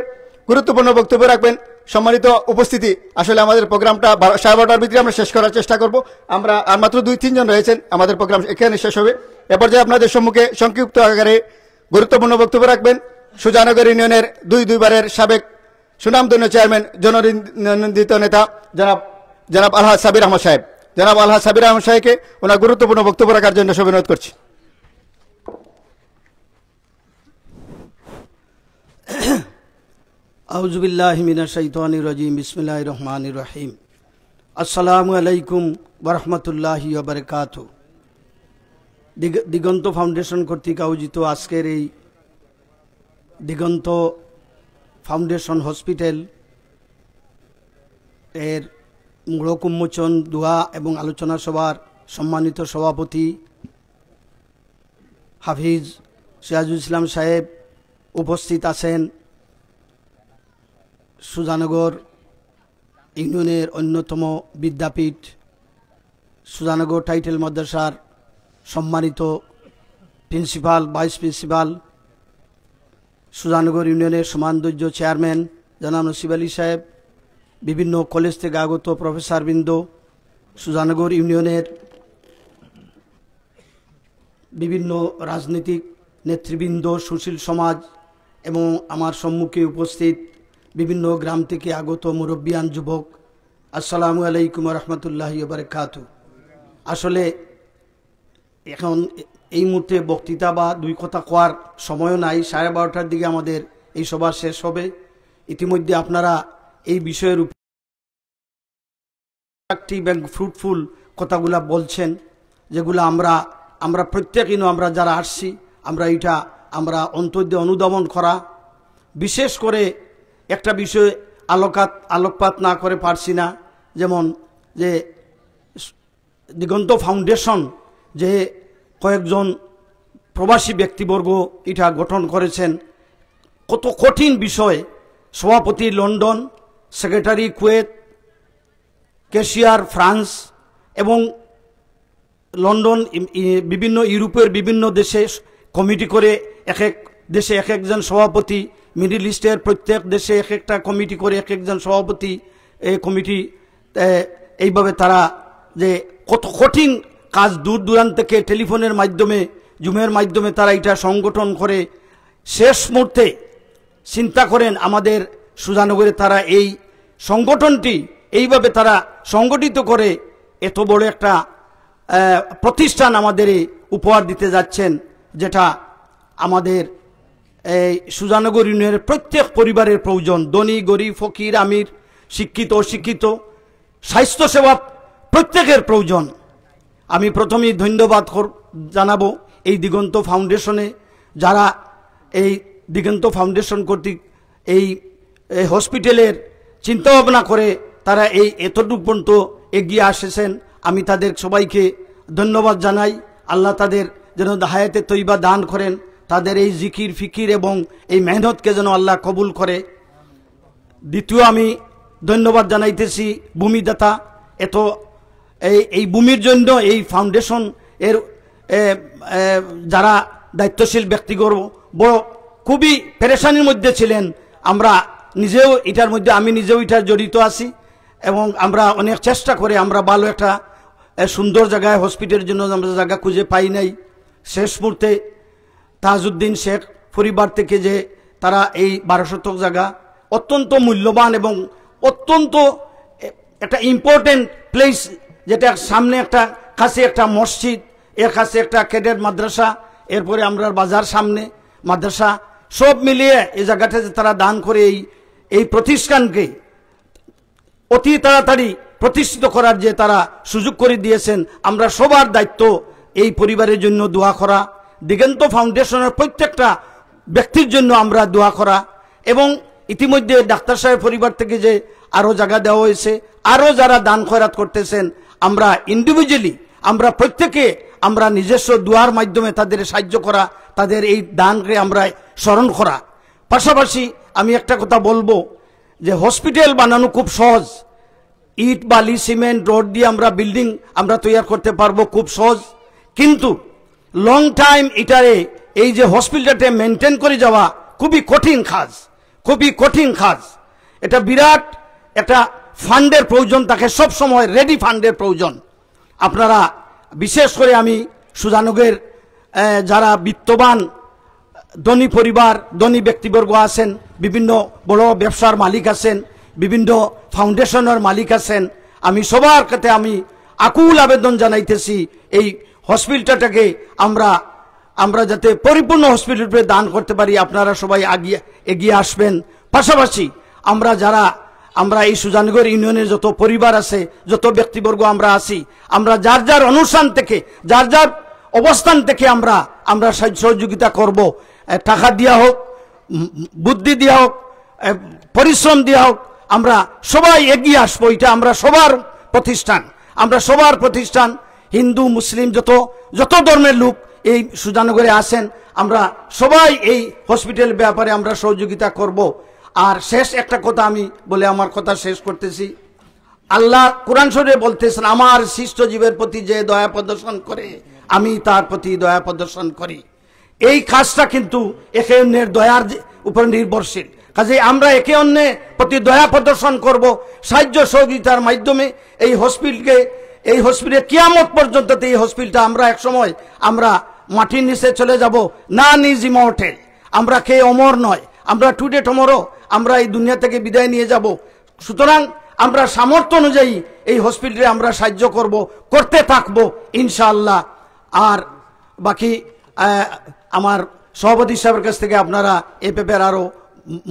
গুরুত্বপূর্ণ বক্তব্য রাখবেন সম্মানিত উপস্থিতি। আসলে আমাদের প্রোগ্রামটা 12:30টার ভিতরে আমরা শেষ করার চেষ্টা করব। আমরা আর মাত্র 2-3 জন রয়েছেন, আমাদের প্রোগ্রাম এখানে শেষ হবে। এ পর্যায়ে আপনাদের সম্মুখে সংক্ষিপ্ত আকারে গুরুত্বপূর্ণ বক্তব্য রাখবেন সুজানগর ইউনিয়নের দুইবারের সাবেক সুনামধন্য চেয়ারম্যান, জননিন্দিত নেতা জনাব আলহাজ সাবির আহমদ সাহেব। জনাব আলহাজ সাবির আহমদ সাহেবকে ওনার গুরুত্বপূর্ণ বক্তব্য রাখার জন্য অনুরোধ করছি। আউযু বিল্লাহি মিনাশ শাইতানির রাজিম। বিসমিল্লাহির রহমানির রহিম। আসসালামু আলাইকুম ওয়া রাহমাতুল্লাহি ওয়া বারাকাতুহু। দিগন্ত ফাউন্ডেশন কর্তৃক আয়োজিত আজকের এই দিগন্ত ফাউন্ডেশন হসপিটাল এর মোড়ক উন্মোচন, দোয়া এবং আলোচনা সভার সম্মানিত সভাপতি হাফিজ সিরাজুল ইসলাম সাহেব উপস্থিত আছেন, সুজানগর ইউনিয়নের অন্যতম বিদ্যাপীঠ সুজানগর টাইটেল মাদ্রাসার সম্মানিত প্রিন্সিপাল, ভাইস প্রিন্সিপাল, সুজানগর ইউনিয়নের সমানদর্য চেয়ারম্যান জনাব নসিব আলী সাহেব, বিভিন্ন কলেজ থেকে আগত প্রফেসরবৃন্দ, সুজানগর ইউনিয়নের বিভিন্ন রাজনৈতিক নেতৃবৃন্দ, সুশীল সমাজ এবং আমার সম্মুখে উপস্থিত বিভিন্ন গ্রাম থেকে আগত মুরব্বিয়ান যুবক, আসসালামু আলাইকুম রহমতুল্লাহি ওয়া বারাকাতুহু। আসলে এখন এই মুহূর্তে বক্তৃতা বা দুই কথা কোয়ার সময়ও নাই, 12:30টার দিকে আমাদের এই সভা শেষ হবে। ইতিমধ্যে আপনারা এই বিষয়ের উপর অ্যাক্টিভ এবং ফ্রুটফুল কথাগুলা বলছেন, যেগুলো আমরা প্রত্যেকেই আমরা যারা আসছি আমরা অন্তর দিয়ে অনুধাবন করা, বিশেষ করে একটা বিষয় আলোকপাত না করে পারছি না, যেমন যে দিগন্ত ফাউন্ডেশন যে কয়েকজন প্রবাসী ব্যক্তিবর্গ এটা গঠন করেছেন, কত কঠিন বিষয়। সভাপতি London, secretary Kuwait, cashier France এবং লন্ডন, বিভিন্ন ইউরোপের বিভিন্ন দেশে কমিটি করে এক এক দেশে এক একজন সভাপতি, মিডল ইস্টের প্রত্যেক দেশে এক একটা কমিটি করে এক একজন সভাপতি, এই কমিটি এইভাবে তারা যে কত কঠিন কাজ দূর দূরান্ত থেকে টেলিফোনের মাধ্যমে, জুমের মাধ্যমে তারা এটা সংগঠন করে শেষ মুহূর্তে চিন্তা করেন আমাদের সুজানগরে তারা এই সংগঠনটি এইভাবে তারা সংগঠিত করে এত বড় একটা প্রতিষ্ঠান আমাদের উপহার দিতে যাচ্ছেন, যেটা আমাদের এই সুজানগর ইউনিয়নের প্রত্যেক পরিবারের প্রয়োজন। ধনী গরিব, ফকির আমির, শিক্ষিত অশিক্ষিত, স্বাস্থ্যসেবা প্রত্যেকের প্রয়োজন। আমি প্রথমেই ধন্যবাদ জানাবো এই দিগন্ত ফাউন্ডেশনে, যারা এই দিগন্ত ফাউন্ডেশন কর্তৃক এই হসপিটালের চিন্তাভাবনা করে তারা এই এতটুকু পর্যন্ত এগিয়ে আসেছেন। আমি তাদের সবাইকে ধন্যবাদ জানাই। আল্লাহ তাদের যেন হায়াতে তৈবা দান করেন, তাদের এই জিকির ফিকির এবং এই মেহনতকে যেন আল্লাহ কবুল করে। দ্বিতীয় আমি ধন্যবাদ জানাইতেছি ভূমিদাতা, এই ভূমির জন্য এই ফাউন্ডেশন এর যারা দায়িত্বশীল ব্যক্তিগণ বড় খুবই পেরেশানির মধ্যে ছিলেন। আমরা নিজেও এটার মধ্যে, আমি নিজেও এটা জড়িত আছি এবং আমরা অনেক চেষ্টা করে আমরা ভালো একটা সুন্দর জায়গায় হসপিটালের জন্য আমরা জায়গা খুঁজে পাই নাই। শেষ মুহূর্তে তাজউদ্দিন শেখ পরিবার থেকে যে তারা এই 12 শতক জায়গা অত্যন্ত মূল্যবান এবং অত্যন্ত একটা ইম্পর্টেন্ট প্লেস, যেটা সামনে একটা কাছে একটা মসজিদ, এর কাছে একটা ক্যাডেট মাদ্রাসা, এরপরে আমরা বাজার সামনে মাদ্রাসা, সব মিলিয়ে এই জায়গাটাতে তারা দান করে এই প্রতিষ্ঠানকে অতি তাড়াতাড়ি প্রতিষ্ঠিত করার যে তারা সুযোগ করে দিয়েছেন। আমরা সবার দায়িত্ব এই পরিবারের জন্য দোয়া করা, দিগন্ত ফাউন্ডেশনের প্রত্যেকটা ব্যক্তির জন্য আমরা দোয়া করা, এবং ইতিমধ্যে ডাক্তার সাহেব পরিবার থেকে যে আরো জায়গা দেওয়া হয়েছে, আরো যারা দান খয়রাত করতেছেন, আমরা ইন্ডিভিজুয়ালি আমরা প্রত্যেকে আমরা নিজস্ব দোয়ার মাধ্যমে তাদের সাহায্য করা, তাদের এই দানকে আমরা স্মরণ করা। পাশাপাশি আমি একটা কথা বলবো যে হসপিটাল বানানো খুব সহজ, ইট বালি সিমেন্ট রড দিয়ে আমরা বিল্ডিং আমরা তৈরি করতে পারবো খুব সহজ, কিন্তু লং টাইম এটারে এই যে হসপিটালটা মেনটেন করে যাওয়া খুবই কঠিন কাজ, খুবই কঠিন কাজ। এটা বিরাট একটা ফান্ডের প্রয়োজন থাকে, সব সময় রেডি ফান্ডের প্রয়োজন। আপনারা বিশেষ করে আমি সুজানগরের যারা বিত্তবান ধনী পরিবার, ধনী ব্যক্তিবর্গ আছেন, বিভিন্ন বড় ব্যবসার মালিক আছেন, বিভিন্ন ফাউন্ডেশনের মালিক আছেন, আমি সবার কাছে আমি আকুল আবেদন জানাইতেছি এই হসপিটালটাকে আমরা যাতে পরিপূর্ণ হসপিটালে দান করতে পারি। আপনারা সবাই এগিয়ে আসবেন। পাশাপাশি আমরা এই সুজানগর ইউনিয়নের যত পরিবার আছে, যত ব্যক্তিবর্গ আমরা আছি, আমরা যার যার অনুষ্ঠান থেকে, যার যার অবস্থান থেকে আমরা সহযোগিতা করব। টাকা দেওয়া হোক, বুদ্ধি দেওয়া হোক, পরিশ্রম দেওয়া হোক, আমরা সবাই এগিয়ে আসবো। এটা আমরা সবার প্রতিষ্ঠান, হিন্দু মুসলিম যত ধর্মের লোক এই সুজানগরে আসেন, আমরা সবাই এই হসপিটাল ব্যাপারে আমরা সহযোগিতা করব। আর শেষ একটা কথা আমি বলে আমার কথা শেষ করতেছি। আল্লাহ কোরআন শরীফে বলতেছেন, আমার সৃষ্ট জীবের প্রতি যে দয়া প্রদর্শন করে আমি তার প্রতি দয়া প্রদর্শন করি। এই কাজটা কিন্তু একে অন্যের দয়ার উপর নির্ভরশীল। কাজে আমরা একে অন্যের প্রতি দয়া প্রদর্শন করব, সাহায্য সহযোগিতার মাধ্যমে এই হসপিটালে কিয়ামত পর্যন্ত এই হসপিটালটা আমরা একসময় আমরা মাটির নিচে চলে যাব, না নিজ ইমর্টেল, আমরা কে অমর নয়, আমরা টুডে টুমরো আমরা এই দুনিয়া থেকে বিদায় নিয়ে যাব। সুতরাং আমরা সামর্থ্য অনুযায়ী এই হসপিটালে আমরা সাহায্য করতে থাকবো ইনশাআল্লাহ। আর বাকি আমার সভাপতি সাহেবের কাছ থেকে আপনারা এই ব্যাপারে আরো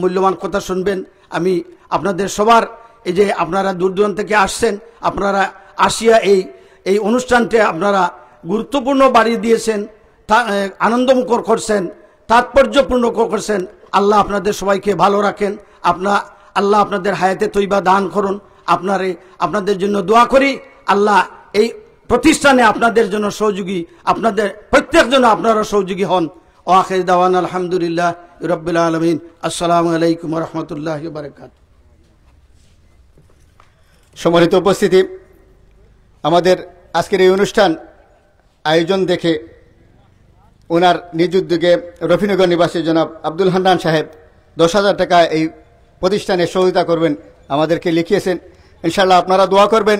মূল্যবান কথা শুনবেন। আমি আপনাদের সবার এই যে আপনারা দূর দূরান্ত থেকে আসছেন, আপনারা আসিয়া এই অনুষ্ঠানটা আপনারা গুরুত্বপূর্ণ বাড়িয়ে দিয়েছেন, আনন্দমুখর করছেন, তাৎপর্যপূর্ণ করছেন। আল্লাহ আপনাদের সবাইকে ভালো রাখেন, আল্লাহ আপনাদের হায়াতে তৈবা দান করুন। আপনাদের জন্য দোয়া করি, আল্লাহ এই প্রতিষ্ঠানে আপনাদের জন্য সহযোগী, আপনাদের প্রত্যেকজন আপনারা সহযোগী হন। ও আখির দাওয়ান আলহামদুলিল্লাহ রাব্বিল আলামিন। আসসালামু আলাইকুম ওয়া রাহমাতুল্লাহি ওয়া বারাকাতুহু। সম্মানিত উপস্থিতি, আমাদের আজকের এই অনুষ্ঠান আয়োজন দেখে ওনার নিজ উদ্যোগে রফিনগর নিবাসী জনাব আব্দুল হান্নান সাহেব 10,000 টাকা এই প্রতিষ্ঠানে সহযোগিতা করবেন আমাদেরকে লিখিয়েছেন। ইনশাআল্লাহ আপনারা দোয়া করবেন,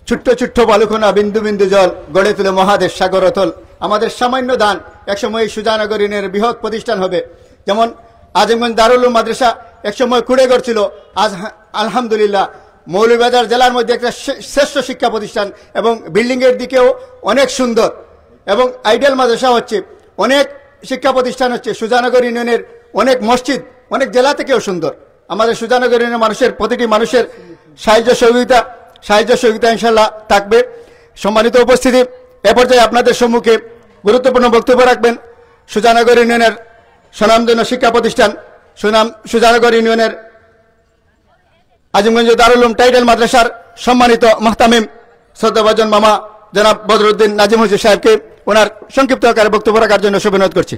ছোট্ট ছোট্ট বালুকণা বিন্দু বিন্দু জল গড়ে তুলে মহাদেশ সাগর অতল। আমাদের সামান্য দান একসময় সুজানগর ইউনিয়নের বৃহৎ প্রতিষ্ঠান হবে। যেমন আজিমগঞ্জ দারুল উলুম মাদ্রাসা একসময় কুড়েগড় ছিল, আজ আলহামদুলিল্লাহ মৌলভীবাজার জেলার মধ্যে একটা শ্রেষ্ঠ শিক্ষা প্রতিষ্ঠান এবং বিল্ডিংয়ের দিকেও অনেক সুন্দর, এবং আইডিয়াল মাদ্রাসা হচ্ছে, অনেক শিক্ষা প্রতিষ্ঠান হচ্ছে। সুজানগর ইউনিয়নের অনেক মসজিদ অনেক জেলা থেকেও সুন্দর। আমাদের সুজানগর ইউনিয়নের মানুষের প্রতিটি মানুষের সাহায্য সহযোগিতা ইনশাল্লাহ থাকবে। সম্মানিত উপস্থিতি, এ পর্যায়ে আপনাদের সম্মুখে গুরুত্বপূর্ণ বক্তব্য রাখবেন সুজানগর ইউনিয়নের সুনামধন্য শিক্ষা প্রতিষ্ঠান সুজানগর ইউনিয়নের আজিমগঞ্জ দারুল উলুম টাইটেল মাদ্রাসার সম্মানিত মুহতামিম শ্রদ্ধাভাজন মামা জনাব বদরুদ্দিন নাজিম হুজুর সাহেবকে ওনার সংক্ষিপ্ত আকারে বক্তব্য রাখার জন্য অনুরোধ করছি।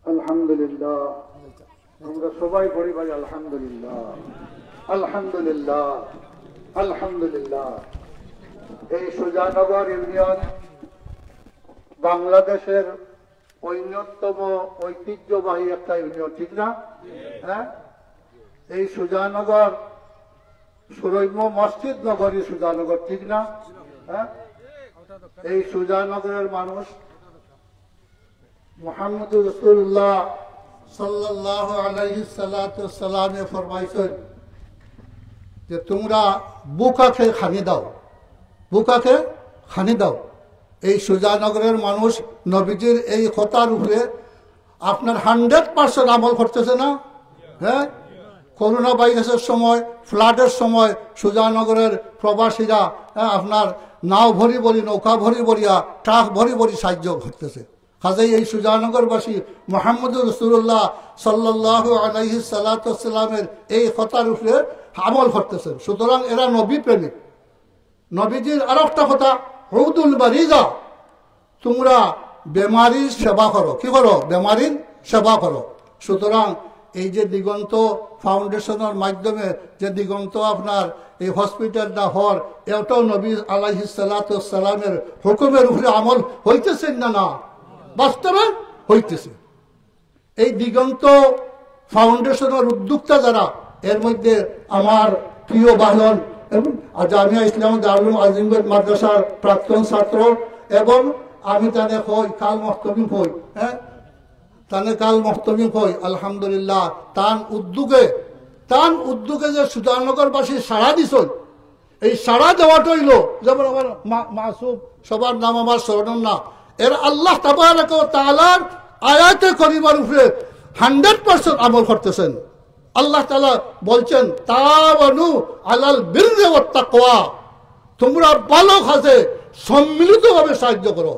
আলহামদুলিল্লাহ, আমরা সবাই পড়ি ভাই আলহামদুলিল্লাহ। আলহামদুলিল্লাহ আলহামদুলিল্লাহ। এই সুজানগর ইউনিয়ন বাংলাদেশের অন্যতম ঐতিহ্যবাহী একটা ইউনিয়ন, ঠিক না? হ্যাঁ, এই সুজানগর সুরৈম মসজিদ নগরী সুজানগর, ঠিক না? হ্যাঁ, এই সুজানগরের মানুষ মুহাম্মদ রাসূলুল্লাহ সাল্লাল্লাহু আলাইহি সাল্লামে ফরমাইছেন যে তোমরা বুকাকে খানি দাও, বুকাকে খানি দাও। এই সুজানগরের মানুষ নবীজির এই কথার উপরে আপনার 100% আমল করতেছে না? হ্যাঁ, করোনা ভাইরাসের সময়, ফ্লাডের সময় সুজানগরের প্রবাসীরা আপনার নাও ভরি ভরি, নৌকা ভরি ভরিয়া, ট্রাক ভরি ভরি সাহায্য করতেছে। কাজেই এই সুজানগরবাসী মুহাম্মদুর রাসূলুল্লাহ সাল্লাল্লাহু আলাইহি সাল্লামের এই কথার উপরে আমল করতেছেন। সুতরাং এরা নবী প্রেমিক। নবীজির আর একটা কথা, হুদুল বারিজা, তোমরা বেমারির সেবা করো। কি করো? বেমারির সেবা করো। সুতরাং এই যে দিগন্ত ফাউন্ডেশনের মাধ্যমে যে দিগন্ত আপনার এই হসপিটালটা হর, এটাও নবী আলাইহিস সালামের হুকুমের উপরে আমল হইতেছেন না? না, বাস্তবে হইতেছে। এই দিগন্ত ফাউন্ডেশনের উদ্যোক্তা যারা, এর মধ্যে আমার প্রিয় বাহন এবং জামিয়া ইসলাম দারুল আজিমগঞ্জ মাদ্রাসার প্রাক্তন ছাত্র, এবং আমি তানে হই কাল মহতমিম হই, হ্যাঁ, তানে কাল মহতমিম হই। আলহামদুলিল্লাহ, তান উদ্যোগে যে সুজানগরবাসী সাড়া দিছ, এই সাড়া দেওয়াটা হইল, যেমন আমার মাসুম, সবার নাম আমার স্মরণ না, এর আল্লাহ তাবারক ওয়া তাআলার আয়াতে করিমার উপরে 100% আমল করতেছেন। আল্লাহ তাআলা বলছেন, তাওয়ানু আলাল বিররি ওয়াত তাকওয়া, তোমরা ভালো কাজে সম্মিলিতভাবে সাহায্য করো।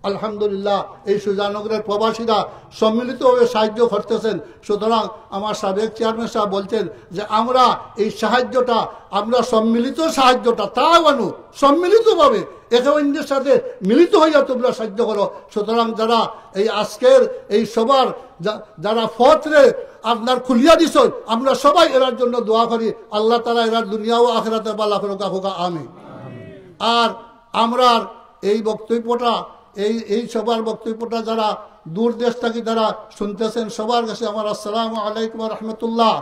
আলহামদুলিল্লাহ, এই সুজানগরের প্রবাসীরা সম্মিলিতভাবে সাহায্য করতেছেন। সুতরাং আমার সাবেক চেয়ারম্যান সাহেব বলছেন যে আমরা এই সাহায্যটা, আমরা সম্মিলিত সাহায্যটা, তাওয়ানু, সম্মিলিতভাবে একে অন্যের সাথে মিলিত হইয়া তোমরা সাহায্য করো। সুতরাং যারা এই আজকের এই সবার যারা ফতরে আপনার খুলিয়া দিছ, আমরা সবাই এরার জন্য দোয়া করি, আল্লাহ তাআলা এরার দুনিয়া ও আখিরাতে ভালো করুক, আমিন। আর আমরা এই বক্তব্যটা, এই সবার বক্তব্যটা যারা দূর দেশ থেকে যারা শুনতেছেন, সবার কাছে আমার আসসালামু আলাইকুম ওয়া রাহমাতুল্লাহ।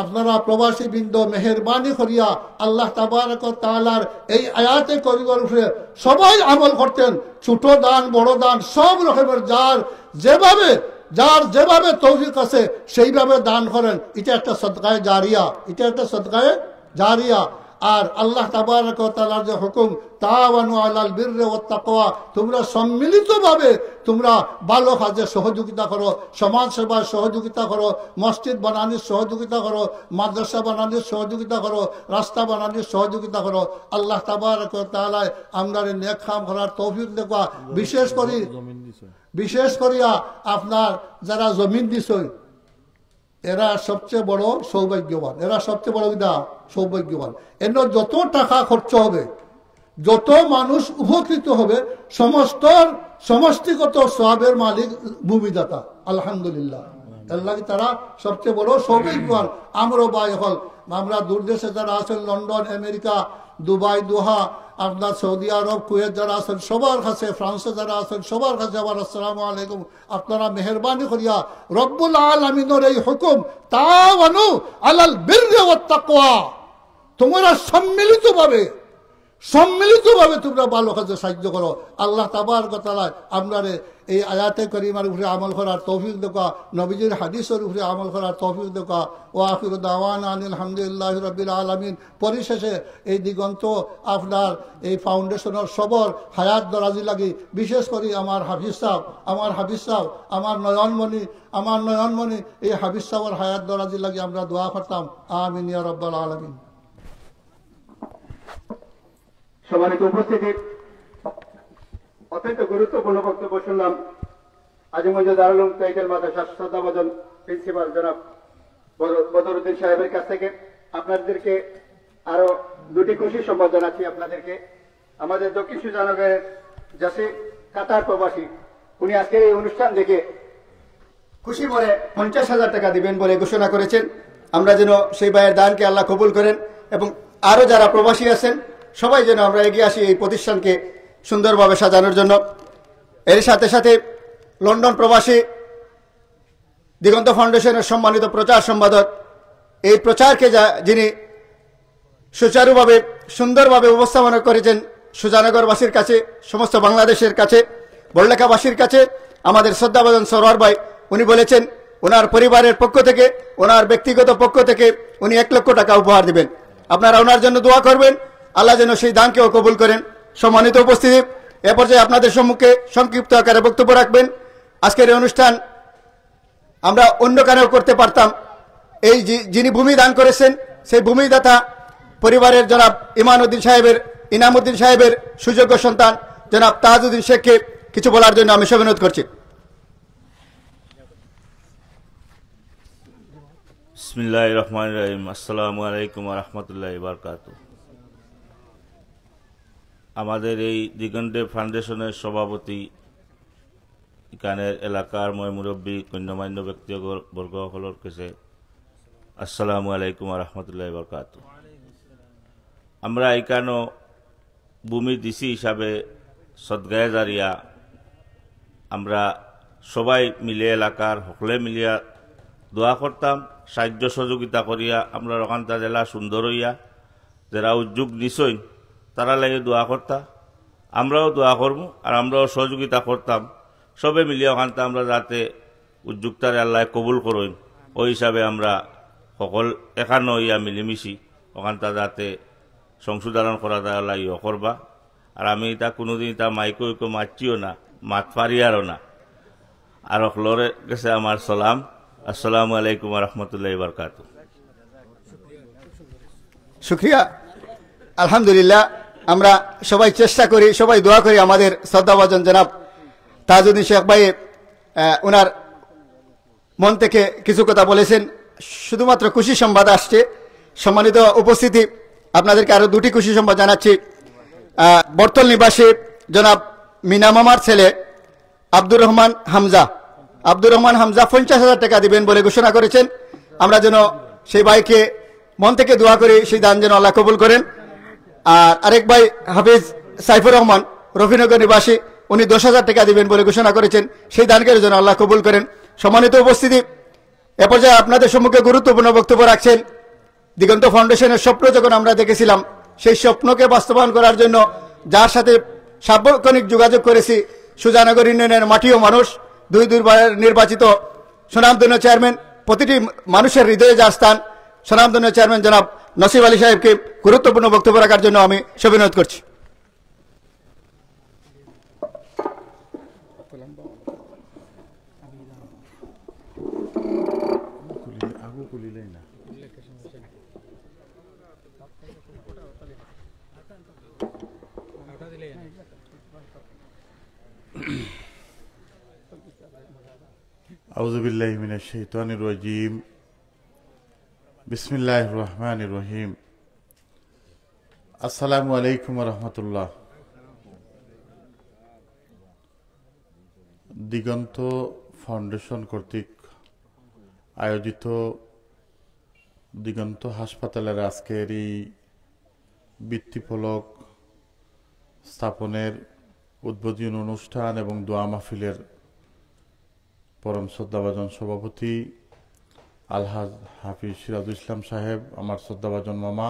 আপনারা প্রবাসী বৃন্দ মেহেরবানি করিয়া আল্লাহ তাবারক ওয়া তাআলার এই আয়াতে করিমার উপরে সবাই আমল করতেন। ছোট দান, বড় দান, সব রকমের যার যেভাবে তৌফিক আছে সেইভাবে দান করেন। এটা একটা সদকায়ে জারিয়া, এটা একটা সদকায়ে জারিয়া। আর আল্লাহ তাবারক ওয়া তাআলার যে হুকুম, তাওয়ানু আলাল বিররি ওয়াত তাকওয়া, তোমরা সম্মিলিতভাবে তোমরা ভালো কাজে সহযোগিতা করো, সমাজ সেবায় সহযোগিতা করো, মসজিদ বানানোর সহযোগিতা করো, মাদ্রাসা বানানোর সহযোগিতা করো, রাস্তা বানানোর সহযোগিতা করো। আল্লাহ তাবারক ওয়া তাআলা আমরা নেক কাম করার তৌফিক দেওয়া। বিশেষ করিয়া আপনার যারা জমিন দিছ, এরা সবচেয়ে বড় সৌভাগ্যবান, এরা সবচেয়ে বড় সৌভাগ্যবান। এর যত টাকা খরচ হবে, যত মানুষ উপকৃত হবে, সমষ্টিগত সওয়াবের মালিক ভূমিদাতা। আলহামদুলিল্লাহ, এর লাগে তারা সবচেয়ে বড় সৌভাগ্যবান। আমরা দূরদেশে যারা আছেন, লন্ডন, আমেরিকা, দুবাই, দোহা, আপনার সৌদি আরব, কুয়েত যারা আছেন সবার কাছে, ফ্রান্সে যারা আছেন সবার কাছে আমার আসসালামু আলাইকুম। আপনারা মেহেরবানি করিয়া রব্বুল আলামিনের এই হুকুম, তাওয়ানু আলাল বিররি ওয়াত তাকওয়া, তোমরা সম্মিলিতভাবে তোমরা ভালো কাজে সাহায্য করো। আল্লাহ তাবারক ওয়া তাআলা আমরারে এই আয়াতে করিমার উপরে আমল করার তৌফিক দেওয়া, নবীজির হাদিসের উপরে আমল করার তৌফিক দেওয়া। ও আখিরু দাওয়ানা আনিল হামদুলিল্লাহি রাব্বিল আলামিন। পরিশেষে এই দিগন্ত আপনার এই ফাউন্ডেশনের সবর হায়াত দরাজি লাগি, বিশেষ করে আমার হাফিজ সাহেব, আমার নয়নমণি এই হাফিজ সাহেবের হায়াত দরাজি লাগি আমরা দোয়া করতাম। আমিন ইয়া রাব্বাল আলামিন। সম্মানিত উপস্থিতি, অত্যন্ত গুরুত্বপূর্ণ বক্তব্য শুনলাম আজিমগঞ্জ দারুল উলুম টাইটেল মাদ্রাসার শ্রদ্ধাভাজন প্রিন্সিপাল জনাব বদরুদ্দিন সাহেবের কাছ থেকে। আপনাদেরকে আরো দুটি খুশি সংবাদ জানাচ্ছি আপনাদেরকে। আমাদের দক্ষিণ সুজানগরের জাসির কাতার প্রবাসী, উনি আজকের এই অনুষ্ঠান দেখে খুশি মনে 50,000 টাকা দিবেন বলে ঘোষণা করেছেন। আমরা যেন সেই ভাইয়ের দানকে আল্লাহ কবুল করেন এবং আরও যারা প্রবাসী আছেন সবাই যেন আমরা এগিয়ে আসি এই প্রতিষ্ঠানকে সুন্দরভাবে সাজানোর জন্য। এর সাথে সাথে লন্ডন প্রবাসী দিগন্ত ফাউন্ডেশনের সম্মানিত প্রচার সম্পাদক, এই প্রচারকে যিনি সুচারুভাবে সুন্দরভাবে উপস্থাপনা করেছেন সুজানগরবাসীর কাছে, সমস্ত বাংলাদেশের কাছে, বড়লেখাবাসীর কাছে, আমাদের শ্রদ্ধাভাজন সরোয়ার ভাই উনি বলেছেন ওনার পরিবারের পক্ষ থেকে, ওনার ব্যক্তিগত পক্ষ থেকে উনি 1 লক্ষ টাকা উপহার দিবেন। আপনারা ওনার জন্য দোয়া করবেন, আল্লাহ যেন সেই দানকেও কবুল করেন। সম্মানিত উপস্থিতি, এ পর্যায়ে আপনাদের সম্মুখে সংক্ষিপ্ত আকারে বক্তব্য রাখবেন। আজকের এই অনুষ্ঠান আমরা অন্য কানেও করতে পারতাম। এই যিনি ভূমি দান করেছেন সেই ভূমিদাতা পরিবারের জনাব ইনামউদ্দিন সাহেবের সুযোগ্য সন্তান জনাব তাজউদ্দিন শেখকে কিছু বলার জন্য আমি অনুরোধ করছি। বিসমিল্লাহির রহমানির রহিম। আসসালামু আলাইকুম ওয়া রাহমাতুল্লাহি ওয়া বারাকাতুহু। আমাদের এই দিগন্তে ফাউন্ডেশনের সভাপতি, এখানের এলাকার ময় মুরব্বী, গণ্যমান্য ব্যক্তিবর্গ সকলের কাছে আসসালামু আলাইকুম ওয়া রাহমাতুল্লাহি ওয়া বারাকাতুহু। আমরা এখানেও ভূমি দিছি হিসাবে সদগায়ে জারিয়া আমরা সবাই মিলে এলাকার সকলে মিলিয়া দোয়া করতাম, সাহায্য সহযোগিতা করিয়া আমরা ওখানটা জেলা সুন্দর হইয়া যারা উদ্যোগ নিছই তারা লাগে দোয়া করতা, আমরাও দোয়া করবো আর আমরাও সহযোগিতা করতাম। সবে মিলিয়ে ওখানটা আমরা যাতে উদ্যোগটারে আল্লাহ কবুল করইন ওই হিসাবে আমরা সকল এখানে হইয়া মিলিমিশি ওখানটা যাতে সংশোধন করা যায় আল্লাহ ইয়ে করবা। আর আমি এটা কোনোদিন এটা মাইকো মারছিও না, মাত পারিয়ারও না। আর সকলের কাছে আমার সালাম, আসসালামু আলাইকুম ওয়া রাহমাতুল্লাহি ওয়া বারাকাতুহু। শুকরিয়া, আলহামদুলিল্লাহ। আমরা সবাই চেষ্টা করি, সবাই দোয়া করি আমাদের শ্রদ্ধাভাজন জনাব তাজউদ্দিন শেখ ভাই ওনার মন থেকে কিছু কথা বলেছেন। শুধুমাত্র খুশি সংবাদ আসছে। সম্মানিত উপস্থিতি, আপনাদেরকে আরো 2টি খুশি সংবাদ জানাচ্ছি। বর্তল নিবাসী জনাব মিনা মামার ছেলে আব্দুর রহমান হামজা 50,000 টাকা দিবেন বলে ঘোষণা করেছেন। আমরা যেন সেই ভাইকে মন থেকে দোয়া করি, সেই দান যেন আল্লাহ কবুল করেন। আর আরেক ভাই হাফিজ সাইফুর রহমান রফিনগর নিবাসী, উনি 10,000 টাকা দিবেন বলে ঘোষণা করেছেন, সেই দানকে যেন আল্লাহ কবুল করেন। সম্মানিত উপস্থিতি, এ পর্যায়ে আপনাদের সম্মুখে গুরুত্বপূর্ণ বক্তব্য রাখছেন দিগন্ত ফাউন্ডেশনের স্বপ্ন যখন আমরা দেখেছিলাম, সেই স্বপ্নকে বাস্তবায়ন করার জন্য যার সাথে সার্বক্ষণিক যোগাযোগ করেছি, সুজানগর ইউনিয়নের মাটিও মানুষ, 2 নির্বাচিত সুনামধন্য চেয়ারম্যান, প্রতিটি মানুষের হৃদয়ে যার স্থান, সুনামধন্য চেয়ারম্যান জনাব নসিব আলী সাহেবকে গুরুত্বপূর্ণ বক্তব্য রাখার জন্য আমি অনুরোধ করছি। আউযু বিল্লাহি মিনাশ শাইতানির রাজীম। বিসমিল্লাহির রহমানির রহিম। আসসালামু আলাইকুম ওয়া রাহমাতুল্লাহ। দিগন্ত ফাউন্ডেশন কর্তৃক আয়োজিত দিগন্ত হাসপাতালের আজকের এই ভিত্তিফলক স্থাপনের উদ্বোধনী অনুষ্ঠান এবং দোয়া মাহফিলের পরম শ্রদ্ধাভাজন সভাপতি আলহাজ হাফিজ সিরাজুল ইসলাম সাহেব, আমার শ্রদ্ধাভাজন মামা,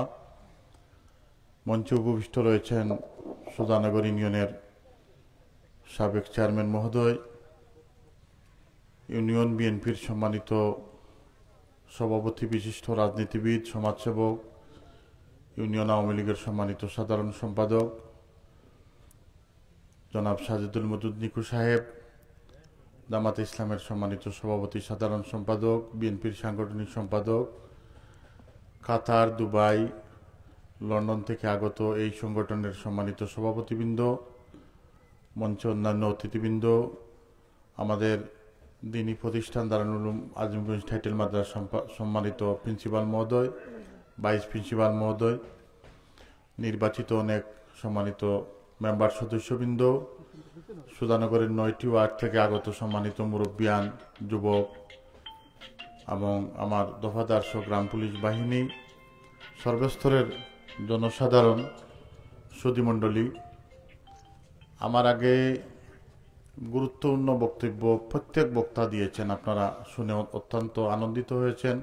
মঞ্চে উপবিষ্ট রয়েছেন সুজানগর ইউনিয়নের সাবেক চেয়ারম্যান মহোদয়, ইউনিয়ন বিএনপির সম্মানিত সভাপতি, বিশিষ্ট রাজনীতিবিদ, সমাজসেবক, ইউনিয়ন আওয়ামী লীগের সম্মানিত সাধারণ সম্পাদক জনাব সাজিদুল মজুদ নিকু সাহেব, জামাতে ইসলামের সম্মানিত সভাপতি, সাধারণ সম্পাদক, বিএনপির সাংগঠনিক সম্পাদক, কাতার, দুবাই, লন্ডন থেকে আগত এই সংগঠনের সম্মানিত সভাপতিবৃন্দ, মঞ্চে অন্যান্য অতিথিবৃন্দ, আমাদের দিনী প্রতিষ্ঠান দারুল উলুম আজিমগঞ্জ টাইটেল মাদ্রাসা সম্মানিত প্রিন্সিপাল মহোদয়, ভাইস প্রিন্সিপাল মহোদয়, নির্বাচিত অনেক সম্মানিত মেম্বার সদস্যবৃন্দ, সুজানগরের 9টি ওয়ার্ড থেকে আগত সম্মানিত মুরব্বিয়ান, যুবক, এবং আমার দফাদার গ্রাম পুলিশ বাহিনী, সর্বস্তরের জনসাধারণ, সুধীমণ্ডলী, আমার আগে গুরুত্বপূর্ণ বক্তব্য প্রত্যেক বক্তা দিয়েছেন। আপনারা শুনে অত্যন্ত আনন্দিত হয়েছেন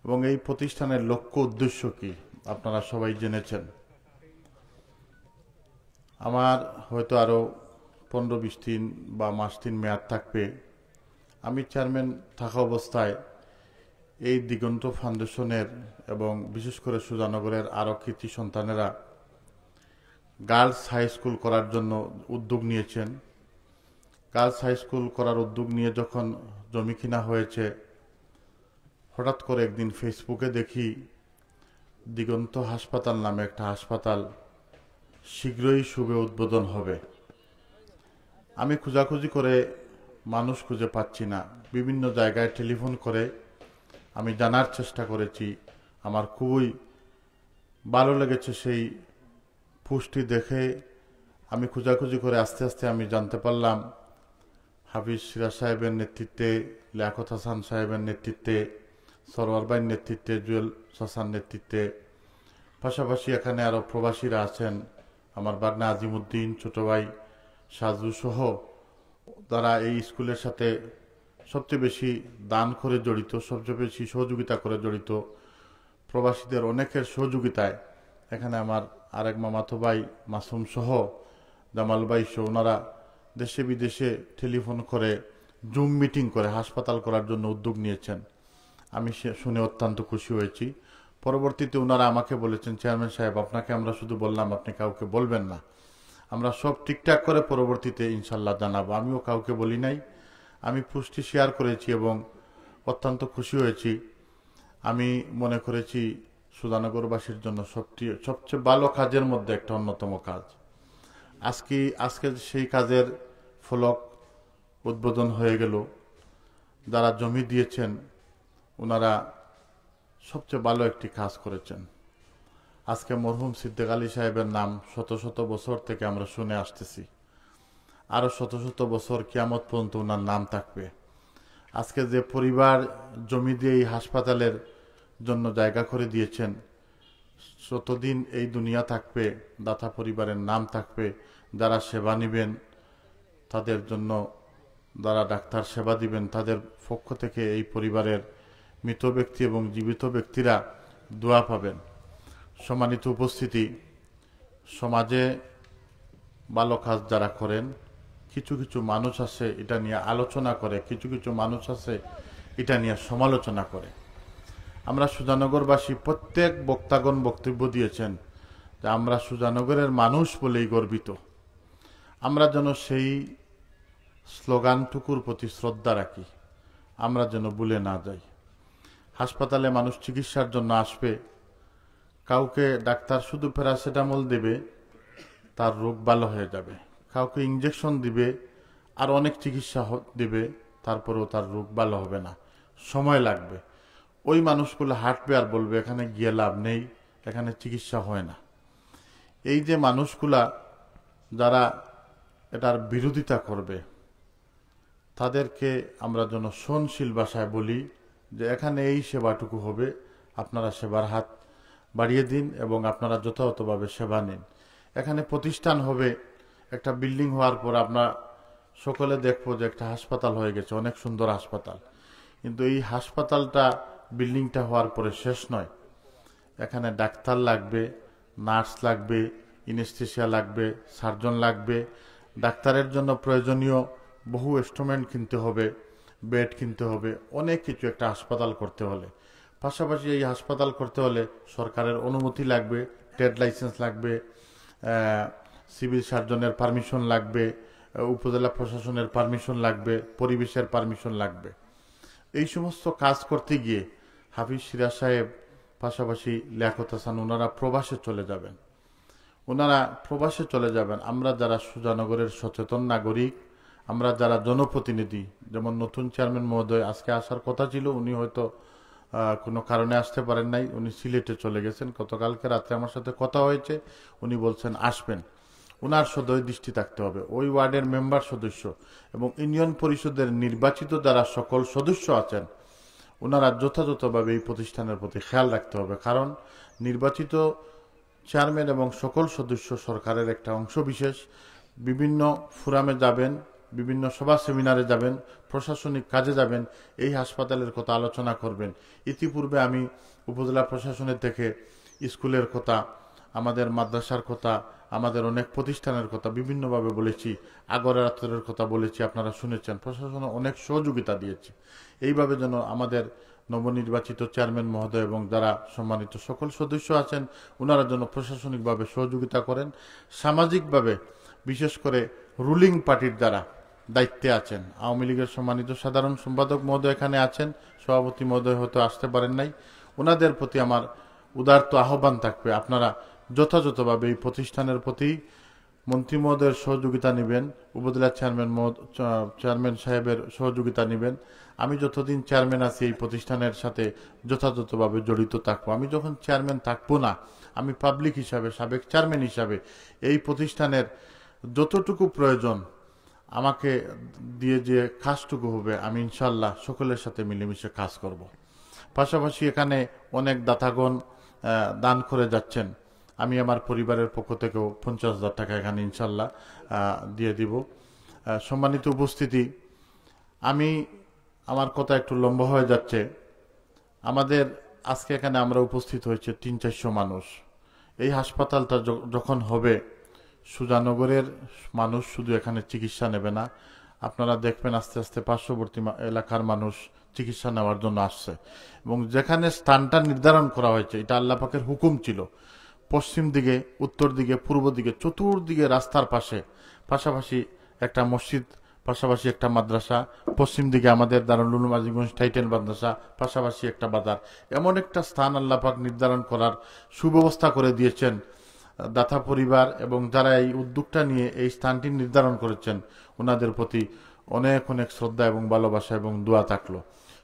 এবং এই প্রতিষ্ঠানের লক্ষ্য উদ্দেশ্য কি আপনারা সবাই জেনেছেন। আমার হয়তো আরও 15-20 দিন বা মাস 3 মেয়াদ থাকবে। আমি চেয়ারম্যান থাকা অবস্থায় এই দিগন্ত ফাউন্ডেশনের এবং বিশেষ করে সুজানগরের আরও কৃতি সন্তানেরা গার্লস হাই স্কুল করার জন্য উদ্যোগ নিয়েছেন। গার্লস হাই স্কুল করার উদ্যোগ নিয়ে যখন জমি কিনা হয়েছে, হঠাৎ করে একদিন ফেসবুকে দেখি দিগন্ত হাসপাতাল নামে একটা হাসপাতাল শীঘ্রই শুভে উদ্বোধন হবে। আমি খোঁজাখুঁজি করে মানুষ খুঁজে পাচ্ছি না। বিভিন্ন জায়গায় টেলিফোন করে আমি জানার চেষ্টা করেছি। আমার খুবই ভালো লেগেছে সেই পোস্টটি দেখে। আমি খোঁজাখুঁজি করে আস্তে আস্তে আমি জানতে পারলাম হাফিজ সিরাজ সাহেবের নেতৃত্বে, লিয়াকত হাসান সাহেবের নেতৃত্বে, সরওয়ার ভাইয়ের নেতৃত্বে, জুয়েল হাসান নেতৃত্বে, পাশাপাশি এখানে আরও প্রবাসীরা আছেন, আমার বাগনা আজিমুদ্দিন, ছোট ভাই সাজু সহ, তারা এই স্কুলের সাথে সবচেয়ে বেশি দান করে জড়িত, সবচেয়ে বেশি সহযোগিতা করে জড়িত। প্রবাসীদের অনেকের সহযোগিতায় এখানে আমার আরেক মামাতো ভাই মাসুম সহ, জামাল ভাই সহ, ওনারা দেশে বিদেশে টেলিফোন করে, জুম মিটিং করে হাসপাতাল করার জন্য উদ্যোগ নিয়েছেন। আমি শুনে অত্যন্ত খুশি হয়েছি। পরবর্তীতে ওনারা আমাকে বলেছেন, চেয়ারম্যান সাহেব, আপনাকে আমরা শুধু বললাম, আপনি কাউকে বলবেন না। আমরা সব ঠিকঠাক করে পরবর্তীতে ইনশাল্লাহ জানাবো। আমিও কাউকে বলি নাই, আমি পোস্টটি শেয়ার করেছি এবং অত্যন্ত খুশি হয়েছি। আমি মনে করেছি সুজানগরবাসীর জন্য সবচেয়ে ভালো কাজের মধ্যে একটা অন্যতম কাজ। আজকে সেই কাজের ফলক উদ্বোধন হয়ে গেল। যারা জমি দিয়েছেন ওনারা সবচেয়ে ভালো একটি কাজ করেছেন। আজকে মরহুম সিদ্দিক আলী সাহেবের নাম শত শত বছর থেকে আমরা শুনে আসতেছি, আরও শত শত বছর কিয়ামত পর্যন্ত ওনার নাম থাকবে। আজকে যে পরিবার জমি দিয়ে এই হাসপাতালের জন্য জায়গা করে দিয়েছেন, যতদিন এই দুনিয়া থাকবে দাতা পরিবারের নাম থাকবে। যারা সেবা নেবেন তাদের জন্য, যারা ডাক্তার সেবা দিবেন তাদের পক্ষ থেকে এই পরিবারের মৃত ব্যক্তি এবং জীবিত ব্যক্তিরা দোয়া পাবেন। সম্মানিত উপস্থিতি, সমাজে ভালো কাজ যারা করেন, কিছু কিছু মানুষ আছে এটা নিয়ে আলোচনা করে, কিছু কিছু মানুষ আছে এটা নিয়ে সমালোচনা করে। আমরা সুজানগরবাসী প্রত্যেক বক্তাগণ বক্তব্য দিয়েছেন যে আমরা সুজানগরের মানুষ বলেই গর্বিত। আমরা যেন সেই স্লোগানটুকুর প্রতি শ্রদ্ধা রাখি, আমরা যেন ভুলে না যাই। হাসপাতালে মানুষ চিকিৎসার জন্য আসবে, কাউকে ডাক্তার শুধু প্যারাসিটামল দেবে, তার রোগ ভালো হয়ে যাবে। কাউকে ইঞ্জেকশন দিবে, আর অনেক চিকিৎসা দেবে, তারপরেও তার রোগ ভালো হবে না, সময় লাগবে। ওই মানুষগুলো হাঁটবে আর বলবে এখানে গিয়ে লাভ নেই, এখানে চিকিৎসা হয় না। এই যে মানুষগুলা যারা এটার বিরোধিতা করবে, তাদেরকে আমরা যেন সহনশীল ভাষায় বলি যে এখানে এই সেবাটুকু হবে, আপনারা সেবার হাত বাড়িয়ে দিন এবং আপনারা যথাযথভাবে সেবা নিন। এখানে প্রতিষ্ঠান হবে, একটা বিল্ডিং হওয়ার পর আমরা সকলে দেখবো যে একটা হাসপাতাল হয়ে গেছে, অনেক সুন্দর হাসপাতাল। কিন্তু এই হাসপাতালটা, বিল্ডিংটা হওয়ার পরে শেষ নয়। এখানে ডাক্তার লাগবে, নার্স লাগবে, ইনস্টেশিয়া লাগবে, সার্জন লাগবে। ডাক্তারের জন্য প্রয়োজনীয় বহু ইনস্ট্রুমেন্ট কিনতে হবে, বেড কিনতে হবে, অনেক কিছু একটা হাসপাতাল করতে হলে। পাশাপাশি এই হাসপাতাল করতে হলে সরকারের অনুমতি লাগবে, ট্রেড লাইসেন্স লাগবে, সিভিল সার্জনের পারমিশন লাগবে, উপজেলা প্রশাসনের পারমিশন লাগবে, পরিবেশের পারমিশন লাগবে। এই সমস্ত কাজ করতে গিয়ে হাফিজ সিরাজ সাহেব, পাশাপাশি লিয়াকত হাসান, ওনারা প্রবাসে চলে যাবেন। আমরা যারা সুজানগরের সচেতন নাগরিক, আমরা যারা জনপ্রতিনিধি, যেমন নতুন চেয়ারম্যান মহোদয় আজকে আসার কথা ছিল, উনি হয়তো কোনো কারণে আসতে পারেন নাই, উনি সিলেটে চলে গেছেন। গতকালকে রাতে আমার সাথে কথা হয়েছে, উনি বলছেন আসবেন। ওনার সদয় দৃষ্টি থাকতে হবে। ওই ওয়ার্ডের মেম্বার সদস্য এবং ইউনিয়ন পরিষদের নির্বাচিত যারা সকল সদস্য আছেন, ওনারা যথাযথভাবে এই প্রতিষ্ঠানের প্রতি খেয়াল রাখতে হবে, কারণ নির্বাচিত চেয়ারম্যান এবং সকল সদস্য সরকারের একটা অংশ বিশেষ। বিভিন্ন ফোরামে যাবেন, বিভিন্ন সভা সেমিনারে যাবেন, প্রশাসনিক কাজে যাবেন, এই হাসপাতালের কথা আলোচনা করবেন। ইতিপূর্বে আমি উপজেলা প্রশাসনের থেকে স্কুলের কথা, আমাদের মাদ্রাসার কথা, আমাদের অনেক প্রতিষ্ঠানের কথা বিভিন্নভাবে বলেছি, আগরাতের কথা বলেছি, আপনারা শুনেছেন। প্রশাসন অনেক সহযোগিতা দিয়েছে। এইভাবে যেন আমাদের নবনির্বাচিত চেয়ারম্যান মহোদয় এবং যারা সম্মানিত সকল সদস্য আছেন ওনারা যেন প্রশাসনিকভাবে সহযোগিতা করেন। সামাজিকভাবে বিশেষ করে রুলিং পার্টির যারা দায়িত্বে আছেন, আওয়ামী লীগের সম্মানিত সাধারণ সম্পাদক মহোদয় এখানে আছেন, সভাপতি মহোদয় হয়তো আসতে পারেন নাই, ওনাদের প্রতি আমার উদারত আহ্বান থাকবে, আপনারা যথাযথভাবে এই প্রতিষ্ঠানের প্রতি মন্ত্রী মহোদয়ের সহযোগিতা নেবেন, উপজেলা চেয়ারম্যান সাহেবের সহযোগিতা নেবেন। আমি যতদিন চেয়ারম্যান আছি এই প্রতিষ্ঠানের সাথে যথাযথভাবে জড়িত থাকবো। আমি যখন চেয়ারম্যান থাকবো না, আমি পাবলিক হিসাবে, সাবেক চেয়ারম্যান হিসাবে এই প্রতিষ্ঠানের যতটুকু প্রয়োজন আমাকে দিয়ে যে কাজটুকু হবে আমি ইনশাল্লাহ সকলের সাথে মিলেমিশে কাজ করব। পাশাপাশি এখানে অনেক দাতাগণ দান করে যাচ্ছেন, আমি আমার পরিবারের পক্ষ থেকেও 50,000 টাকা এখানে ইনশাল্লাহ দিয়ে দিব। সম্মানিত উপস্থিতি, আমি আমার কথা একটু লম্বা হয়ে যাচ্ছে। আমাদের আজকে এখানে আমরা উপস্থিত হয়েছে 300-400 মানুষ। এই হাসপাতালটা যখন হবে, সুজানগরের মানুষ শুধু এখানে চিকিৎসা নেবে না, আপনারা দেখবেন আস্তে আস্তে পার্শ্ববর্তী এলাকার মানুষ চিকিৎসা নেওয়ার জন্য আসছে। এবং যেখানে স্থানটা নির্ধারণ করা হয়েছে এটা আল্লাহ পাকের হুকুম ছিল, পশ্চিম দিকে, উত্তর দিকে, পূর্ব দিকে, চতুর্দিকে রাস্তার পাশে, পাশাপাশি একটা মসজিদ, পাশাপাশি একটা মাদ্রাসা, পশ্চিম দিকে আমাদের দারুল উলুম আজিমগঞ্জ টাইটেল মাদ্রাসা, পাশাপাশি একটা বাজার। এমন একটা স্থান আল্লাহ পাক নির্ধারণ করার সুব্যবস্থা করে দিয়েছেন দাতা পরিবার এবং যারা এই উদ্যোগটা নিয়ে এই স্থানটি নির্ধারণ করেছেন ওনাদের প্রতি অনেক অনেক শ্রদ্ধা এবং ভালোবাসা এবং দোয়া থাকলো।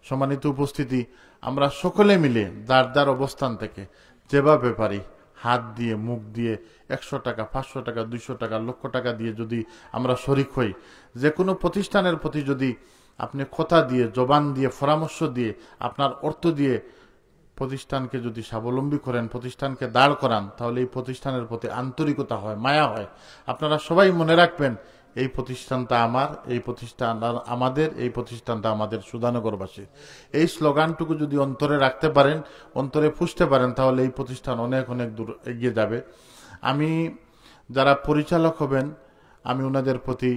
সম্মানিত উপস্থিতি, আমরা সকলে মিলে যার যার অবস্থান থেকে যেভাবে পারি হাত দিয়ে, মুখ দিয়ে, 100 টাকা, 500 টাকা, 200 টাকা, লক্ষ টাকা দিয়ে যদি আমরা শরিক হই, যে কোনো প্রতিষ্ঠানের প্রতি যদি আপনি কথা দিয়ে, জবান দিয়ে, পরামর্শ দিয়ে, আপনার অর্থ দিয়ে প্রতিষ্ঠানকে যদি স্বাবলম্বী করেন, প্রতিষ্ঠানকে দাঁড় করান, তাহলে এই প্রতিষ্ঠানের প্রতি আন্তরিকতা হয়, মায়া হয়। আপনারা সবাই মনে রাখবেন এই প্রতিষ্ঠানটা আমার, এই প্রতিষ্ঠান আমাদের, এই প্রতিষ্ঠানটা আমাদের সুধানগরবাসী। এই স্লোগানটুকু যদি অন্তরে রাখতে পারেন, অন্তরে পুষতে পারেন, তাহলে এই প্রতিষ্ঠান অনেক অনেক দূর এগিয়ে যাবে। আমি যারা পরিচালক হবেন আমি ওনাদের প্রতি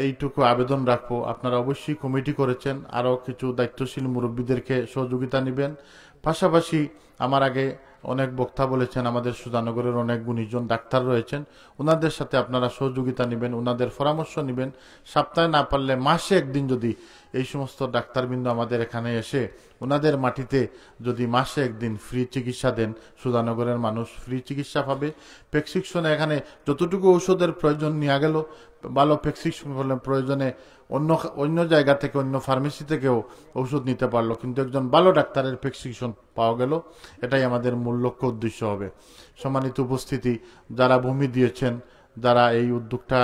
এইটুকু আবেদন রাখবো, আপনারা অবশ্যই কমিটি করেছেন, আরও কিছু দায়িত্বশীল মুরব্বীদেরকে সহযোগিতা নেবেন। পাশাপাশি আমার আগে অনেক বক্তা বলেছেন, আমাদের সুজানগরের অনেক গুণীজন ডাক্তার রয়েছেন, ওনাদের সাথে আপনারা সহযোগিতা নেবেন, ওনাদের পরামর্শ নেবেন। সপ্তাহে না পারলে মাসে একদিন যদি এই সমস্ত ডাক্তারবৃন্দ আমাদের এখানে এসে ওনাদের মাটিতে যদি মাসে একদিন ফ্রি চিকিৎসা দেন, সুজানগরের মানুষ ফ্রি চিকিৎসা পাবে। প্রেসক্রিপশনে এখানে যতটুকু ঔষধের প্রয়োজন নেওয়া গেল, ভালো প্রেসক্রিপশন করলে প্রয়োজনে অন্য জায়গা থেকে, অন্য ফার্মেসি থেকেও ঔষধ নিতে পারলো, কিন্তু একজন ভালো ডাক্তারের প্রেসক্রিপশন পাওয়া গেল। এটাই আমাদের মূল লক্ষ্য, উদ্দেশ্য হবে। সম্মানিত উপস্থিতি, যারা ভূমি দিয়েছেন, যারা এই উদ্যোগটা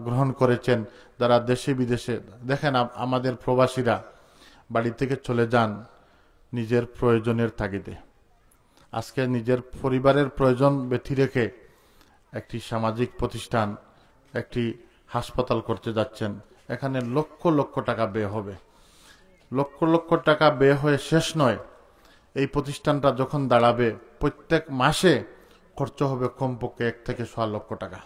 গ্রহণ করেছেন, যারা দেশে বিদেশে, দেখেন আমাদের প্রবাসীরা বাড়ি থেকে চলে যান নিজের প্রয়োজনের তাগিদে। আজকে নিজের পরিবারের প্রয়োজন ব্যতি রেখে একটি সামাজিক প্রতিষ্ঠান, একটি হাসপাতাল করতে যাচ্ছেন। এখানে লক্ষ লক্ষ টাকা ব্যয় হবে, লক্ষ লক্ষ টাকা ব্যয় হয়ে শেষ নয়। এই প্রতিষ্ঠানটা যখন দাঁড়াবে, প্রত্যেক মাসে খরচ হবে কমপক্ষে 1 থেকে 6 লক্ষ টাকা,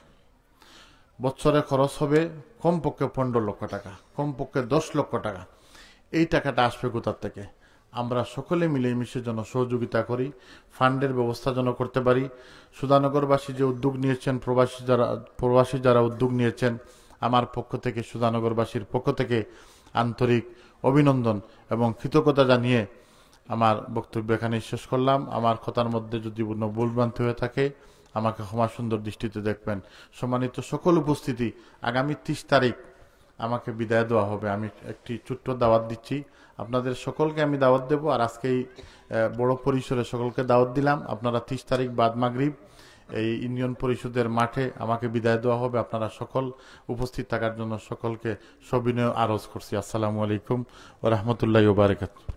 বছরে খরচ হবে কমপক্ষে 15 লক্ষ টাকা, কমপক্ষে 10 লক্ষ টাকা। এই টাকাটা আসবে কোথার থেকে? আমরা সকলে মিলেমিশে যেন সহযোগিতা করি, ফান্ডের ব্যবস্থা যেন করতে পারি। সুধানগরবাসী যে উদ্যোগ নিয়েছেন, প্রবাসী যারা উদ্যোগ নিয়েছেন, আমার পক্ষ থেকে, সুধানগরবাসীর পক্ষ থেকে আন্তরিক অভিনন্দন এবং কৃতজ্ঞতা জানিয়ে আমার বক্তব্য এখানে শেষ করলাম। আমার কথার মধ্যে যদি কোনো ভুলভ্রান্তি হয়ে থাকে আমাকে ক্ষমা সুন্দর দৃষ্টিতে দেখবেন। সম্মানিত সকল উপস্থিতি, আগামী 30 তারিখ আমাকে বিদায় দেওয়া হবে। আমি একটি ছোট্ট দাওয়াত দিচ্ছি, আপনাদের সকলকে আমি দাওয়াত দেব। আর আজকেই বড় পরিসরে সকলকে দাওয়াত দিলাম। আপনারা 30 তারিখ বাদ মাগরিব এই ইউনিয়ন পরিষদের মাঠে আমাকে বিদায় দেওয়া হবে। আপনারা সকল উপস্থিত থাকার জন্য সকলকে সবিনয় আরজ করছি। আসসালামু আলাইকুম ওয়া রাহমাতুল্লাহি ওয়া বারাকাতুহু।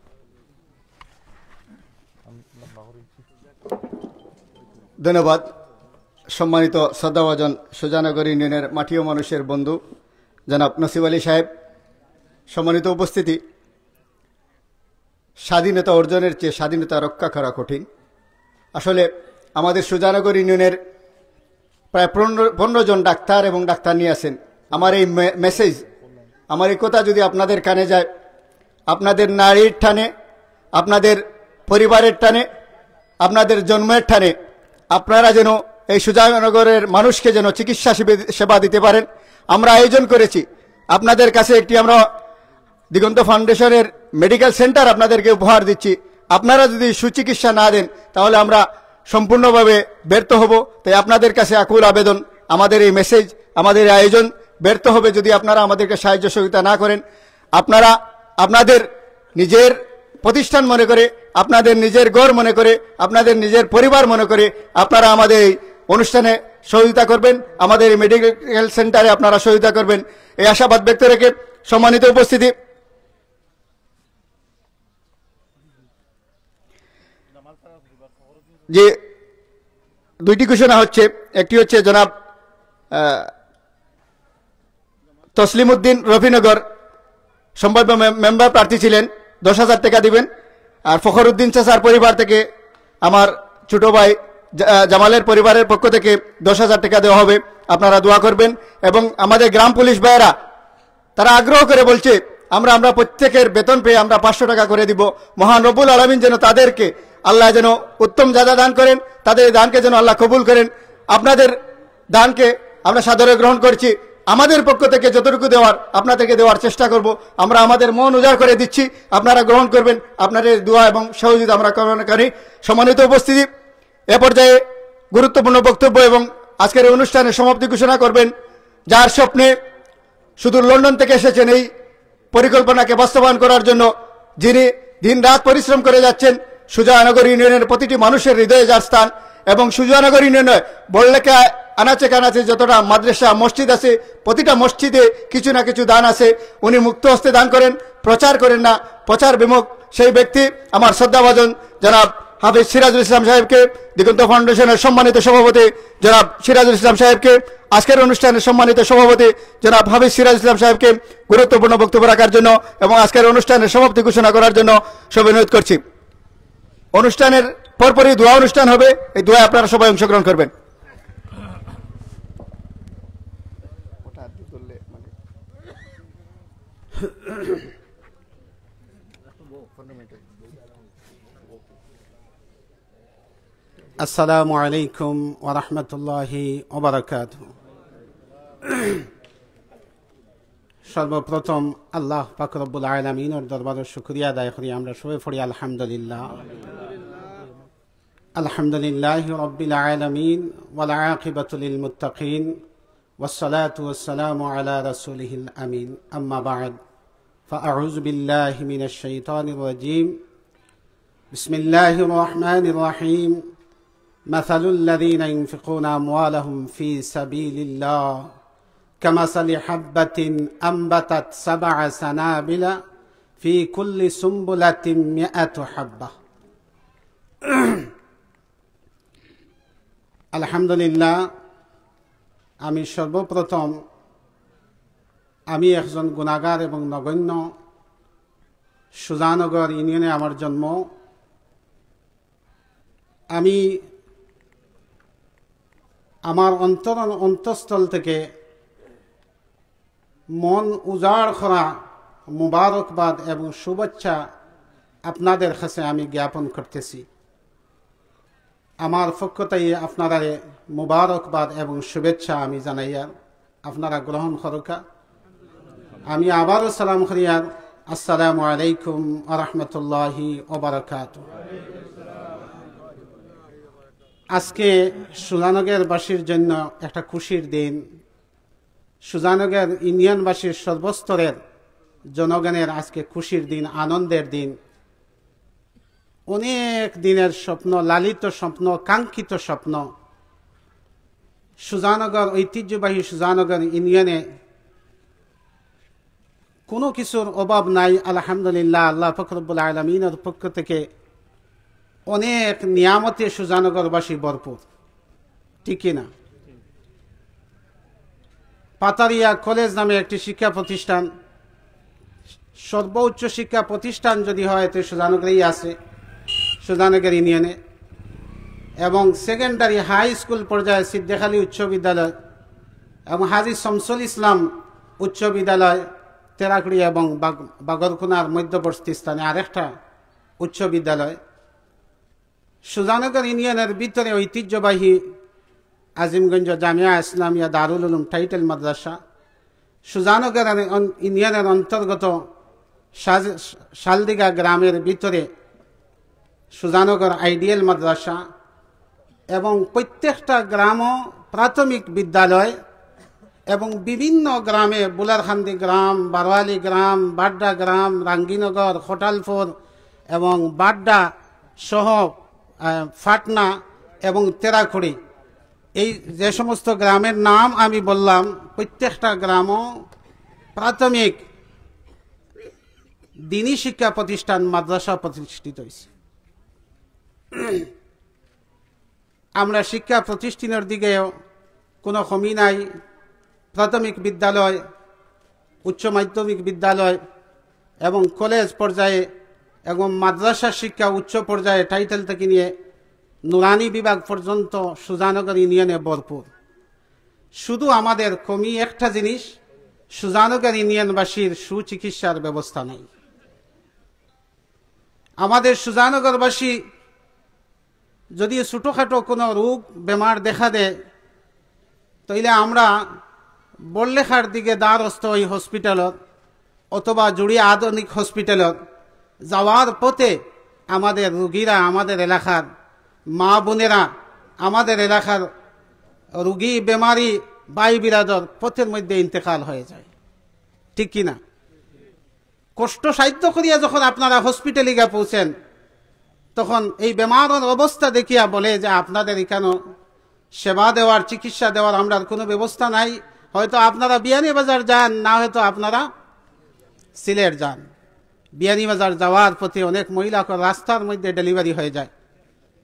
ধন্যবাদ। সম্মানিত শ্রদ্ধাভাজন সুজানগর ইউনিয়নের মাটিও মানুষের বন্ধু জনাব নসিব আলী সাহেব, সম্মানিত উপস্থিতি, স্বাধীনতা অর্জনের চেয়ে স্বাধীনতা রক্ষা করা কঠিন। আসলে আমাদের সুজানগর ইউনিয়নের প্রায় 15 জন ডাক্তার এবং ডাক্তার নিয়ে আসেন। আমার এই মেসেজ, আমার এই কথা যদি আপনাদের কানে যায়, আপনাদের নারীর টানে, আপনাদের পরিবারের টানে, আপনাদের জন্মের টানে আপনারা যেন এই সুজানগরের মানুষকে যেন চিকিৎসা সেবা দিতে পারেন, আমরা আয়োজন করেছি। আপনাদের কাছে একটি আমরা দিগন্ত ফাউন্ডেশনের মেডিকেল সেন্টার আপনাদেরকে উপহার দিচ্ছি। আপনারা যদি সুচিকিৎসা না দেন তাহলে আমরা সম্পূর্ণভাবে ব্যর্থ হব। তাই আপনাদের কাছে আকুল আবেদন, আমাদের এই মেসেজ, আমাদের এই আয়োজন ব্যর্থ হবে যদি আপনারা আমাদেরকে সাহায্য সহযোগিতা না করেন। আপনারা আপনাদের নিজের প্রতিষ্ঠান মনে করে, আপনাদের নিজের ঘর মনে করে, আপনাদের নিজের পরিবার মনে করে আপনারা আমাদের এই অনুষ্ঠানে সহযোগিতা করবেন, আমাদের এই মেডিকেল সেন্টারে আপনারা সহযোগিতা করবেন, এই আশাবাদ ব্যক্ত রেখে সম্মানিত উপস্থিতি, যে দুইটি ঘোষণা হচ্ছে। একটি হচ্ছে জনাব তসলিম উদ্দিন রফিনগর সম্ভাব্য মেম্বার প্রার্থী ছিলেন, 10,000 টাকা দিবেন। আর ফখরুদ্দিন চাচার পরিবার থেকে আমার ছোট ভাই জামালের পরিবারের পক্ষ থেকে 10,000 টাকা দেওয়া হবে, আপনারা দোয়া করবেন। এবং আমাদের গ্রাম পুলিশ ভাইয়েরা তারা আগ্রহ করে বলছে আমরা প্রত্যেকের বেতন পেয়ে আমরা 500 টাকা করে দিব। মহান রব্বুল আলামিন যেন তাদেরকে আল্লাহ যেন উত্তম জাযা দান করেন, তাদের দানকে যেন আল্লাহ কবুল করেন। আপনাদের দানকে আমরা সাদরে গ্রহণ করছি। আমাদের পক্ষ থেকে যতটুকু দেওয়ার আপনাদেরকে দেওয়ার চেষ্টা করব। আমরা আমাদের মন উজাড় করে দিচ্ছি, আপনারা গ্রহণ করবেন। আপনাদের দোয়া এবং সহযোগিতা আমরা কামনা করি। সম্মানিত উপস্থিতি, এ পর্যায়ে গুরুত্বপূর্ণ বক্তব্য এবং আজকের এই অনুষ্ঠানের সমাপ্তি ঘোষণা করবেন যার স্বপ্নে শুধু লন্ডন থেকে এসেছেন এই পরিকল্পনাকে বাস্তবায়ন করার জন্য, যিনি দিনরাত পরিশ্রম করে যাচ্ছেন। সুজানগর ইউনিয়নের প্রতিটি মানুষের হৃদয়ে যার স্থান, এবং সুজানগর ইউনিয়নে বড়লেখা আনাচে কানাচে যতটা মাদ্রাসা মসজিদ আছে, প্রতিটা মসজিদে কিছু না কিছু দান আছে। উনি মুক্ত হস্তে দান করেন, প্রচার করেন না, প্রচার বিমুখ সেই ব্যক্তি আমার শ্রদ্ধাভাজন জনাব হাফিজ সিরাজুল ইসলাম সাহেবকে, দিগন্ত ফাউন্ডেশনের সম্মানিত সভাপতি জনাব সিরাজুল ইসলাম সাহেবকে, আজকের অনুষ্ঠানের সম্মানিত সভাপতি জনাব হাফিজ সিরাজ ইসলাম সাহেবকে গুরুত্বপূর্ণ বক্তব্য রাখার জন্য এবং আজকের অনুষ্ঠানের সমাপ্তি ঘোষণা করার জন্য সবাই অনুরোধ করছি। অনুষ্ঠানের পরপরই দোয়া অনুষ্ঠান হবে, এই দোয়ায় আপনারা সবাই অংশগ্রহণ করবেন। আসসালামু আলাইকুম ওয়া রাহমাতুল্লাহি ওয়া বারাকাতুহু। সর্বপ্রথম আল্লাহ পাক রব্বুল আলামিনের দরবারে শুকরিয়া আদায় করি। আমরা সবাই পড়ি আলহামদুলিল্লাহ। আলহামদুলিল্লাহি রাব্বিল আলামিন ওয়াল আকিবাতু লিল মুত্তাকিন ওয়াস সালাতু ওয়াস সালামু আলা রাসূলিহিল আমিন। আম্মা বা'দ, ফাআউযু বিল্লাহি মিনাশ শাইতানির রাজীম। বিসমিল্লাহির রহমানির রহিম। مثل الذين ينفقون أموالهم في سبيل الله كمثل حبة أنبتت 7 سنابل في كل سنبلة 100 حبة। আলহামদুলিল্লাহ, আমি সর্বপ্রথম আমি একজন গুনাহগার এবং নগণ্য। সুজানগর ইউনিয়নে আমার জন্ম। আমি আমার অন্তঃস্থল থেকে মন উজাড় করা মুবারকবাদ এবং শুভেচ্ছা আপনাদের কাছে আমি জ্ঞাপন করতেছি। আমার পক্ষ থেকে আপনারা মুবারকবাদ এবং শুভেচ্ছা আমি জানাইয়ার, আপনারা গ্রহণ করুকা। আমি আবারও সালাম করিয়ার, আসসালামু আলাইকুম ওয়া রাহমাতুল্লাহি ওয়া বারাকাতুহু। আজকে সুজানগরবাসীর জন্য একটা খুশির দিন। সুজানগর ইউনিয়নবাসীর সর্বস্তরের জনগণের আজকে খুশির দিন, আনন্দের দিন। অনেক দিনের স্বপ্ন, লালিত স্বপ্ন, কাঙ্ক্ষিত স্বপ্ন। সুজানগর ঐতিহ্যবাহী সুজানগর ইউনিয়নে কোনো কিছুর অভাব নাই। আলহামদুলিল্লাহ, আল্লাহ পাক রব্বুল আলামিনের পক্ষ থেকে অনেক নিয়ামতে সুজানগরবাসী ভরপুর। ঠিক কিনা? পাতারিয়া কলেজ নামে একটি শিক্ষা প্রতিষ্ঠান, সর্বোচ্চ শিক্ষা প্রতিষ্ঠান যদি হয় তো সুজানগরেই আছে, সুজানগর ইউনিয়নে। এবং সেকেন্ডারি হাই স্কুল পর্যায়ে সিদ্দেখালী উচ্চ বিদ্যালয় এবং হাজি শামসুল ইসলাম উচ্চ বিদ্যালয় তেরাকুড়ি এবং বাগরকুনার মধ্যবর্তী স্থানে আরেকটা উচ্চ বিদ্যালয়। সুজানগর ইউনিয়নের ভিতরে ঐতিহ্যবাহী আজিমগঞ্জ জামিয়া ইসলামিয়া দারুল উলুম টাইটেল মাদ্রাসা, সুজানগর ইউনিয়নের অন্তর্গত শালদিঘা গ্রামের ভিতরে সুজানগর আইডিয়াল মাদ্রাসা এবং প্রত্যেকটা গ্রামও প্রাথমিক বিদ্যালয় এবং বিভিন্ন গ্রামে বুলারখান্দি গ্রাম, বারোয়ালি গ্রাম, বাড্ডা গ্রাম, রাঙ্গিনগর, খোটালপুর এবং বাড্ডা সহ ফাটনা এবং তেরাখুড়ি, এই যে সমস্ত গ্রামের নাম আমি বললাম প্রত্যেকটা গ্রামও প্রাথমিক দিনী শিক্ষা প্রতিষ্ঠান মাদ্রাসা প্রতিষ্ঠিত হয়েছে। আমরা শিক্ষা প্রতিষ্ঠানের দিকেও কোনো কমি নাই। প্রাথমিক বিদ্যালয়, উচ্চ মাধ্যমিক বিদ্যালয় এবং কলেজ পর্যায়ে এবং মাদ্রাসা শিক্ষা উচ্চ পর্যায়ে টাইটেল থেকে নিয়ে নুরানি বিভাগ পর্যন্ত সুজানগর ইউনিয়নে ভরপুর। শুধু আমাদের কমি একটা জিনিস, সুজানগর ইউনিয়নবাসীর সুচিকিৎসার ব্যবস্থা নেই। আমাদের সুজানগরবাসী যদি ছোটোখাটো কোনো রোগ বেমার দেখা দেয় তাইলে আমরা বড়লেখার দিকে দ্বারস্থ ওই হসপিটালত অথবা জুড়ি আধুনিক হসপিটালত যাওয়ার পথে আমাদের রুগীরা, আমাদের এলাকার মা বোনেরা, আমাদের এলাকার রুগী বেমারি ভাই বিরাদর পথের মধ্যে ইন্তেকাল হয়ে যায়। ঠিক কিনা? কষ্ট সাধ্য করিয়া যখন আপনারা হসপিটালে গিয়ে পৌঁছেন তখন এই বেমারের অবস্থা দেখিয়া বলে যে আপনাদের এখানে সেবা দেওয়ার, চিকিৎসা দেওয়ার আমরা কোনো ব্যবস্থা নাই, হয়তো আপনারা বিয়ানীবাজার যান, না হয়তো আপনারা সিলেট যান। বিয়ানীবাজার যাওয়ার পথে অনেক মহিলা রাস্তার মধ্যে ডেলিভারি হয়ে যায়।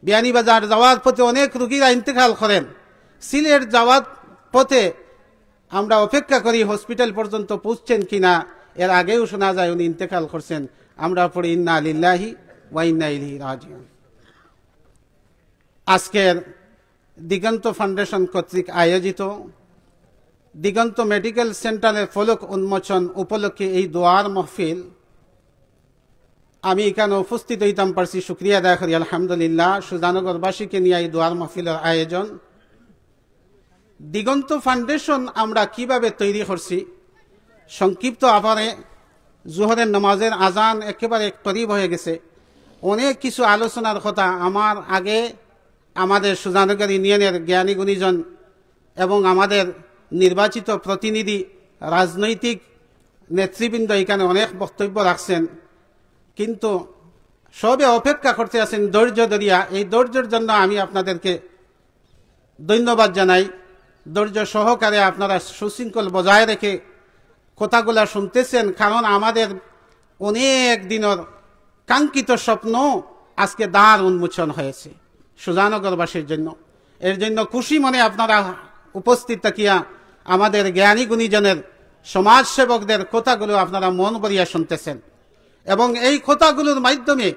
বিয়ানীবাজার যাওয়ার পথে অনেক রুগীরা ইন্তেকাল করেন। সিলেট যাওয়ার পথে আমরা অপেক্ষা করি হসপিটাল পর্যন্ত পৌঁছছেন কিনা, এর আগেও শোনা যায় উনি ইন্তেকাল করছেন। আমরা পড়ি ইন্না লিল্লাহি ওয়া ইন্না ইলাইহি রাজিউন। আজকের দিগন্ত ফাউন্ডেশন কর্তৃক আয়োজিত দিগন্ত মেডিকেল সেন্টারের ফলক উন্মোচন উপলক্ষে এই দোয়ার মাহফিল, আমি এখানে উপস্থিত হইতাম পারছি, শুক্রিয়া আদায় করি আলহামদুলিল্লাহ। সুজানগরবাসীকে নিয়ে এই দোয়ার মাহফিলের আয়োজন। দিগন্ত ফাউন্ডেশন আমরা কিভাবে তৈরি করছি সংক্ষিপ্ত আকারে, জোহরের নামাজের আজান একেবারে করিব হয়ে গেছে। অনেক কিছু আলোচনার কথা আমার আগে আমাদের সুজানগর ইউনিয়নের জ্ঞানী গুণীজন এবং আমাদের নির্বাচিত প্রতিনিধি, রাজনৈতিক নেতৃবৃন্দ এখানে অনেক বক্তব্য রাখছেন, কিন্তু সবে অপেক্ষা করতে আছেন ধৈর্য ধরিয়া। এই ধৈর্যের জন্য আমি আপনাদেরকে ধন্যবাদ জানাই। ধৈর্য সহকারে আপনারা সুশৃঙ্খল বজায় রেখে কথাগুলা শুনতেছেন, কারণ আমাদের অনেক দিনের কাঙ্ক্ষিত স্বপ্ন আজকে দ্বার উন্মোচন হয়েছে সুজানগরবাসীর জন্য। এর জন্য খুশি মনে আপনারা উপস্থিত থাকিয়া আমাদের জ্ঞানী গুণীজনের, সমাজসেবকদের কথাগুলো আপনারা মন ভরিয়া শুনতেছেন এবং এই কথাগুলোর মাধ্যমে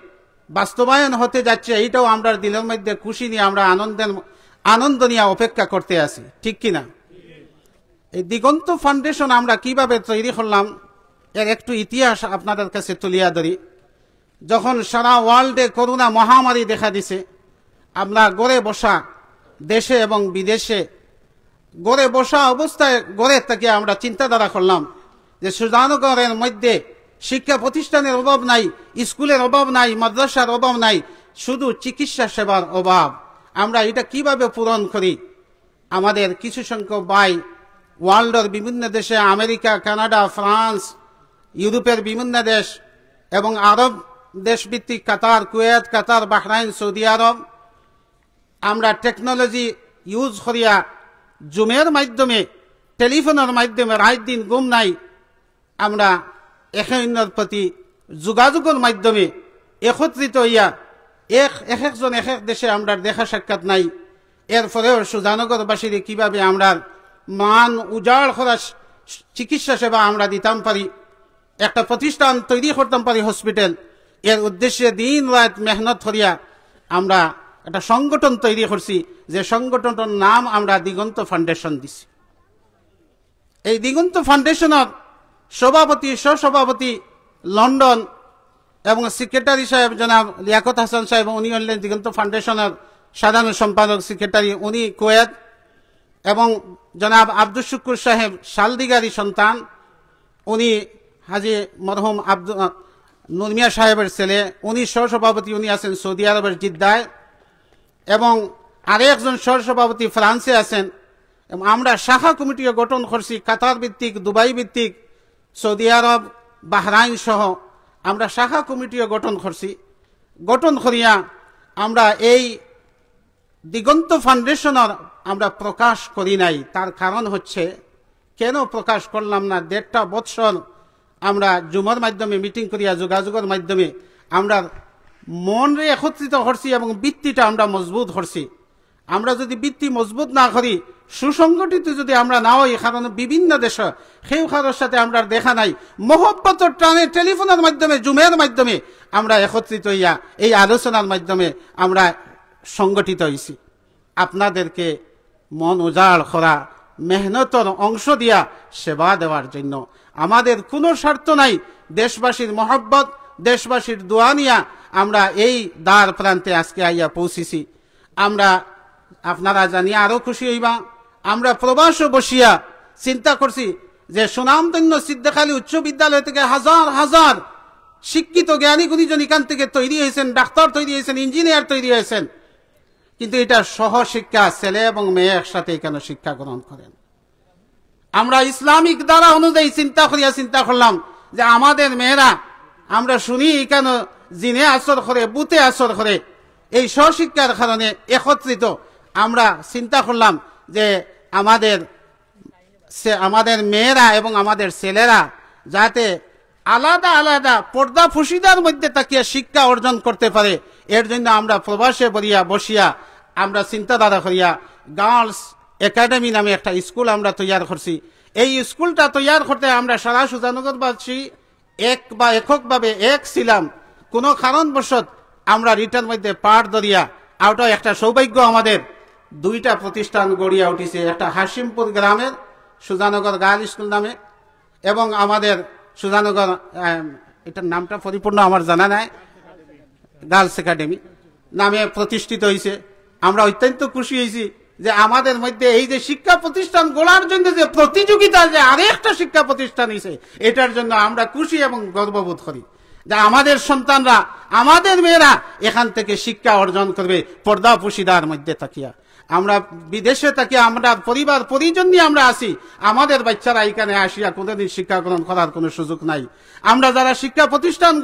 বাস্তবায়ন হতে যাচ্ছে, এইটাও আমরা দিলের মধ্যে খুশি নিয়ে আমরা আনন্দ নিয়ে অপেক্ষা করতে আছি। ঠিক কিনা? এই দিগন্ত ফাউন্ডেশন আমরা কিভাবে তৈরি করলাম এর একটু ইতিহাস আপনাদের কাছে তুলিয়া ধরি। যখন সারা ওয়ার্ল্ডে করোনা মহামারী দেখা দিছে, আমরা গড়ে বসা দেশে এবং বিদেশে গড়ে বসা অবস্থায় গড়ে থেকে আমরা চিন্তাধারা করলাম যে সুজানগরের মধ্যে শিক্ষা প্রতিষ্ঠানের অভাব নাই, স্কুলের অভাব নাই, মাদ্রাসার অভাব নাই, শুধু চিকিৎসা সেবার অভাব। আমরা এটা কিভাবে পূরণ করি? আমাদের কিছু সংখ্যক ভাই ওয়ার্ল্ডের বিভিন্ন দেশে, আমেরিকা, কানাডা, ফ্রান্স, ইউরোপের বিভিন্ন দেশ এবং আরব দেশভিত্তিক কাতার, কুয়েত, কাতার, বাহরাইন, সৌদি আরব, আমরা টেকনোলজি ইউজ করিয়া জুমের মাধ্যমে, টেলিফোনের মাধ্যমে রাত দিন ঘুম নাই, আমরা একে অন্যের প্রতি যোগাযোগের মাধ্যমে একত্রিত হইয়া একজন এক এক দেশে আমরা দেখা সাক্ষাৎ নাই, এরপরেও সুজানগরবাসীর কিভাবে আমরা মান উজাড় করা চিকিৎসা সেবা আমরা দিতাম পারি, একটা প্রতিষ্ঠান তৈরি করতাম পারি, হসপিটাল। এর উদ্দেশ্যে দিন রাত মেহনত করিয়া আমরা একটা সংগঠন তৈরি করছি, যে সংগঠনটার নাম আমরা দিগন্ত ফাউন্ডেশন দিছি। এই দিগন্ত ফাউন্ডেশনের সভাপতি, সহসভাপতি লন্ডন এবং সেক্রেটারি সাহেব জনাব লিয়াকত হাসান সাহেব, উনি হলেন দিগন্ত ফাউন্ডেশনের সাধারণ সম্পাদক সেক্রেটারি, উনি কুয়েত। এবং জনাব আব্দুল শুকুর সাহেব শালদিগারি সন্তান, উনি হাজি মরহুম নুরমিয়া সাহেবের ছেলে, উনি সহসভাপতি, উনি আছেন সৌদি আরবের জিদ্দায়। এবং আরেকজন সহসভাপতি ফ্রান্সে আছেন। এবং আমরা শাখা কমিটিও গঠন করছি, কাতার ভিত্তিক, দুবাই ভিত্তিক, সৌদি আরব, বাহরাইন সহ আমরা শাখা কমিটিও গঠন করছি। গঠন করিয়া আমরা এই দিগন্ত ফাউন্ডেশনের আমরা প্রকাশ করি নাই। তার কারণ হচ্ছে, কেন প্রকাশ করলাম না, 1.5 বছর আমরা জুমের মাধ্যমে মিটিং করিয়া যোগাযোগের মাধ্যমে আমরা মনরে একত্রিত করছি এবং ভিত্তিটা আমরা মজবুত করছি। আমরা যদি ভিত্তি মজবুত না করি, সুসংগঠিত যদি আমরা না হই, কারণ বিভিন্ন দেশে সেই কারোর সাথে আমরা দেখা নাই, মহব্বতের টানে টেলিফোনের মাধ্যমে, জুমের মাধ্যমে আমরা একত্রিত হইয়া এই আলোচনার মাধ্যমে আমরা সংগঠিত হয়েছি। আপনাদেরকে মন উজাড় করা, মেহনতর অংশ দিয়া সেবা দেওয়ার জন্য। আমাদের কোনো স্বার্থ নাই, দেশবাসীর মহব্বত, দেশবাসীর দোয়া নিয়া আমরা এই দ্বার প্রান্তে আজকে আইয়া পৌঁছেছি। আমরা আপনারা জানিয়া আরো খুশি হইবা, আমরা প্রবাসে বসিয়া চিন্তা করছি যে সুনামধন্য সিদ্ধেখালী উচ্চ বিদ্যালয় থেকে হাজার হাজার শিক্ষিত জ্ঞানী গুণীজন এখান থেকে তৈরি হয়েছেন, ডাক্তার তৈরি হয়েছেন, ইঞ্জিনিয়ার তৈরি হয়েছেন। কিন্তু এটা সহশিক্ষা, ছেলে এবং মেয়ে একসাথে এখানে শিক্ষা গ্রহণ করেন। আমরা ইসলামিক দ্বারা অনুযায়ী চিন্তা করলাম যে আমাদের মেয়েরা, আমরা শুনি এখানে জিনে আসর করে, বুতে আসর করে, এই সহশিক্ষার কারণে একত্রিত আমরা চিন্তা করলাম যে আমাদের মেয়েরা এবং আমাদের ছেলেরা যাতে আলাদা আলাদা পর্দা ফুশিদার মধ্যে তাকিয়া শিক্ষা অর্জন করতে পারে, এর জন্য আমরা প্রবাসে বসিয়া আমরা চিন্তাধারা করিয়া গার্লস একাডেমি নামে একটা স্কুল আমরা তৈরি করছি। এই স্কুলটা তৈরি করতে আমরা সারা সুজানগরবাসী এককভাবে এক ছিলাম। কোনো কারণবশত আমরা রিটার্ন মধ্যে পার ধরিয়া আউটা একটা সৌভাগ্য, আমাদের 2টা প্রতিষ্ঠান গড়িয়া উঠিছে, একটা হাসিমপুর গ্রামের সুজানগর গার্ল স্কুল নামে, এবং আমাদের সুজানগর, এটার নামটা পরিপূর্ণ আমার জানা নাই, গার্লস একাডেমি নামে প্রতিষ্ঠিত হয়েছে। আমরা অত্যন্ত খুশি হয়েছি যে আমাদের মধ্যে এই যে শিক্ষা প্রতিষ্ঠান গড়ার জন্য যে প্রতিযোগিতা, যে আরেকটা শিক্ষা প্রতিষ্ঠান হয়েছে, এটার জন্য আমরা খুশি এবং গর্ববোধ করি যে আমাদের সন্তানরা, আমাদের মেয়েরা এখান থেকে শিক্ষা অর্জন করবে পর্দা পুশিদার মধ্যে থাকিয়া। আমরা বিদেশে থাকি, আমরা পরিবার পরিজন নিয়ে আমরা আসি, আমাদের বাচ্চারা এখানে আসিয়া কোনোদিন শিক্ষা গ্রহণ করার কোনো সুযোগ নাই। আমরা যারা শিক্ষা প্রতিষ্ঠান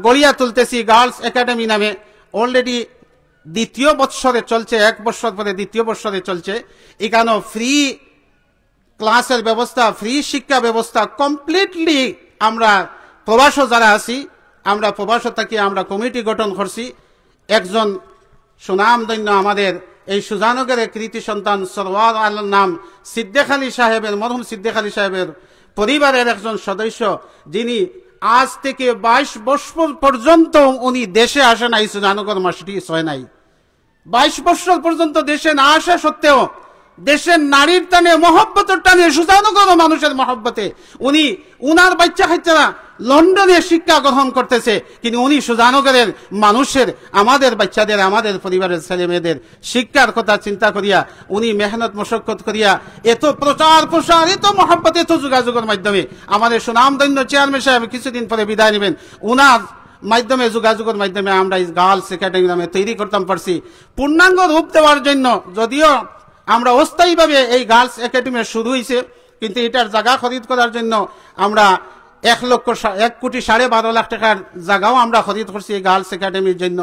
গড়িয়া তুলতেছি গার্লস একাডেমি নামে, অলরেডি 2য় বৎসরে চলছে, 1 বছর পরে 2য় বৎসরে চলছে। এখানে ফ্রি ক্লাসের ব্যবস্থা, ফ্রি শিক্ষা ব্যবস্থা কমপ্লিটলি। আমরা প্রবাস যারা আছি, আমরা প্রবাস থাকি, আমরা কমিটি গঠন করছি। একজন সুনামধন্য আমাদের এই সুজানগরের কৃতি সন্তান সরওয়ার আলম নাম সিদ্ধেখালী সাহেবের, মরহুম সিদ্ধেখালী সাহেবের পরিবারের একজন সদস্য, যিনি আজ থেকে 22 বছর পর্যন্ত উনি দেশে আসে নাই, সুজানগর মাসটি হয় নাই। 22 বছর পর্যন্ত দেশে না আসা সত্ত্বেও দেশের নারীর টানে, মহব্বতের টানে, সুজানগর মানুষের মহব্বতে উনি উনার বাচ্চা কাচ্চারা লন্ডনে শিক্ষা গ্রহণ করতেছে, কিন্তু উনি সুজানগরের মানুষের, আমাদের বাচ্চাদের, আমাদের পরিবারের ছেলে মেয়েদের শিক্ষার কথা চিন্তা করিয়া উনি মেহনত মশক্কত করিয়া এত প্রচার প্রসার, এত মহব্বত, এত যোগাযোগের মাধ্যমে আমাদের সুনামধন্য চেয়ারম্যান সাহেব কিছুদিন পরে বিদায় নেবেন, উনার মাধ্যমে, যোগাযোগের মাধ্যমে আমরা এই গার্লস একাডেমি নামে তৈরি করতাম পারছি। পূর্ণাঙ্গ রূপ দেওয়ার জন্য যদিও আমরা অস্থায়ীভাবে এই গার্লস একাডেমি শুরু হয়েছে, কিন্তু এটার জায়গা খরিদ করার জন্য আমরা 1,12 লাখ টাকার জায়গাও আমরা খরিদ করছি এই গার্লস একাডেমির জন্য।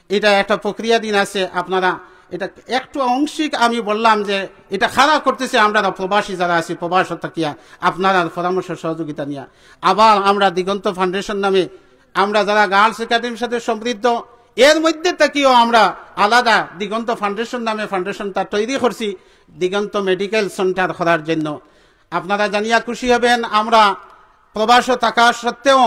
এটা একটা প্রক্রিয়া দিন আছে, আপনারা এটা একটু আংশিক আমি বললাম যে এটা খারাপ করতেছে আমরা প্রবাসী যারা আছি, প্রবাস থাকিয়া আপনারা পরামর্শ সহযোগিতা নিয়ে। আবার আমরা দিগন্ত ফাউন্ডেশন নামে আমরা যারা গার্লস একাডেমির সাথে সম্পৃক্ত, এর মধ্যে থেকেও আমরা আলাদা দিগন্ত ফাউন্ডেশন নামে ফাউন্ডেশনটা তৈরি করছি দিগন্ত মেডিকেল সেন্টার করার জন্য। আপনারা জানিয়া খুশি হবেন, আমরা প্রবাস থাকা সত্ত্বেও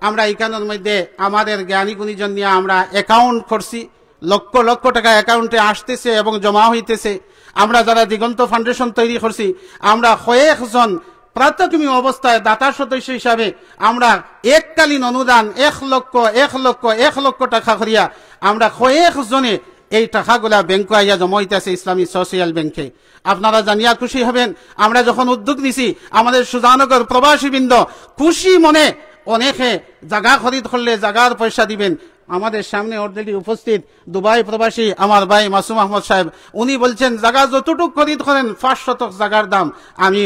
আমরা এখানের মধ্যে আমাদের জ্ঞানী গুণীজন নিয়ে আমরা অ্যাকাউন্ট করছি, লক্ষ লক্ষ টাকা অ্যাকাউন্টে আসতেছে এবং জমা হইতেছে। আমরা যারা দিগন্ত ফাউন্ডেশন তৈরি করছি আমরা কয়েকজন প্রাথমিক অবস্থায় দাতা সদস্য হিসাবে আমরা এককালীন অনুদান 1,00,000 টাকা করিয়া আমরা কয়েকজনে এই টাকাগুলা ব্যাংকে আইয়া জমা হইতেছে ইসলামী সোশিয়াল ব্যাংকে। আপনারা জানিয়া খুশি হবেন, আমরা যখন উদ্যোগ নিছি আমাদের সুজানগর প্রবাসীবৃন্দ খুশি মনে অনেকে জায়গা খরিদ করলে জায়গার পয়সা দিবেন। আমাদের সামনে অলরেডি উপস্থিত দুবাই প্রবাসী আমার ভাই মাসুম আহমদ সাহেব, উনি বলছেন জায়গা যতটুক খরিদ করেন 5 শতক জায়গার দাম আমি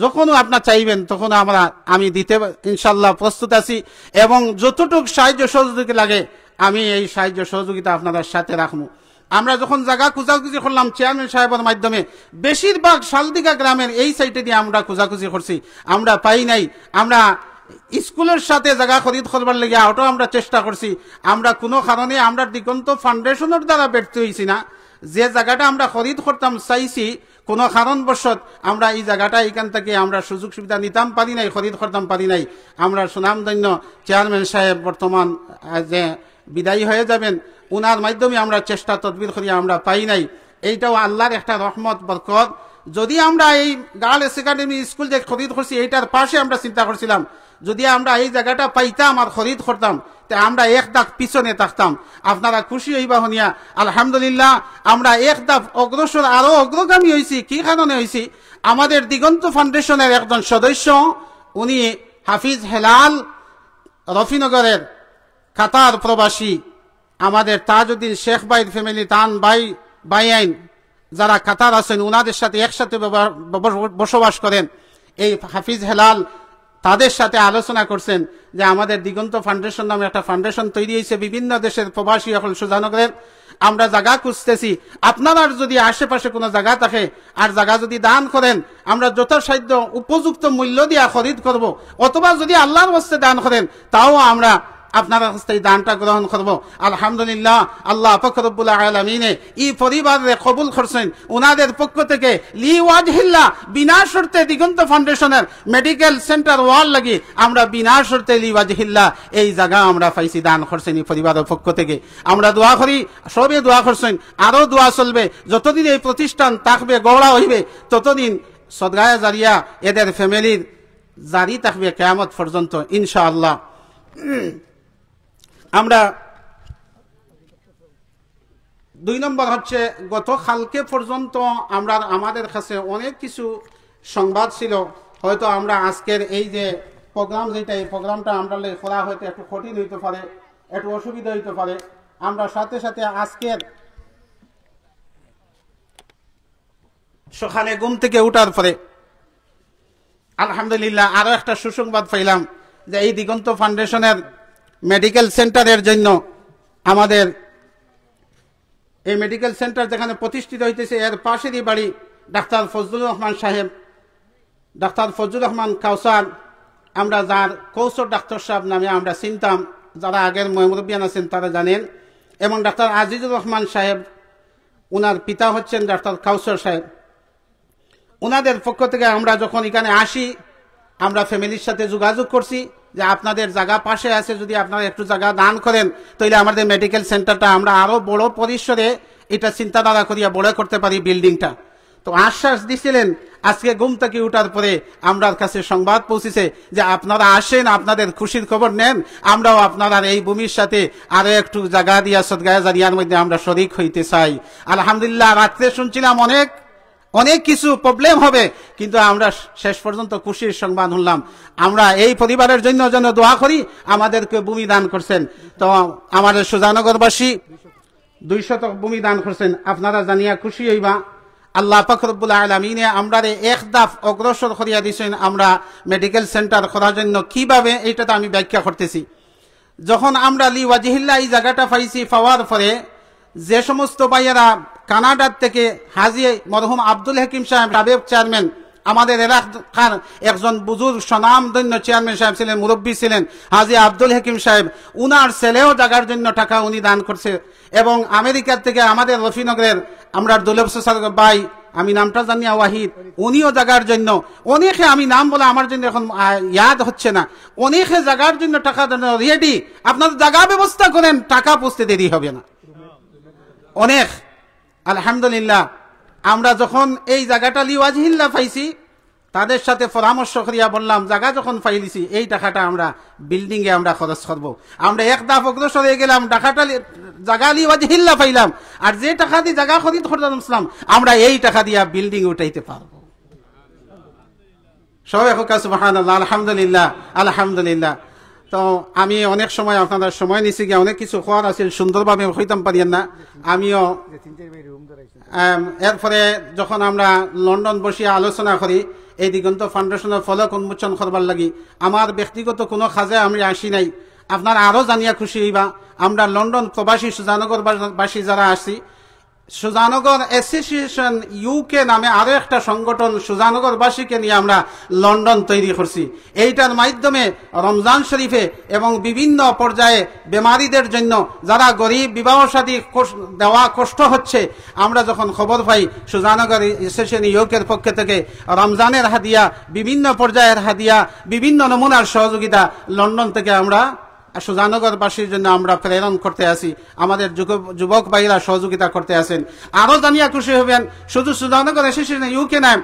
যখনও আপনার চাইবেন তখন আমি দিতে ইনশাল্লাহ প্রস্তুত আছি, এবং যতটুক সাহায্য সহযোগিতা লাগে আমি এই সাহায্য সহযোগিতা আপনাদের সাথে রাখবো। আমরা যখন জায়গা খোঁজাখুঁজি করলাম চেয়ারম্যান সাহেবের মাধ্যমে, বেশিরভাগ শালদিঘা গ্রামের এই সাইটে দিয়ে আমরা খোঁজাখুঁজি করছি, আমরা পাই নাই। আমরা স্কুলের সাথে জায়গা খরিদ করবার লেগে ওটাও আমরা চেষ্টা করছি, আমরা কোনো কারণে আমরা দিগন্ত ফাউন্ডেশনের দ্বারা ব্যর্থ হয়েছি না। যে জায়গাটা আমরা খরিদ করতাম চাইছি, কোনো কারণবশত আমরা এই জায়গাটা এখান থেকে আমরা সুযোগ সুবিধা নিতাম পারি নাই, খরিদ করতাম পারি নাই। আমরা সুনামধন্য চেয়ারম্যান সাহেব বর্তমান যে বিদায়ী হয়ে যাবেন, উনার মাধ্যমে আমরা চেষ্টা তদবির করি, আমরা পাই নাই। এইটাও আল্লাহর একটা রহমত বরকত। যদি আমরা এই গার্লস একাডেমি স্কুল যে খরিদ করছি এইটার পাশে আমরা চিন্তা করছিলাম, যদি আমরা এই জায়গাটা পাইতাম আর খরিদ করতাম তে আমরা এক ধাপ পিছনে থাকতাম। আপনারা খুশি হইবা হনিয়া আলহামদুলিল্লাহ আমরা এক ধাপ অগ্রসর আরো অগ্রগামী হয়েছি। কি কারণে হয়েছি? আমাদের দিগন্ত ফাউন্ডেশনের একজন সদস্য, উনি হাফিজ হেলাল রফিনগরের কাতার প্রবাসী, আমাদের তাজউদ্দিন শেখ ভাইয়ের ফ্যামিলি তান ভাই আইন যারা কাতার আছেন ওনাদের সাথে একসাথে বসবাস করেন। এই হাফিজ হেলাল তাদের সাথে আলোচনা করছেন যে আমাদের দিগন্ত ফাউন্ডেশন নামে একটা ফাউন্ডেশন তৈরি হয়েছে বিভিন্ন দেশের প্রবাসী এখন সুজানগরের, আমরা জায়গা খুঁজতেছি, আপনারা যদি আশেপাশে কোনো জায়গা থাকে আর জায়গা যদি দান করেন আমরা যথাসাধ্য উপযুক্ত মূল্য দিয়ে খরিদ করব, অথবা যদি আল্লাহর ওয়াস্তে দান করেন তাও আমরা আপনার কাছে এই দানটা গ্রহণ করব। আলহামদুলিল্লাহ আল্লাহ পাক রব্বুল আলামিন এই পরিবারে কবুল করছেন। ওনাদের পক্ষ থেকে লিওয়াজহিল্লাহ বিনা শর্তে দিগন্ত ফাউন্ডেশনের মেডিকেল সেন্টার ওয়াল লাগি আমরা বিনা শর্তে লিওয়াজহিল্লাহ এই জায়গা আমরা পাইছি, দান করছেন এই পরিবারের পক্ষ থেকে। আমরা দোয়া করি, সবে দোয়া করছেন, আরো দোয়া চলবে। যতদিন এই প্রতিষ্ঠান থাকবে গড়া হইবে ততদিন সদগায়ে জারিয়া এদের ফ্যামিলির জারি থাকবে কিয়ামত পর্যন্ত ইনশাআল্লাহ। আমরা 2 নম্বর হচ্ছে গত কালকে পর্যন্ত আমাদের কাছে অনেক কিছু সংবাদ ছিল, হয়তো আমরা আজকের এই যে প্রোগ্রাম যেটা এই প্রোগ্রামটা আমরা করা হয়তো একটু কঠিন হইতে পারে, একটু অসুবিধা হইতে পারে। আমরা সাথে সাথে আজকের সকালে ঘুম থেকে উঠার পরে আলহামদুলিল্লাহ আরো একটা সুসংবাদ পাইলাম যে এই দিগন্ত ফাউন্ডেশনের মেডিকেল সেন্টারের জন্য আমাদের এই মেডিকেল সেন্টার যেখানে প্রতিষ্ঠিত হইতেছে এর পাশেরই বাড়ি ডাক্তার ফজলুর রহমান সাহেব, ডাক্তার ফজলুর রহমান কাউসার, আমরা যার কৌশল ডাক্তার সাহেব নামে আমরা চিনতাম, যারা আগের মুরব্বিয়ান আছেন তারা জানেন, এবং ডাক্তার আজিজুর রহমান সাহেব ওনার পিতা হচ্ছেন ডাক্তার কাউসার সাহেব। ওনাদের পক্ষ থেকে আমরা যখন এখানে আসি আমরা ফ্যামিলির সাথে যোগাযোগ করছি যে আপনাদের জায়গা পাশে আছে, যদি আপনারা একটু জায়গা দান করেন তাহলে আমাদের মেডিকেল সেন্টারটা আমরা আরো বড় পরিসরে এটা চিন্তাধারা করিয়া বড় করতে পারি বিল্ডিংটা। তো আশ্বাস দিছিলেন। আজকে ঘুম থেকে উঠার পরে আমার কাছে সংবাদ পৌঁছেছে যে আপনারা আসেন, আপনাদের খুশির খবর নেন, আমরাও আপনারা এই ভূমির সাথে আরো একটু জায়গা দিয়া সদগায়ে জারিয়ার মধ্যে আমরা শরীক হইতে চাই। আলহামদুলিল্লাহ রাত্রে শুনছিলাম অনেক কিছু প্রবলেম হবে, কিন্তু আমরা শেষ পর্যন্ত খুশির সংবাদ শুনলাম। আমরা এই পরিবারের জন্য যেন দোয়া করি, আমাদেরকে ভূমি দান করছেন। তো আমাদের সুজানগরবাসী 200 ভূমি দান করছেন, আপনারা জানিয়া খুশি হইবা। আল্লাহ পাক রব্বুল আলামিনে আমরা এক ধাপ অগ্রসর করিয়া দিয়েছেন। আমরা মেডিকেল সেন্টার করার জন্য কিভাবে এইটা তো আমি ব্যাখ্যা করতেছি। যখন আমরা লিওয়াজহিল্লাহ এই জায়গাটা পাইছি, পাওয়ার পরে যে সমস্ত ভাইয়েরা কানাডার থেকে হাজি মরহুম আব্দুল হাকিম সাহেব সাবেক চেয়ারম্যান আমাদের এলাকার একজন বুজুর্গ স্বনামধন্য চেয়ারম্যান সাহেব ছিলেন, মুরব্বী ছিলেন, হাজী আব্দুল হাকিম সাহেব। উনার ছেলেও জায়গার জন্য টাকা উনি দান করছে। এবং আমেরিকার থেকে আমাদের রফিনগরের আমরা দুলভ স্যার ভাই, আমি নামটা জানি ওয়াহিদ, উনিও জায়গার জন্য অনেকে, আমি নাম বলে আমার জন্য এখন ইয়াদ হচ্ছে না, অনেকে জায়গার জন্য টাকা দেন রেডি। আপনার জায়গা ব্যবস্থা করেন, টাকা পৌঁছতে দেরি হবে না। অনেক আলহামদুলিল্লাহ আমরা যখন এই জায়গাটা লিওয়াজহিল্লা পাইছি, তাদের সাথে পরামর্শ করিয়া বললাম, জায়গা যখন পাইলিছি এই টাকাটা আমরা বিল্ডিং এ আমরা খরচ করব। আমরা এক ধাপ অগ্রসর হয়ে গেলাম, টাকাটা জায়গা লিওয়াজহিল্লা পাইলাম, আর যে টাকা দিয়ে জায়গা খরিদ করলাম আমরা এই টাকা দিয়া বিল্ডিং উঠাইতে পারবো। সবাই হোক সুবহানাল্লাহ, আলহামদুলিল্লাহ, আলহামদুলিল্লাহ। তো আমি অনেক সময় আপনাদের সময় নিছি গিয়ে, অনেক কিছু খোয়ার আছে, সুন্দরভাবে হইতাম পারিয়েন না। আমিও এরপরে যখন আমরা লন্ডন বসিয়া আলোচনা করি এই দিগন্ত ফাউন্ডেশনের ফলক উন্মোচন করবার লাগি, আমার ব্যক্তিগত কোনো কাজে আমি আসি নাই। আপনারা আরো জানিয়া খুশি হইবা, আমরা লন্ডন প্রবাসী সুজানগরবাসী যারা আছি, সুজানগর অ্যাসোসিয়েশন ইউকে নামে আরো একটা সংগঠন সুজানগরবাসীকে নিয়ে আমরা লন্ডন তৈরি করছি। এইটার মাধ্যমে রমজান শরীফে এবং বিভিন্ন পর্যায়ে বেমারিদের জন্য যারা গরিব, বিবাহ শাদী দেওয়া কষ্ট হচ্ছে, আমরা যখন খবর পাই সুজানগর অ্যাসোসিয়েশন ইউকের পক্ষ থেকে রমজানের হাদিয়া, বিভিন্ন পর্যায়ের হাদিয়া, বিভিন্ন নমুনার সহযোগিতা লন্ডন থেকে আমরা সুজানগরবাসীর জন্য আমরা প্রেরণ করতে আসি। আমাদের যুবক ভাইরা সহযোগিতা করতে আসেন। আরো জানিয়া খুশি হবেন, শুধু সুজানগর অ্যাসোসিয়েশন ইউকে নাই,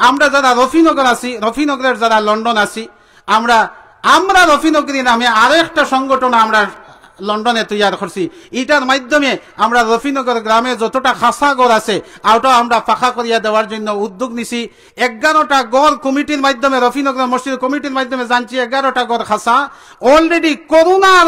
আমরা যারা রফিনগর আছি, রফিনগরের যারা লন্ডন আছি, আমরা রফিনগরী নামে আরো একটা সংগঠন আমরা লন্ডনে তৈরি করছি। এটার মাধ্যমে আমরা রফিনগর গ্রামে যতটা খাসা গড় আছে ওটা আমরা ফাঁকা করিয়া দেওয়ার জন্য উদ্যোগ নিছি। 11টা গড় কমিটির মাধ্যমে, রফিনগর মসজিদ কমিটির মাধ্যমে জানছি 11টা গড় খাসা। অলরেডি করোনার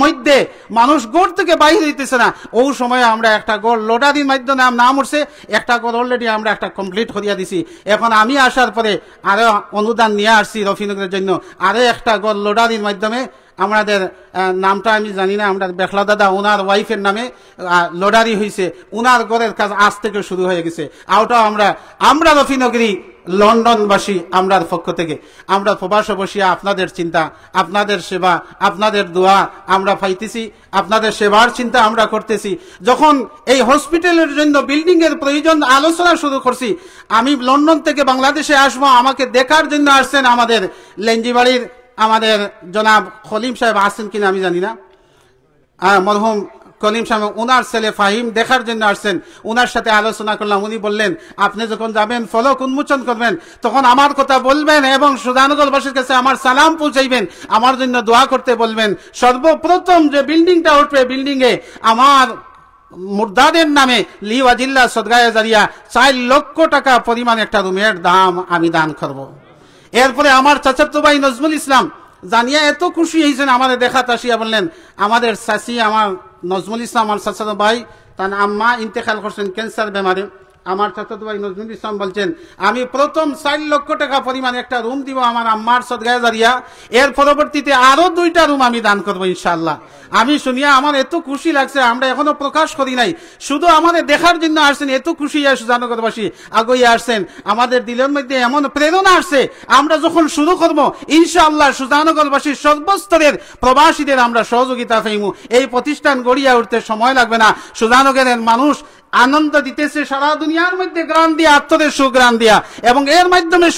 মধ্যে মানুষ গড় থেকে বাইরে হইতেছে না, ওই সময় আমরা একটা গড় লটারির মাধ্যমে নাম উঠছে, একটা গড় অলরেডি আমরা একটা কমপ্লিট করিয়া দিছি। এখন আমি আসার পরে আরো অনুদান নিয়ে আসছি রফিনগরের জন্য, আরো একটা গড় লটারির মাধ্যমে, আমাদের নামটা আমি জানি না, আমরা বেখলা দাদা ওনার ওয়াইফের নামে লটারি হয়েছে, ওনার ঘরের কাজ আজ থেকে শুরু হয়ে গেছে। ওটাও আমরা রফিনগরী লন্ডনবাসী আমরার পক্ষ থেকে আমরা প্রবাসে বসিয়া আপনাদের চিন্তা, আপনাদের সেবা, আপনাদের দোয়া আমরা পাইতেছি, আপনাদের সেবার চিন্তা আমরা করতেছি। যখন এই হসপিটালের জন্য বিল্ডিং এর প্রয়োজন আলোচনা শুরু করছি, আমি লন্ডন থেকে বাংলাদেশে আসবো, আমাকে দেখার জন্য আসছেন আমাদের লেঞ্জিবাড়ির আমাদের জনাব খলিম সাহেব, আসছেন কিনা আমি জানি না, মরহুম কলিম সাহেব, ওনার ছেলে ফাহিম দেখার জন্য আসছেন। ওনার সাথে আলোচনা করলাম, উনি বললেন আপনি যখন যাবেন ফলক উন্মোচন করবেন তখন আমার কথা বলবেন এবং সুজানগরবাসীর কাছে আমার সালাম পৌঁছাইবেন, আমার জন্য দোয়া করতে বলবেন। সর্বপ্রথম যে বিল্ডিংটা উঠবে, বিল্ডিং এ আমার মুর্দাদের নামে লিওয়াজিল্লা সদগায়ে জারিয়া 4 লক্ষ টাকা পরিমাণ একটা রুমের দাম আমি দান করব। এরপরে আমার চাচাতো ভাই নজমুল ইসলাম জানিয়া এত খুশি হয়েছেন, আমাদের দেখাতে আসিয়া বললেন আমাদের চাচি, আমার নজমুল ইসলাম আমার চাচাতো ভাই, তার আম্মা ইন্তেকাল করছেন ক্যান্সার বেমারে। আমার চাচাতো ভাই নজরুল ইসলাম বলছেন আমি প্রথম 4 লক্ষ টাকা পরিমাণ একটা রুম দিব আমার আম্মার সদগায়ে জারিয়া, এর পরবর্তীতে আরো 2টা রুম আমি দান করবো ইনশাআল্লাহ। আমি শুনিয়া আমার এত খুশি লাগছে, আমরা এখনো প্রকাশ করি নাই, শুধু আমাদের দেখার জন্য আসছেন, এত খুশি সুজানগরবাসী আগিয়ে আসছেন, আমাদের দিলের মধ্যে এমন প্রেরণা আসছে, আমরা যখন শুরু করবো ইনশাআল্লাহ সুজানগরবাসীর সর্বস্তরের প্রবাসীদের আমরা সহযোগিতা পাইমু। এই প্রতিষ্ঠান গড়িয়া উঠতে সময় লাগবে না। সুজানগরের মানুষ আনন্দ দিতেছে সারা দুনিয়ার মধ্যে গ্রাম দিয়া, আত্মদের সুগ্রাম দিয়া, এবং এর মাধ্যমে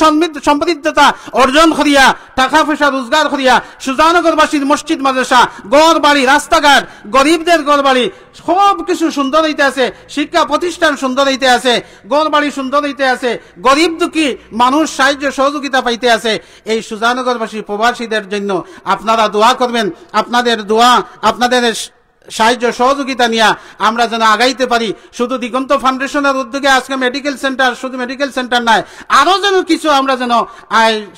সমৃদ্ধতা অর্জন করিয়া, টাকা পয়সা রোজগার করিয়া সুজানগরবাসীর মসজিদ মাদ্রাসা, গড় বাড়ি, রাস্তাঘাট, গরিবদের গড় বাড়ি সব কিছু সুন্দর হইতে আছে, শিক্ষা প্রতিষ্ঠান সুন্দর হইতে আছে, গড় বাড়ি সুন্দর হইতে আছে, গরিব দুঃখী মানুষ সাহায্য সহযোগিতা পাইতে আছে। এই সুজানগরবাসী প্রবাসীদের জন্য আপনারা দোয়া করবেন, আপনাদের দোয়া, আপনাদের সাহায্য সহযোগিতা নিয়ে আমরা যেন আগাইতে পারি। শুধু দিগন্ত ফাউন্ডেশনের উদ্যোগে আজকে মেডিকেল সেন্টার, শুধু মেডিকেল সেন্টার নয়, আরো যেন কিছু আমরা যেন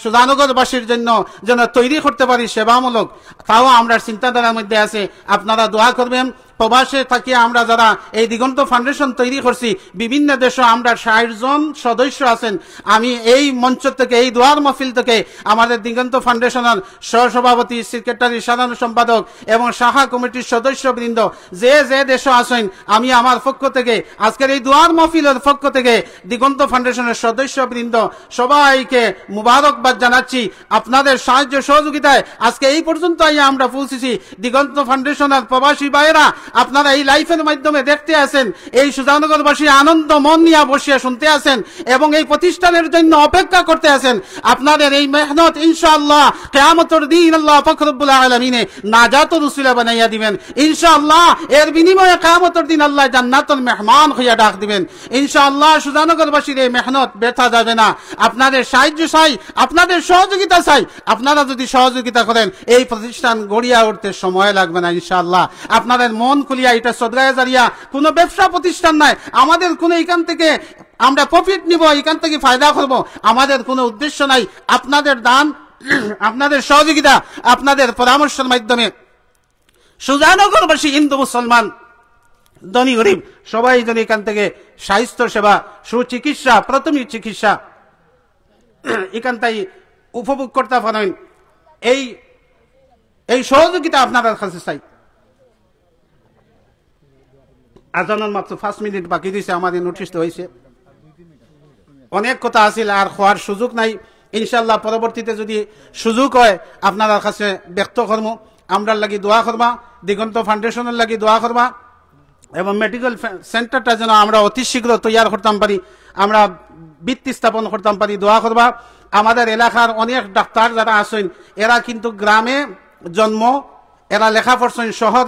সুজানগরবাসীর জন্য যেন তৈরি করতে পারি সেবামূলক, তাও আমরা চিন্তাধারার মধ্যে আছে। আপনারা দোয়া করবেন, প্রবাসে থাকি আমরা যারা এই দিগন্ত ফাউন্ডেশন তৈরি করছি, বিভিন্ন দেশে আমরা 60 জন সদস্য আছেন। আমি এই মঞ্চ থেকে, এই দোয়ার মাহফিল থেকে আমাদের দিগন্ত ফাউন্ডেশনের সহসভাপতি, সেক্রেটারি, সাধারণ সম্পাদক এবং শাখা কমিটির সদস্যবৃন্দ যে যে দেশে আছেন, আমি আমার পক্ষ থেকে আজকের এই দোয়ার মাহফিলের পক্ষ থেকে দিগন্ত ফাউন্ডেশনের সদস্যবৃন্দ সবাইকে মুবারকবাদ জানাচ্ছি। আপনাদের সাহায্য সহযোগিতায় আজকে এই পর্যন্ত আমরা পৌঁছেছি। দিগন্ত ফাউন্ডেশনের প্রবাসী ভাইয়েরা আপনারা এই লাইফের মাধ্যমে দেখতে আছেন, এই সুজানগরবাসী আনন্দ মন নিয়ে বসিয়া শুনতে আছেন এবং এই প্রতিষ্ঠানের জন্য অপেক্ষা করতে আছেন। আপনাদের এই মেহনত ইনশাআল্লাহ কিয়ামতের দিন আল্লাহ পাক রব্বুল আলামিনে নাজাতুর উসিলা বানাইয়া দিবেন ইনশাআল্লাহ। এর বিনিময়ে কিয়ামতের দিন আল্লাহ জান্নাতুল মেহমান হইয়া ডাক দিবেন ইনশাআল্লাহ। সুজানগরবাসীর এই মেহনত ব্যর্থ যাবে না। আপনাদের সাহায্য চাই, আপনাদের সহযোগিতা চাই। আপনারা যদি সহযোগিতা করেন এই প্রতিষ্ঠান গড়িয়া উঠতে সময় লাগবে না ইনশাআল্লাহ। আপনাদের মন খুলিয়া, এটা সদগায়ে জারিয়া কোনো ব্যবসা প্রতিষ্ঠান নাই, আমাদের কোনো এখান থেকে আমরা প্রফিট নিব, এখান থেকে ফায়দা করব, আমাদের কোনো উদ্দেশ্য নাই। আপনাদের দান, আপনাদের সহযোগিতা, আপনাদের পরামর্শের মাধ্যমে সুজানগরবাসী হিন্দু মুসলমান ধনী গরিব সবাই যেন এখান থেকে স্বাস্থ্য সেবা, সুচিকিৎসা, প্রাথমিক চিকিৎসা এখান থেকে উপভোগ করতে পারেন। এই সহযোগিতা আপনাদের কাছে চাই। আজানের মাত্র 5 মিনিট বাকি দিয়েছে, আমাদের নোটিশ হয়েছে। অনেক কথা আছিল, আর হওয়ার সুযোগ নাই। ইনশাল্লাহ পরবর্তীতে যদি সুযোগ হয় আপনার কাছে ব্যক্ত করব। আমরা লাগি দোয়া করবা, দিগন্ত ফাউন্ডেশনের লাগি দোয়া করবা এবং মেডিকেল সেন্টারটা যেন আমরা অতি শীঘ্র তৈরি করতাম পারি, আমরা ভিত্তি স্থাপন করতাম পারি, দোয়া করবা। আমাদের এলাকার অনেক ডাক্তার যারা আছেন এরা কিন্তু গ্রামে জন্ম, এরা লেখা পড়ছেন, শহর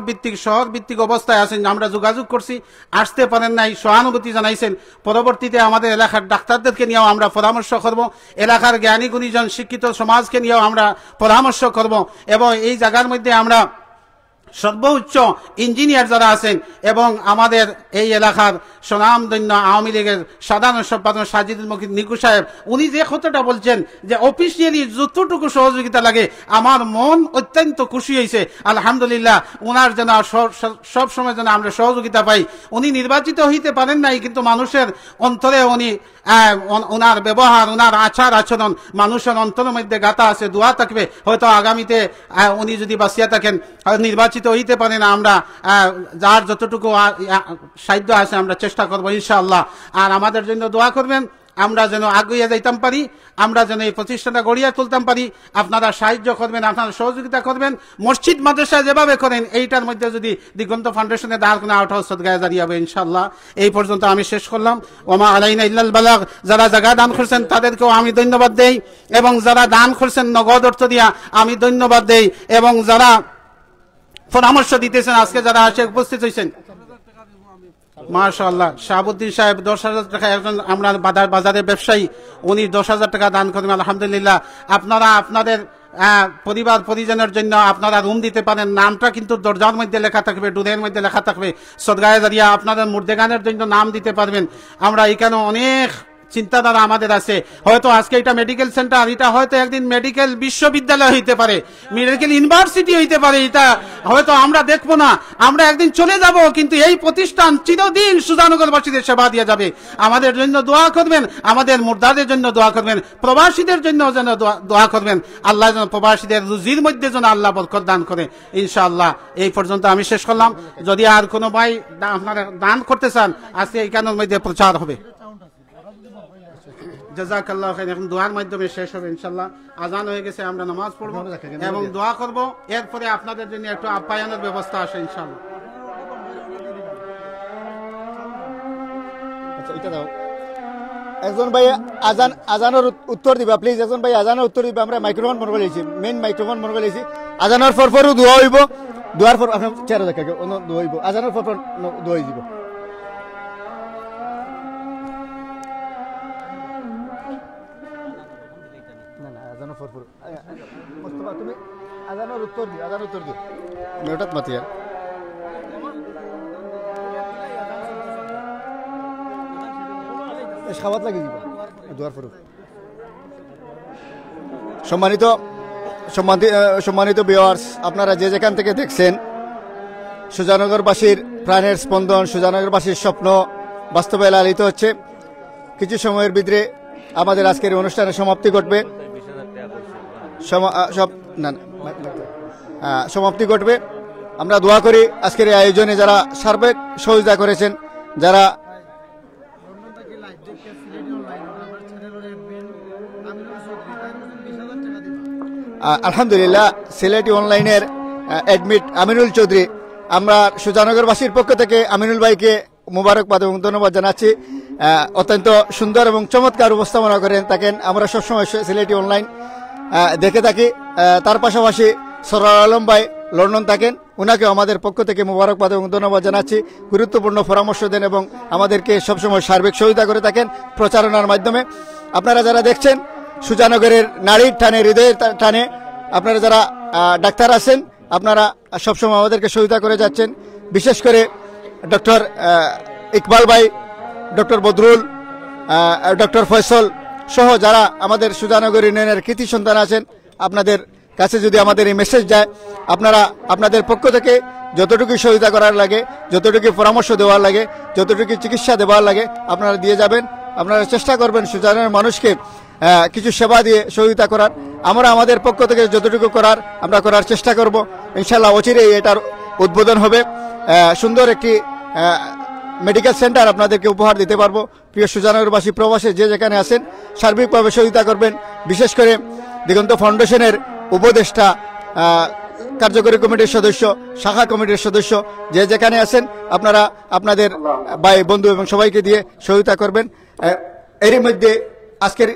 ভিত্তিক অবস্থায় আছেন। আমরা যোগাযোগ করছি, আসতে পারেন নাই, সহানুভূতি জানাইছেন। পরবর্তীতে আমাদের এলাকার ডাক্তারদেরকে নিয়েও আমরা পরামর্শ করব, এলাকার জ্ঞানী গুণীজন শিক্ষিত সমাজকে নিয়েও আমরা পরামর্শ করব এবং এই জায়গার মধ্যে আমরা সর্বোচ্চ ইঞ্জিনিয়ার যারা আছেন এবং আমাদের এই এলাকার সুনামধন্য আওয়ামী লীগের সাধারণ সম্পাদক সাজিদুল মকিদ নিকু সাহেব, উনি যে কথাটা বলছেন যে অফিসিয়ালি যতটুকু সহযোগিতা লাগে, আমার মন অত্যন্ত খুশি হয়েছে। আলহামদুলিল্লাহ, ওনার যেন সব সময় যেন আমরা সহযোগিতা পাই। উনি নির্বাচিত হইতে পারেন নাই, কিন্তু মানুষের অন্তরে উনি ওনার ব্যবহার, ওনার আচার আচরণ মানুষের অন্তরের মধ্যে গাঁথা আছে। দোয়া থাকবে, হয়তো আগামীতে উনি যদি বাঁচিয়া থাকেন, নির্বাচিত হইতে পারে না, আমরা যার যতটুকু সাধ্য আছে আমরা চেষ্টা করবো ইনশাআল্লাহ। আর আমাদের জন্য দোয়া করবেন, আমরা যেন আগুইয়া যাইতাম পারি, আমরা যেন এই প্রতিষ্ঠানটা গড়িয়া তুলতাম পারি। আপনারা সাহায্য করবেন, আপনারা সহযোগিতা করবেন। মসজিদ মাদ্রাসা যেভাবে করেন, এইটার মধ্যে যদি দিগন্ত ফাউন্ডেশনে দাঁড় কোনো আউটহাউস সদগায়ে জারিয়া হবে ইনশাআল্লাহ। এই পর্যন্ত আমি শেষ করলাম। ওমা আলাইনা ইল্লাল বালাগ। যারা জায়গা দান করছেন তাদেরকেও আমি ধন্যবাদ দেই এবং যারা দান করছেন নগদ অর্থ দিয়া আমি ধন্যবাদ দেই এবং যারা পরামর্শ দিতেছেন, আজকে যারা আসে উপস্থিত হয়েছেন, মাশাআল্লাহ। শাহাবুদ্দিন সাহেব 10,000 টাকা, একজন আমরা বাজারের ব্যবসায়ী, উনি 10,000 টাকা দান করেন। আলহামদুলিল্লাহ। আপনারা আপনাদের পরিবার পরিজনের জন্য আপনারা রুম দিতে পারেন, নামটা কিন্তু দরজার মধ্যে লেখা থাকবে, ডোরের মধ্যে লেখা থাকবে। সদগায়ে জারিয়া আপনাদের মুর্দেগানের জন্য নাম দিতে পারবেন। আমরা এখানে অনেক চিন্তাধারা আমাদের আছে। হয়তো আজকে এটা মেডিকেল সেন্টার, এটা হয়তো একদিন মেডিকেল বিশ্ববিদ্যালয় হইতে পারে, মেডিকেল ইউনিভার্সিটি হইতে পারে, এটা হয়তো আমরা দেখবো না, আমরা একদিন চলে যাব, কিন্তু এই প্রতিষ্ঠান চিরদিন সুজানগরবাসীদের সেবা দিয়ে যাবে। আমাদের জন্য দোয়া করবেন, আমাদের মুর্দাদের জন্য দোয়া করবেন, প্রবাসীদের জন্য যেন দোয়া করবেন। আল্লাহ যেন প্রবাসীদের রুজির মধ্যে যেন আল্লাহ বরকত দান করে ইনশাআল্লাহ। এই পর্যন্ত আমি শেষ করলাম। যদি আর কোনো ভাই আপনারা দান করতে চান, আজকে এইখানের মধ্যে প্রচার হবে। জাযাকাল্লাহ খাইর। এখন দোয়ার মাধ্যমে শেষ হবে ইনশাআল্লাহ। আজান হয়ে গেছে, আমরা নামাজ পড়ব এবং দোয়া করব। এরপরে আপনাদের জন্য একটু আপ্যায়নের ব্যবস্থা আছে ইনশাআল্লাহ। আচ্ছা, এটা দাও। একজন ভাই আজানের উত্তর দিবা প্লিজ। একজন ভাই আজানের উত্তর দিবা। আমরা মাইক্রোফোন মনে করেছি, মেইন মাইক্রোফোন মনে করেছি। আজানের পরপরও দোয়া হইব, দোয়ার পর আপনার চেহারা দেখা দোয়া হইব, আজানের পরপর দোয়া হইব। তুমি আজানের উত্তর দিও, আজানের উত্তর দিও। হঠাৎ মাতিয়া খাওয়াত লাগিয়ে দিবা দোয়ার পর। সম্মানিত ভিউয়ার্স, আপনারা যে যেখান থেকে দেখছেন সুজানগরবাসীর প্রাণের স্পন্দন, সুজানগরবাসীর স্বপ্ন বাস্তবে লালিত হচ্ছে। কিছু সময়ের ভিতরে আমাদের আজকের অনুষ্ঠানের সমাপ্তি ঘটবে। সমাপ্তি ঘটবে। আমরা দোয়া করি আজকের এই আয়োজনে যারা সার্বিক সহযোগিতা করেছেন, যারা আলহামদুলিল্লাহ সিলেটি অনলাইনের অ্যাডমিট আমিনুল চৌধুরী, আমরা সুজানগরবাসীর পক্ষ থেকে আমিনুল ভাইকে মুবারকবাদ এবং ধন্যবাদ জানাচ্ছি। অত্যন্ত সুন্দর এবং চমৎকার উপস্থাপনা করেন থাকেন, আমরা সবসময় সিলেটি অনলাইন দেখে থাকি। তার পাশাপাশি সরার আলম ভাই লন্ডন থাকেন, ওনাকে আমাদের পক্ষ থেকে মুবারকবাদ এবং ধন্যবাদ জানাচ্ছি। গুরুত্বপূর্ণ পরামর্শ দেন এবং আমাদেরকে সবসময় সার্বিক সহযোগিতা করে থাকেন প্রচারণার মাধ্যমে। আপনারা যারা দেখছেন সুজানগরের নারীর টানে, হৃদয়ের টানে, আপনারা যারা ডাক্তার আছেন আপনারা সবসময় আমাদেরকে সহযোগিতা করে যাচ্ছেন। বিশেষ করে ডক্টর ইকবাল ভাই, ডক্টর বদরুল, ডক্টর ফয়সল সহ যারা আমাদের সুজানগর ইউনিয়নের কৃতি সন্তান আছেন, আপনাদের কাছে যদি আমাদের এই মেসেজ যায়, আপনারা আপনাদের পক্ষ থেকে যতটুকু সহযোগিতা করার লাগে, যতটুকু পরামর্শ দেওয়ার লাগে, যতটুকু চিকিৎসা দেওয়ার লাগে আপনারা দিয়ে যাবেন। আপনারা চেষ্টা করবেন সুজানগরের মানুষকে কিছু সেবা দিয়ে সহযোগিতা করার। আমরা আমাদের পক্ষ থেকে যতটুকু করার আমরা করার চেষ্টা করব। ইনশাআল্লাহ অচিরেই এটার উদ্বোধন হবে। সুন্দর একটি মেডিকেল সেন্টার আপনাদেরকে উপহার দিতে পারবো। প্রিয় সুজানগরবাসী, প্রবাসী যে যেখানে আছেন সার্বিকভাবে সহযোগিতা করবেন। বিশেষ করে দিগন্ত ফাউন্ডেশনের উপদেষ্টা, কার্যকরী কমিটির সদস্য, শাখা কমিটির সদস্য যে যেখানে আছেন আপনারা আপনাদের ভাই বন্ধু এবং সবাইকে দিয়ে সহযোগিতা করবেন। এরই মধ্যে আজকের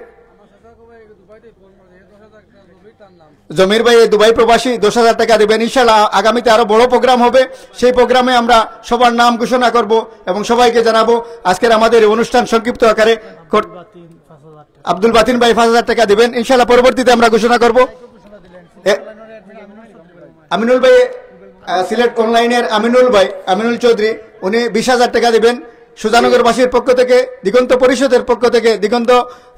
জমির ভাই দুবাই প্রবাসী 10,000 টাকা দেবেন। ইনশাআল্লাহ আগামীতে আরো বড় প্রোগ্রাম হবে, সেই প্রোগ্রামে আমরা সবার নাম ঘোষণা করব এবং সবাইকে জানাবো। আজকের আমাদের অনুষ্ঠান সংক্ষিপ্ত আকারে আব্দুল বাতিন ভাই 5,000 টাকা দেবেন। ইনশাআল্লাহ পরবর্তীতে আমরা ঘোষণা করব। আমিনুল ভাই, সিলেট অনলাইনের আমিনুল চৌধুরী, উনি 20,000 টাকা দেবেন। সুজানগরবাসীর পক্ষ থেকে, দিগন্ত পরিষদের পক্ষ থেকে, দিগন্ত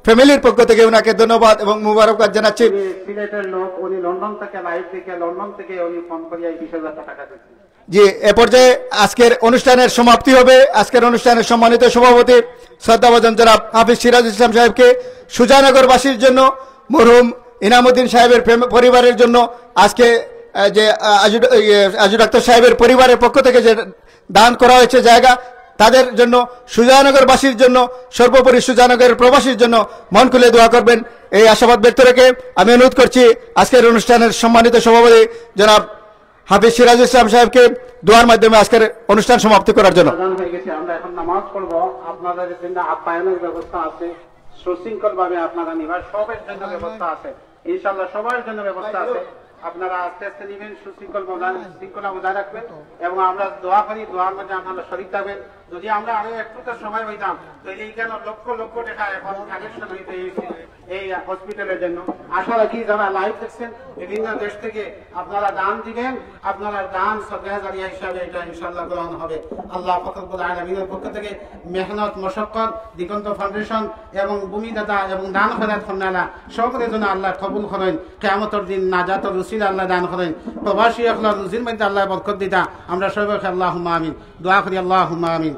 ফ্যামিলির পক্ষ থেকে ওনাকে ধন্যবাদ এবং মুবারকবাদ জানাচ্ছি। সিলেটের লোক, উনি লন্ডন থেকে লাইভ দেখে লন্ডন থেকে উনি ফোন করিয়া 20,000 টাকা দিয়েছেন। জি, এ পর্যায়ে আজকের অনুষ্ঠানের সমাপ্তি হবে। আজকের অনুষ্ঠানের সম্মানিত সভাপতি শ্রদ্ধাভাজন জনাব হাফিজ সিরাজুল ইসলাম সাহেবকে সুজানগরবাসীর জন্য, মরহুম ইনামুদ্দিন সাহেবের পরিবারের জন্য, আজকে যে আজু ডাক্তার সাহেবের পরিবারের পক্ষ থেকে যে দান করা হয়েছে জায়গা, তাদের জন্য, সুজানগরবাসীর জন্য, সর্বোপরি সুজানগরের প্রবাসীর জন্য মন খুলে দোয়া করবেন, এই আশাবাদ ব্যক্ত রেখে আমি অনুরোধ করছি আজকের অনুষ্ঠানের সম্মানিত সভাপতি জনাব হাফিজ সিরাজুল ইসলাম সাহেবকে দোয়ার মাধ্যমে আজকের অনুষ্ঠান সমাপ্তি করার জন্য। আমরা এখন নামাজ পড়বো। আপনাদের জন্য আপ্যায়নের ব্যবস্থা আছে, সুশৃঙ্খল ভাবে আপনারা নিবার সবের জন্য ব্যবস্থা আছে, ইনশাআল্লাহ সবার জন্য ব্যবস্থা আছে। আপনারা আস্তে আস্তে নিবেন, শৃঙ্খলা বজায় রাখবেন এবং আমরা দোয়া করি, দোয়ার মধ্যে আপনারা শরীর থাকবেন। যদি আমরা আরো একটু সময় হইতাম তাহলে এইখানে লক্ষ লক্ষ টাকা এখন কালেকশন হইতে এই হসপিটালের জন্য। আশা রাখি যারা লাইভ দেখছেন বিভিন্ন দেশ থেকে আপনারা দান দিবেন, আপনারা দান সদকা জারিয়া হিসাবে এটা ইনশাআল্লাহ গ্রহণ হবে। আল্লাহ পাক রব্বুল আলামিনের পক্ষ থেকে মেহনত মশক্কত, দিগন্ত ফাউন্ডেশন এবং ভূমিদাতা এবং দান খয়রাত খন্নালা সকলের জন্য আল্লাহ কবুল করেন। কিয়ামতের দিন নাজাতের রুসিলা আল্লাহ দান করেন। প্রবাসী আল্লাহ রুজির মধ্যে আল্লাহ বরকত দিতা। আমরা সবাই আল্লাহুম্মা আমিন দোয়া করি। আল্লাহুম্মা আমিন।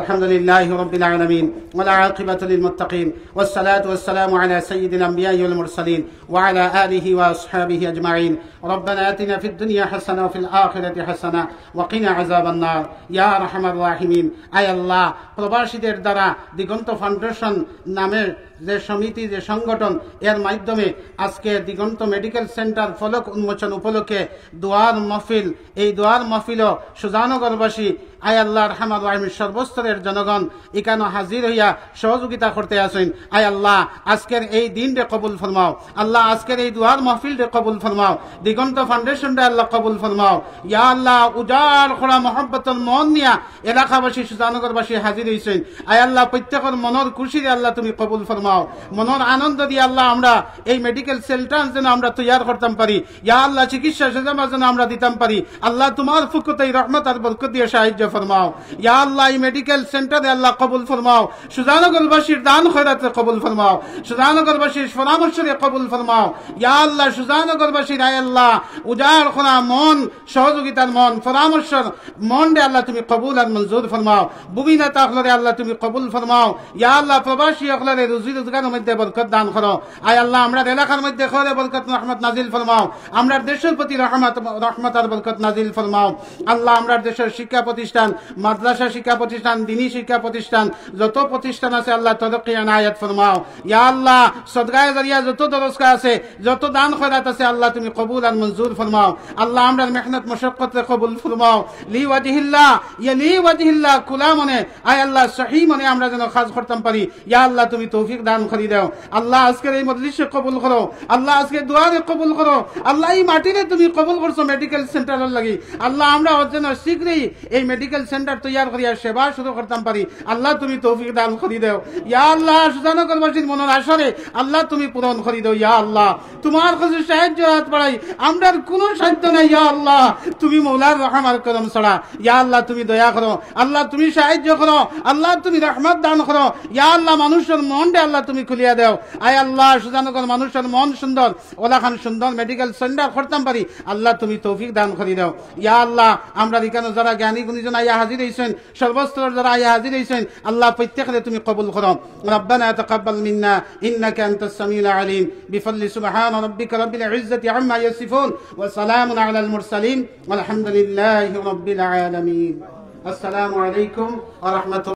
الحمد لله رب العالمين والعاقبة للمتقين والصلاة والسلام على سيد الأنبياء والمرسلين وعلى آله وأصحابه أجمعين. ربنا آتنا في الدنيا حسنة وفي الآخرة حسنة وقنا عذاب النار يا أرحم الراحمين. أي الله প্রবাসীদের দ্বারা দিগন্ত ফাউন্ডেশন নামের যে সমিতি, যে সংগঠন, এর মাধ্যমে আজকে দিগন্ত মেডিকেল সেন্টার ফলক উন্মোচন উপলক্ষে দোয়ার মাহফিল, এই দোয়ার মাহফিলও সুজানগরবাসী আয় আল্লাহ রহমান রাহিমের সর্বস্তরের জনগণ এখানে হাজির হইয়া সহযোগিতা করতে আসেন। আয় আল্লাহ আজকের এই দিনরে কবুল ফরমাও। আল্লাহ আজকের এই দুয়ার মাহফিলরে কবুল ফরমাও। দিগন্ত ফাউন্ডেশনরে আল্লাহ কবুল ফরমাও। ইয়া আল্লাহ উজাড় খোড়া মহব্বতর মন নিয়া এলাকাবাসী সুজানগরবাসী হাজির হইছেন। আয় আল্লাহ প্রত্যেকের মনের খুশিরে আল্লাহ তুমি কবুল ফরমাও। ফরমাও। মনের আনন্দ দিয়ে আল্লাহ আমরা এই মেডিকেল সেন্টার যেন আমরা তৈরি করতাম পারি, ইয়া আল্লাহ চিকিৎসা সেবা যেন আমরা দিতাম পারি। আল্লাহ তোমার ফুকুতে রহমত আর বরকত দিয়ে সাহায্য ফরমাও। ইয়া আল্লাহ এই মেডিকেল সেন্টারে আল্লাহ কবুল ফরমাও। সুজানগরবাসীর দান খয়রাতে কবুল ফরমাও। সুজানগরবাসীর পরামর্শে কবুল ফরমাও। ইয়া আল্লাহ সুজানগরবাসীর আয় আল্লাহ উজাড় করা মন, সহযোগিতার মন, পরামর্শের মন রে আল্লাহ তুমি কবুল আর মঞ্জুর ফরমাও। বুবিনাতা আখলরে আল্লাহ তুমি কবুল ফরমাও। ইয়া আল্লাহ প্রবাসী আখলরে রুজি রোজগারের মধ্যে বরকত দান করো। আয় আল্লাহ আমরা এলাকার মধ্যে খরে বরকত রহমত নাজিল ফরমাও। আমরা দেশের প্রতি রহমত আর বরকত নাজিল ফরমাও। আল্লাহ আমরা দেশের শিক্ষা প্রতিষ্ঠান, মাদ্রাসা শিক্ষা প্রতিষ্ঠান, দিনী শিক্ষা প্রতিষ্ঠান, যত প্রতিষ্ঠান আছে আল্লাহ তরক্কি আনায়াত ফরমাও। ইয়া আল্লাহ সদগায়ে জারিয়া যত দরজা আছে, যত দান খয়রাত আছে আল্লাহ তুমি কবুল আর মঞ্জুর ফরমাও। আল্লাহ আমরা মেহনত মশক্কত কবুল ফরমাও। লি ওয়াজহিল্লাহ ইয়া লি ওয়াজহিল্লাহ কুলা মনে আয় আল্লাহ সহি মনে আমরা যেন কাজ করতাম পারি। ইয়া আল্লাহ তুমি তৌফিক দান করে দাও। আল্লাহ আজকের এই মজলিসে কবুল করো। আল্লাহ আজকে দুয়ারে কবুল করো। আল্লাহ এই মাটিরে তুমি কবুল করছো মেডিকেল সেন্টারের লাগি। আল্লাহ আমরা যেন শীঘ্রই এই মেডিকেল সেন্টার তৈরি করিয়া সেবা শুরু করতাম পারি। আল্লাহ তুমি তৌফিক দান করে দাও। ইয়া আল্লাহ সুজানগরবাসীর মনের আশারে আল্লাহ তুমি পূরণ করে দাও। ইয়া আল্লাহ তোমার কাছে সাহায্য হাত বাড়াই, আমরার কোনো সাধ্য নাই। ইয়া আল্লাহ তুমি মৌলার রহমার করম ছড়া। ইয়া আল্লাহ তুমি দয়া করো। আল্লাহ তুমি সাহায্য করো। আল্লাহ তুমি রহমত দান করো। ইয়া আল্লাহ মানুষের মনটা আল্লাহ তুমি খুলিয়া দাও। আয় আল্লাহ সুজানগর মানুষের মন সুন্দর, ওলাখান সুন্দর মেডিকেল সেন্টার করতাম পারি। আল্লাহ তুমি তৌফিক দান করে দাও। ইয়া আল্লাহ আমরা এখানে যারা জ্ঞানী গুণীজন আইয়া হাজির হয়েছেন, সর্বস্তর যারা আইয়া হাজির হয়েছেন আল্লাহ প্রত্যেককে তুমি কবুল করো। রব্বানা তাকাব্বাল মিন্না ইন্নাকা আনতাস সামিউল আলিম বিফadli সুবহান রাব্বিকা রাব্বিল ইজ্জাতি আম্মা ইয়াসিফুন ওয়া সালামুন আলাল মুরসালিন ওয়ালহামদুলিল্লাহি রাব্বিল আলামিন। আসসালামু আলাইকুম ওয়া রাহমাতুল্লাহ।